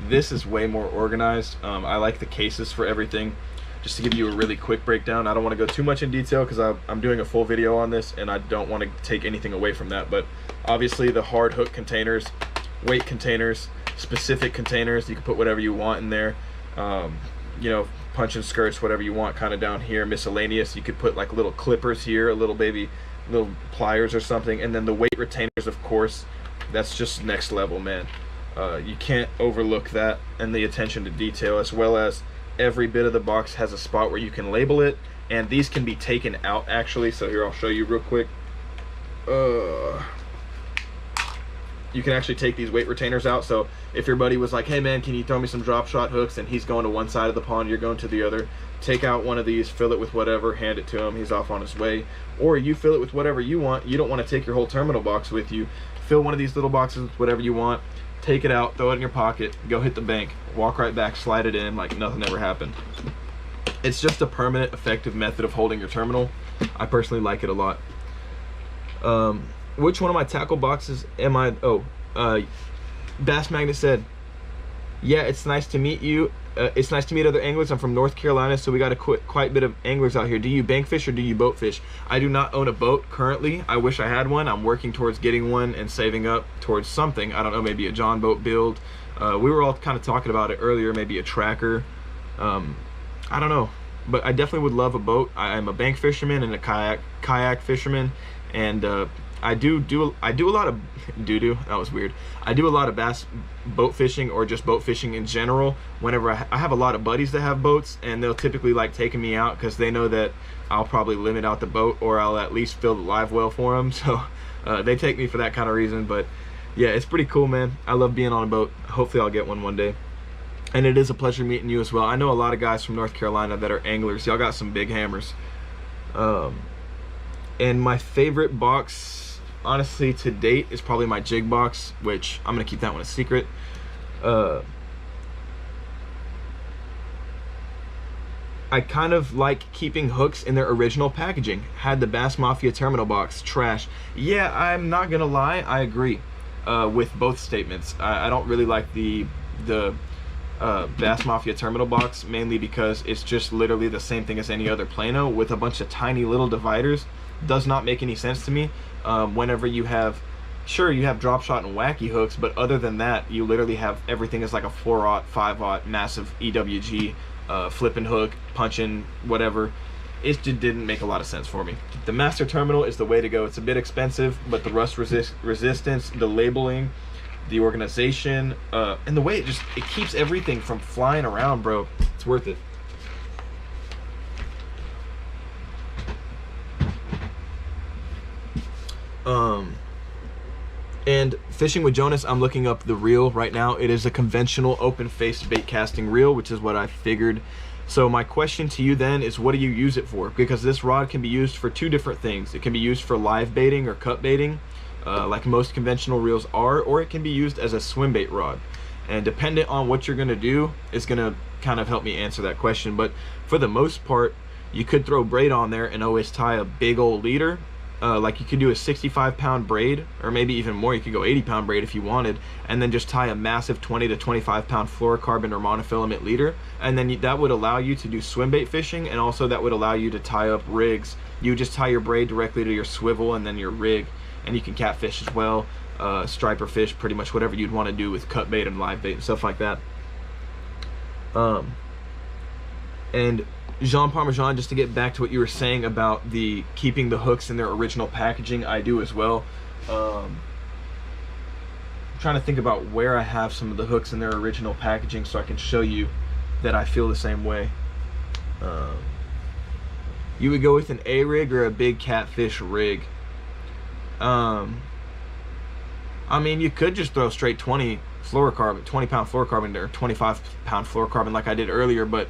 This is way more organized. I like the cases for everything. Just to give you a really quick breakdown, I don't want to go too much in detail because I'm doing a full video on this and I don't want to take anything away from that. But obviously the hard hook containers, weight containers, specific containers, you can put whatever you want in there. You know, punch and skirts, whatever you want, kind of down here. Miscellaneous, you could put like little clippers here, a little pliers or something. And then the weight retainers, of course, that's just next level, man. You can't overlook that, and the attention to detail, as well as every bit of the box has a spot where you can label it, and these can be taken out actually. So here, I'll show you real quick. You can actually take these weight retainers out. So if your buddy was like, hey man, can you throw me some drop shot hooks, and he's going to one side of the pond, you're going to the other, take out one of these, fill it with whatever, hand it to him, he's off on his way. Or you fill it with whatever you want. You don't want to take your whole terminal box with you. Fill one of these little boxes with whatever you want, take it out, throw it in your pocket, go hit the bank, walk right back, slide it in like nothing ever happened. It's just a permanent, effective method of holding your terminal. I personally like it a lot. Which one of my tackle boxes am I? Bass Magnet said, yeah, it's nice to meet you. It's nice to meet other anglers. I'm from North Carolina, so we got quite a bit of anglers out here. Do you bank fish or do you boat fish? I do not own a boat currently. I wish I had one. I'm working towards getting one and saving up towards something. I don't know, maybe a John boat build. We were all kind of talking about it earlier, maybe a tracker. I don't know, but I definitely would love a boat. I'm a bank fisherman and a kayak fisherman, and I do a lot of that was weird. I do a lot of bass boat fishing, or just boat fishing in general. Whenever I have a lot of buddies that have boats, and they'll typically like taking me out because they know that I'll probably limit out the boat, or I'll at least fill the live well for them. So they take me for that kind of reason. But yeah, it's pretty cool, man. I love being on a boat. Hopefully I'll get one day. And it is a pleasure meeting you as well. I know a lot of guys from North Carolina that are anglers. Y'all got some big hammers. And my favorite box, honestly, to date, is probably my jig box, which I'm gonna keep that one a secret. I kind of like keeping hooks in their original packaging. Had the Bass Mafia terminal box, trash. Yeah, I'm not gonna lie, I agree with both statements. I don't really like the Bass Mafia terminal box, mainly because it's just literally the same thing as any other Plano with a bunch of tiny little dividers. Does not make any sense to me. Whenever you have, sure, you have drop shot and wacky hooks, but other than that, you literally have everything is like a 4/0, 5/0 massive EWG, flipping hook, punching, whatever. It just didn't make a lot of sense for me. The Master Terminal is the way to go. It's a bit expensive, but the rust resistance, the labeling, the organization, and the way it keeps everything from flying around, bro. It's worth it. And Fishing with Jonas, I'm looking up the reel right now. It is a conventional open-faced bait casting reel, which is what I figured. So my question to you then is, what do you use it for? Because this rod can be used for two different things. It can be used for live baiting or cut baiting, like most conventional reels are, or it can be used as a swim bait rod. And dependent on what you're gonna do is gonna kind of help me answer that question. But for the most part, You could throw braid on there and always tie a big old leader. Like you could do a 65-pound braid, or maybe even more. You could go 80-pound braid if you wanted, and then just tie a massive 20 to 25-pound fluorocarbon or monofilament leader, and then that would allow you to do swim bait fishing, and also that would allow you to tie up rigs. You just tie your braid directly to your swivel and then your rig, and you can catfish as well, striper fish, pretty much whatever you'd want to do with cut bait and live bait and stuff like that. And Jean Parmesan, just to get back to what you were saying about the keeping the hooks in their original packaging, I do as well. I'm trying to think about where I have some of the hooks in their original packaging so I can show you that I feel the same way. You would go with an A rig or a big catfish rig. I mean, you could just throw straight 20 pound fluorocarbon or 25-pound fluorocarbon like I did earlier, but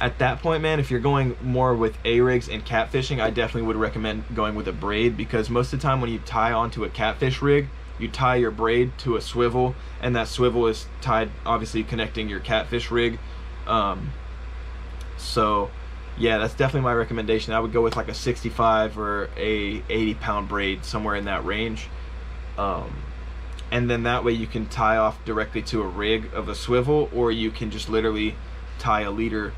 at that point, man, if you're going more with A-rigs and catfishing, I definitely would recommend going with a braid, because most of the time when you tie onto a catfish rig, you tie your braid to a swivel, and that swivel is tied, obviously connecting your catfish rig. So yeah, that's definitely my recommendation. I would go with like a 65 or a 80-pound braid, somewhere in that range. And then that way you can tie off directly to a rig of a swivel, or you can just literally tie a leader.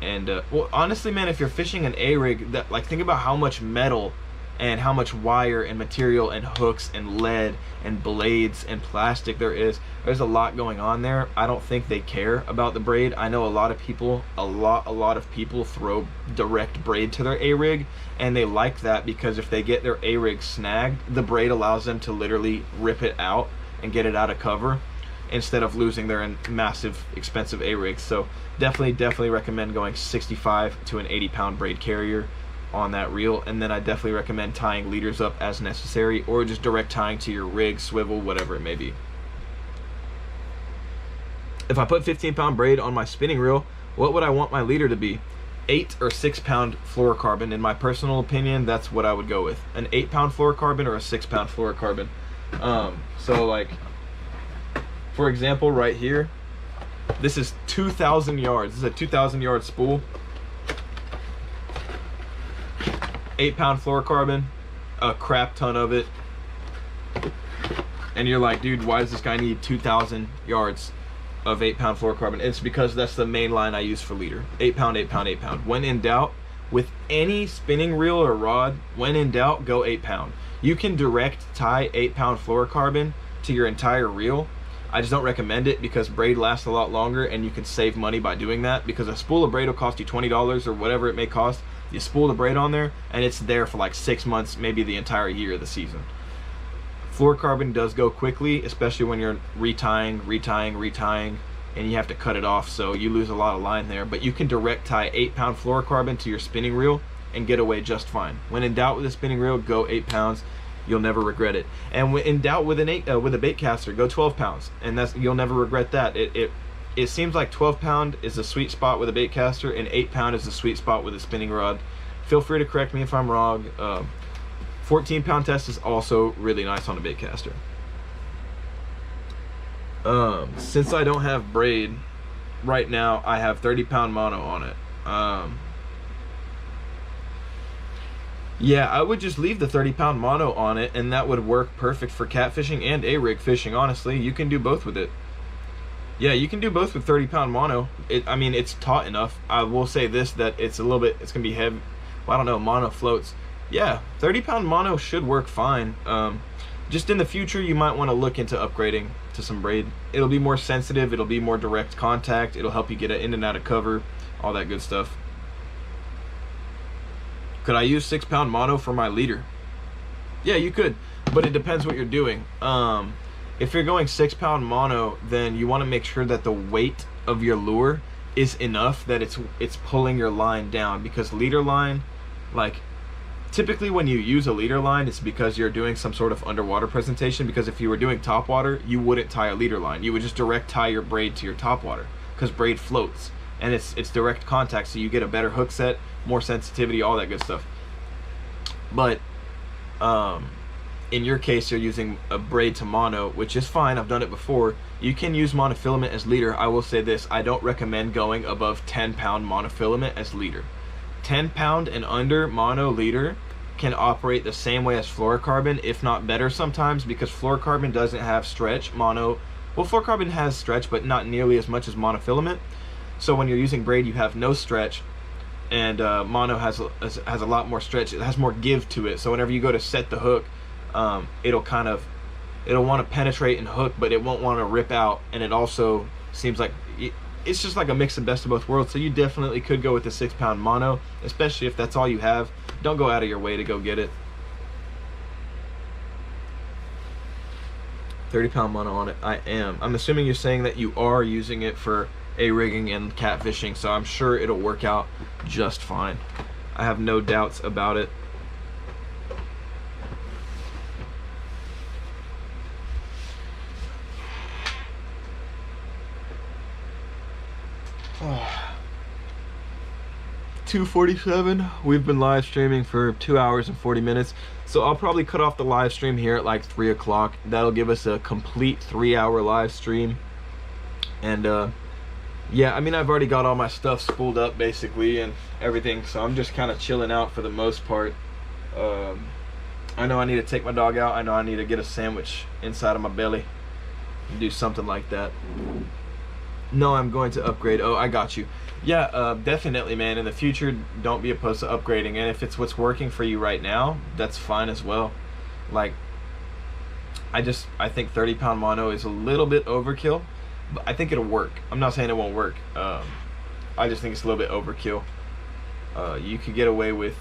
And well, honestly, man, if you're fishing an A-rig, that, like, think about how much metal and how much wire and material and hooks and lead and blades and plastic there is. There's a lot going on there. I don't think they care about the braid. I know a lot of people, a lot of people throw direct braid to their A-rig, and they like that because if they get their A-rig snagged, the braid allows them to literally rip it out and get it out of cover, instead of losing their massive expensive A-rigs. So definitely recommend going 65 to an 80-pound braid carrier on that reel, and then I definitely recommend tying leaders up as necessary, or just direct tying to your rig, swivel, whatever it may be. If I put 15-pound braid on my spinning reel, what would I want my leader to be? 8 or 6-pound fluorocarbon. In my personal opinion, that's what I would go with. An 8-pound fluorocarbon or a 6-pound fluorocarbon. So like, for example, right here, this is 2,000 yards. This is a 2,000 yard spool. 8-pound fluorocarbon, a crap ton of it. And you're like, dude, why does this guy need 2,000 yards of 8-pound fluorocarbon? It's because that's the main line I use for leader. 8-pound, 8-pound, 8-pound. When in doubt, with any spinning reel or rod, when in doubt, go 8-pound. You can direct tie 8-pound fluorocarbon to your entire reel. I just don't recommend it because braid lasts a lot longer, and you can save money by doing that, because a spool of braid will cost you $20 or whatever it may cost. You spool the braid on there and it's there for like 6 months, maybe the entire year of the season. Fluorocarbon does go quickly, especially when you're retying, and you have to cut it off, so you lose a lot of line there. But you can direct tie 8-pound fluorocarbon to your spinning reel and get away just fine. When in doubt with a spinning reel, go 8 pounds. You'll never regret it. And when in doubt with with a bait caster, go 12 pounds, and you'll never regret that. It seems like 12-pound is the sweet spot with a bait caster, and 8-pound is the sweet spot with a spinning rod. Feel free to correct me if I'm wrong. 14-pound test is also really nice on a bait caster. Since I don't have braid right now, I have 30-pound mono on it. Yeah, I would just leave the 30-pound mono on it, and that would work perfect for catfishing and A-rig fishing. Honestly, you can do both with it. Yeah, you can do both with 30-pound mono. I mean, it's taut enough. I will say this, that it's gonna be heavy. Well, I don't know, mono floats. Yeah, 30-pound mono should work fine. Just in the future, you might want to look into upgrading to some braid. It'll be more sensitive, it'll be more direct contact, it'll help you get it in and out of cover, all that good stuff. Could I use 6-pound mono for my leader? Yeah, you could, but it depends what you're doing. If you're going 6-pound mono, then you want to make sure that the weight of your lure is enough that it's pulling your line down, because leader line, like, typically when you use a leader line, it's because you're doing some sort of underwater presentation, because if you were doing topwater, you wouldn't tie a leader line. You would just direct tie your braid to your topwater, because braid floats, and it's direct contact, so you get a better hook set, more sensitivity, all that good stuff. But in your case you're using a braid to mono, which is fine. I've done it before. You can use monofilament as leader. I will say this, I don't recommend going above 10-pound monofilament as leader. 10-pound and under mono leader can operate the same way as fluorocarbon, if not better sometimes, because fluorocarbon doesn't have stretch. Fluorocarbon has stretch, but not nearly as much as monofilament. So when you're using braid, you have no stretch, and mono has a lot more stretch. It has more give to it. So whenever you go to set the hook, it'll want to penetrate and hook, but it won't want to rip out. And it also seems like it's just like a mix and best of both worlds. So you definitely could go with the 6-pound mono, especially if that's all you have. Don't go out of your way to go get it. 30-pound mono on it. I'm assuming you're saying that you are using it for A-rigging and catfishing, so I'm sure it'll work out just fine. I have no doubts about it. Oh. 2:47. We've been live streaming for 2 hours and 40 minutes, so I'll probably cut off the live stream here at like 3 o'clock. That'll give us a complete 3-hour live stream. And yeah, I mean, I've already got all my stuff spooled up basically and everything, so I'm just kind of chilling out for the most part. I know I need to take my dog out. I know I need to get a sandwich inside of my belly and do something like that. No, I'm going to upgrade. Oh, I got you. Yeah, definitely, man. In the future, don't be opposed to upgrading. And if it's what's working for you right now, that's fine as well. Like, I think 30-pound mono is a little bit overkill, but I think it'll work. I'm not saying it won't work. I just think it's a little bit overkill. You could get away with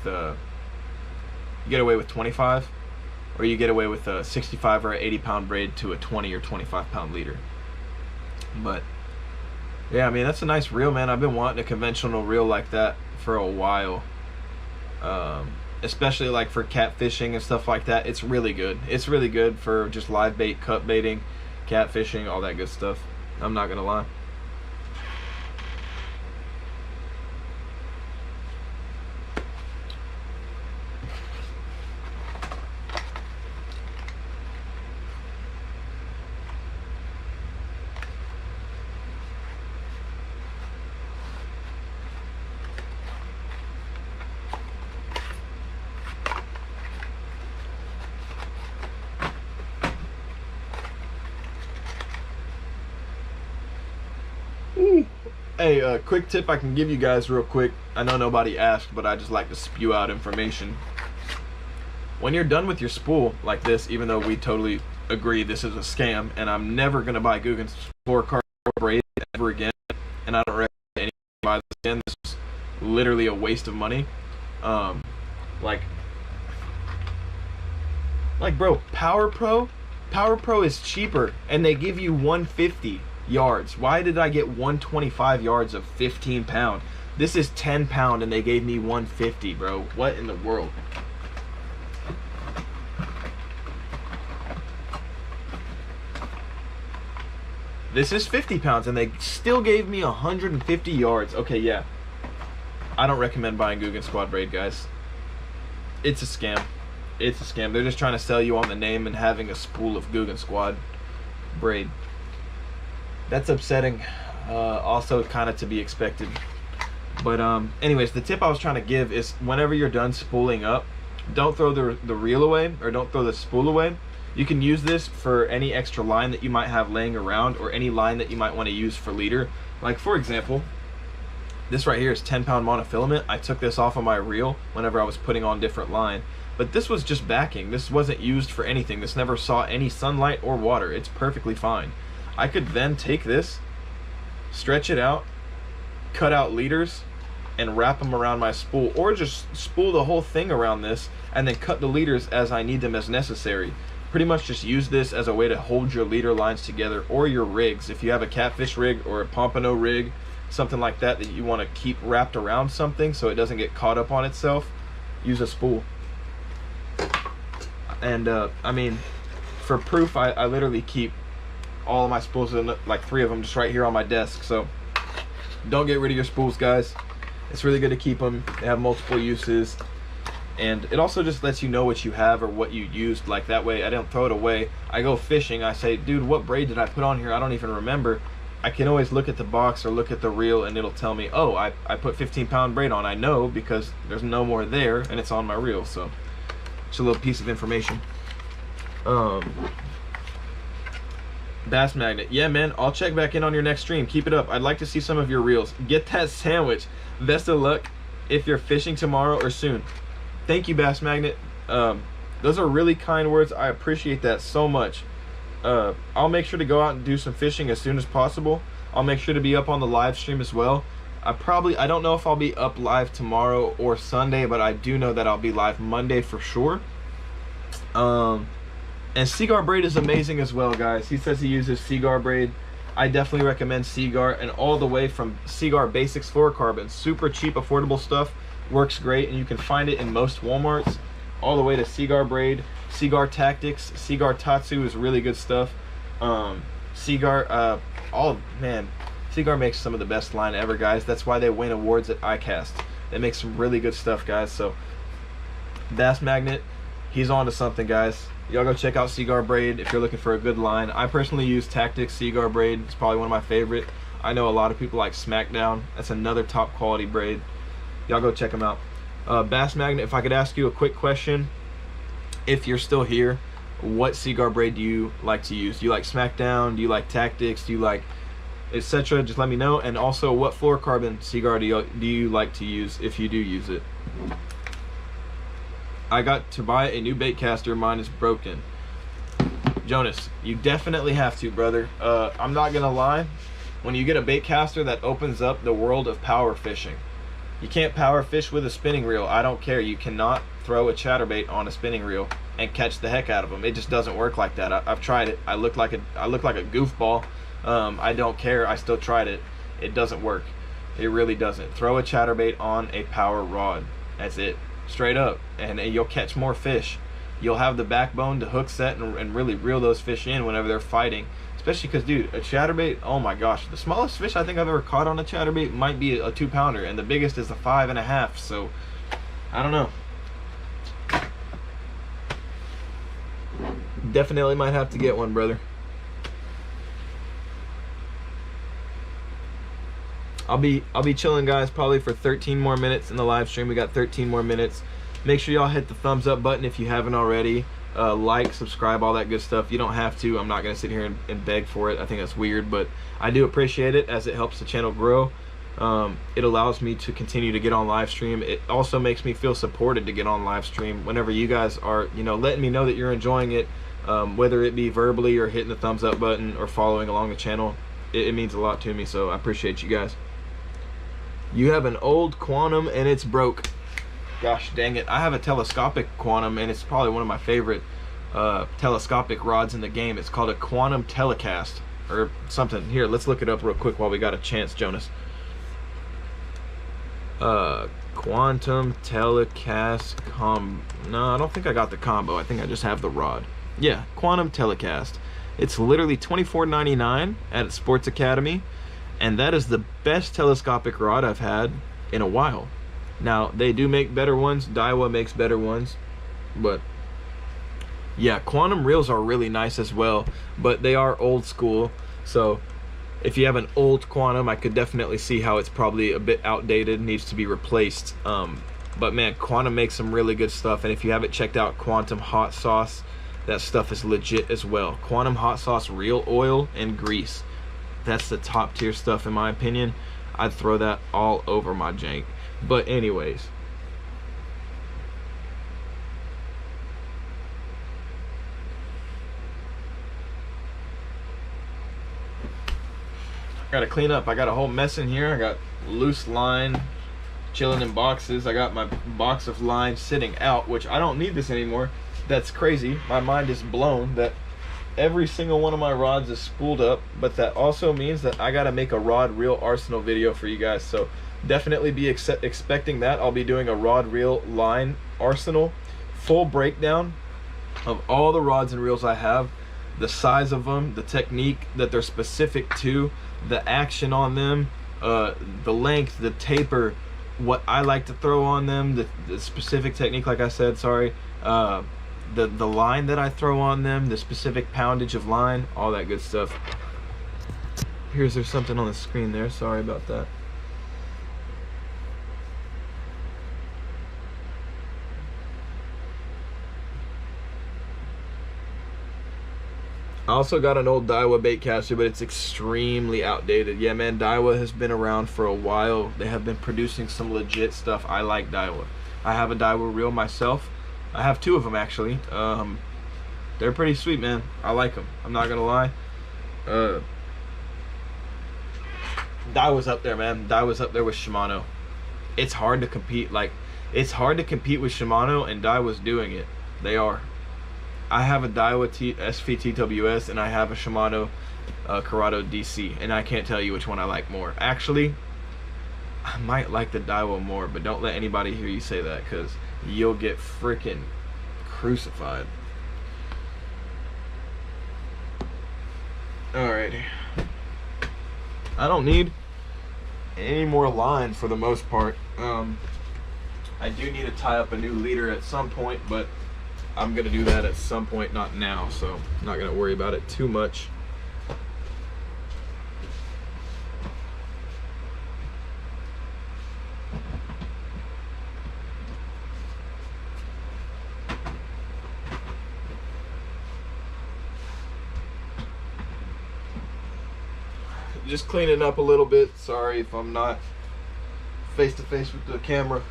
25, or you get away with a 65 or 80-pound braid to a 20 or 25-pound leader. But yeah, I mean, that's a nice reel, man. I've been wanting a conventional reel like that for a while. Especially like for catfishing and stuff like that. It's really good. It's really good for just live bait, cut baiting, catfishing, all that good stuff. I'm not gonna lie. Hey, quick tip I can give you guys real quick. I know nobody asked, but I just like to spew out information. When you're done with your spool like this, even though we totally agree this is a scam, and I'm never going to buy Guggen's fluorocarbon braid ever again, and I don't recommend anybody buy this again. This is literally a waste of money. Like bro, Power Pro is cheaper, and they give you 150 yards. Why did I get 125 yards of 15-pound? This is 10-pound and they gave me 150, bro. What in the world? This is 50 pounds and they still gave me 150 yards. Okay, yeah. I don't recommend buying Guggen Squad braid, guys. It's a scam. It's a scam. They're just trying to sell you on the name and having a spool of Guggen Squad braid. That's upsetting. Also kind of to be expected. But anyways, the tip I was trying to give is whenever you're done spooling up, don't throw the reel away, or don't throw the spool away. You can use this for any extra line that you might have laying around, or any line that you might want to use for leader. Like for example, this right here is 10-pound monofilament. I took this off of my reel whenever I was putting on different line. But this was just backing. This wasn't used for anything. This never saw any sunlight or water. It's perfectly fine. I could then take this, stretch it out, cut out leaders, and wrap them around my spool, or just spool the whole thing around this and then cut the leaders as I need them as necessary. Pretty much just use this as a way to hold your leader lines together, or your rigs. If you have a catfish rig or a pompano rig, something like that that you want to keep wrapped around something so it doesn't get caught up on itself, use a spool. And I mean, for proof, I literally keep all of my spools, in, like 3 of them, just right here on my desk. So don't get rid of your spools, guys. It's really good to keep them. They have multiple uses. And it also just lets you know what you have or what you used. Like that way I don't throw it away. I go fishing, I say, dude, what braid did I put on here? I don't even remember. I can always look at the box or look at the reel and it'll tell me, oh, I put 15-pound braid on. I know because there's no more there and it's on my reel. So it's a little piece of information. Bass Magnet, yeah man, I'll check back in on your next stream. Keep it up. I'd like to see some of your reels. Get that sandwich. Best of luck if you're fishing tomorrow or soon. Thank you, Bass Magnet. Those are really kind words. I appreciate that so much. I'll make sure to go out and do some fishing as soon as possible. I'll make sure to be up on the live stream as well. I don't know if I'll be up live tomorrow or Sunday, but I do know that I'll be live Monday for sure. And Seaguar braid is amazing as well, guys. He says he uses Seaguar braid. I definitely recommend Seaguar, and all the way from Seaguar Basics Fluorocarbon. Super cheap, affordable stuff. Works great, and you can find it in most Walmarts. All the way to Seaguar braid, Seaguar Tactics, Seaguar Tatsu is really good stuff. Seaguar, Seaguar makes some of the best line ever, guys. That's why they win awards at ICAST. They make some really good stuff, guys. So Bass Magnet, he's on to something, guys. Y'all go check out Seaguar braid if you're looking for a good line. I personally use Tactics Seaguar braid. It's probably one of my favorite. I know a lot of people like Smackdown. That's another top quality braid. Y'all go check them out. Bass Magnet, if I could ask you a quick question, if you're still here, what Seaguar braid do you like to use? Do you like Smackdown? Do you like Tactics? Do you like etc.? Just let me know. And also, what fluorocarbon Seaguar do you like to use if you do use it? I got to buy a new bait caster. Mine is broken. Jonas, you definitely have to, brother. I'm not gonna lie. When you get a bait caster, that opens up the world of power fishing. You can't power fish with a spinning reel. I don't care. You cannot throw a chatterbait on a spinning reel and catch the heck out of them. It just doesn't work like that. I've tried it. I look like a goofball. I don't care. I still tried it. It doesn't work. It really doesn't. Throw a chatterbait on a power rod. That's it. Straight up. And you'll catch more fish. You'll have the backbone to hook set and really reel those fish in whenever they're fighting. Especially because, dude, a chatterbait, oh my gosh, the smallest fish I think I've ever caught on a chatterbait might be a 2-pounder, and the biggest is a 5.5. So I don't know. Definitely might have to get one, brother. I'll be chilling, guys, probably for 13 more minutes in the live stream. We got 13 more minutes. Make sure y'all hit the thumbs up button if you haven't already. Like, subscribe, all that good stuff. You don't have to. I'm not gonna sit here and beg for it. I think that's weird, but I do appreciate it as it helps the channel grow. It allows me to continue to get on live stream. It also makes me feel supported to get on live stream whenever you guys are, letting me know that you're enjoying it, whether it be verbally or hitting the thumbs up button or following along the channel. It means a lot to me, so I appreciate you guys. You have an old Quantum and it's broke. Gosh dang it. I have a telescopic Quantum, and it's probably one of my favorite telescopic rods in the game. It's called a Quantum Telecast or something. Here, let's look it up real quick while we got a chance, Jonas. Quantum Telecast no, I don't think I got the combo. I think I just have the rod. Yeah, Quantum Telecast. It's literally $24.99 at Sports Academy, and that is the best telescopic rod I've had in a while. Now, they do make better ones. Daiwa makes better ones. But, yeah, Quantum reels are really nice as well. But they are old school. So, if you have an old Quantum, I could definitely see how it's probably a bit outdated, needs to be replaced. But, man, Quantum makes some really good stuff. And if you haven't checked out Quantum Hot Sauce, that stuff is legit as well. Quantum Hot Sauce reel oil and grease. That's the top tier stuff in my opinion. I'd throw that all over my jank. But anyways, I gotta clean up. I got a whole mess in here. I got loose line chilling in boxes. I got my box of line sitting out, which I don't need this anymore. That's crazy. My mind is blown that every single one of my rods is spooled up, but that also means that I gotta make a rod reel arsenal video for you guys. So definitely be expecting that. I'll be doing a rod reel line arsenal, full breakdown of all the rods and reels I have, the size of them, the technique that they're specific to, the action on them, the length, the taper, what I like to throw on them, the specific technique, like I said, sorry, the line that I throw on them, the specific poundage of line, all that good stuff. There's something on the screen there, sorry about that. I also got an old Daiwa bait caster, but it's extremely outdated. Yeah, man, Daiwa has been around for a while. They have been producing some legit stuff. I like Daiwa. I have a Daiwa reel myself. I have 2 of them, actually. They're pretty sweet, man. I like them. I'm not gonna lie. Daiwa's up there, man. Daiwa's up there with Shimano. It's hard to compete. Like, it's hard to compete with Shimano, and Daiwa's doing it. They are. I have a Daiwa SV-TWS and I have a Shimano Corrado DC, and I can't tell you which one I like more. Actually, I might like the Daiwa more, but don't let anybody hear you say that, because you'll get freaking crucified. Alrighty. I don't need any more line for the most part. I do need to tie up a new leader at some point, but I'm gonna do that at some point, not now, so I'm not gonna worry about it too much. Just cleaning up a little bit. Sorry if I'm not face to face with the camera.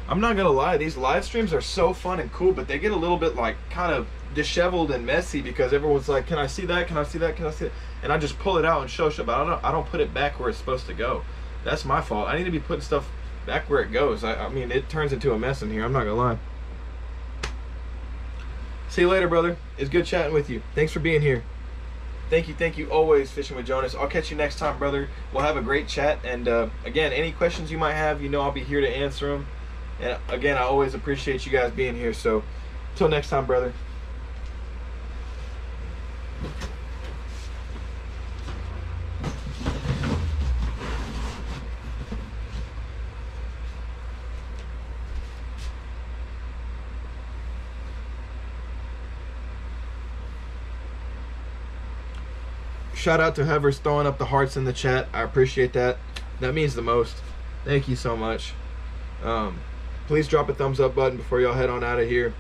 I'm not gonna lie, these live streams are so fun and cool, but they get a little bit like kind of disheveled and messy because everyone's like, can I see that? Can I see that? Can I see it? And I just pull it out and show stuff, but I don't put it back where it's supposed to go. That's my fault. I need to be putting stuff back where it goes. I mean, it turns into a mess in here, I'm not gonna lie. See you later, brother. It's good chatting with you. Thanks for being here. Thank you always, Fishing with Jonas. I'll catch you next time, brother. We'll have a great chat, and again, any questions you might have, you know I'll be here to answer them. And again, I always appreciate you guys being here. So, until next time, brother. Shout out to whoever's throwing up the hearts in the chat. I appreciate that. That means the most. Thank you so much. Please drop a thumbs up button before y'all head on out of here.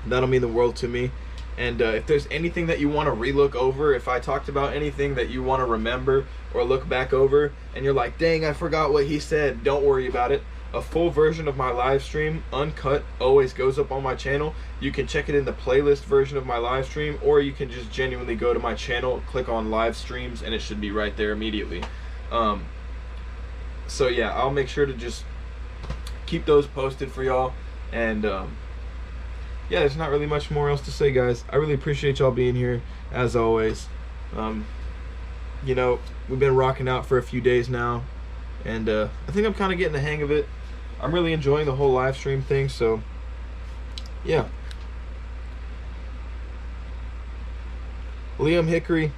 That'll mean the world to me. And if there's anything that you want to re-look over, if I talked about anything that you want to remember or look back over, and you're like, dang, I forgot what he said, don't worry about it. A full version of my live stream, uncut, always goes up on my channel. You can check it in the playlist version of my live stream, or you can just genuinely go to my channel, click on live streams, and it should be right there immediately. So yeah, I'll make sure to just keep those posted for y'all. And yeah, there's not really much more else to say, guys. I really appreciate y'all being here as always. You know, we've been rocking out for a few days now, and I think I'm kind of getting the hang of it. I'm really enjoying the whole live stream thing, so yeah. Liam Hickory,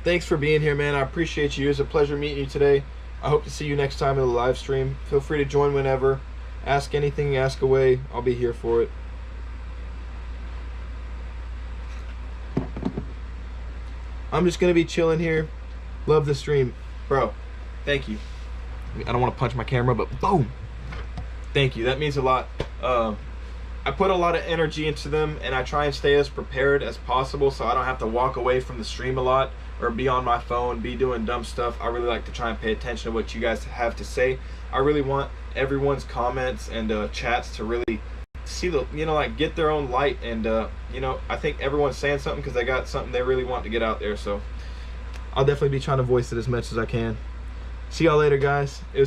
thanks for being here, man. I appreciate you. It was a pleasure meeting you today. I hope to see you next time in the live stream. Feel free to join whenever. Ask anything, ask away. I'll be here for it. I'm just going to be chilling here. Love the stream. Bro, thank you. I don't want to punch my camera, but boom. Thank you. That means a lot. I put a lot of energy into them, and I try and stay as prepared as possible so I don't have to walk away from the stream a lot or be on my phone, be doing dumb stuff. I really like to try and pay attention to what you guys have to say. I really want everyone's comments and chats to really see the, you know, like get their own light. And you know, I think everyone's saying something because they got something they really want to get out there. So I'll definitely be trying to voice it as much as I can. See y'all later, guys. It was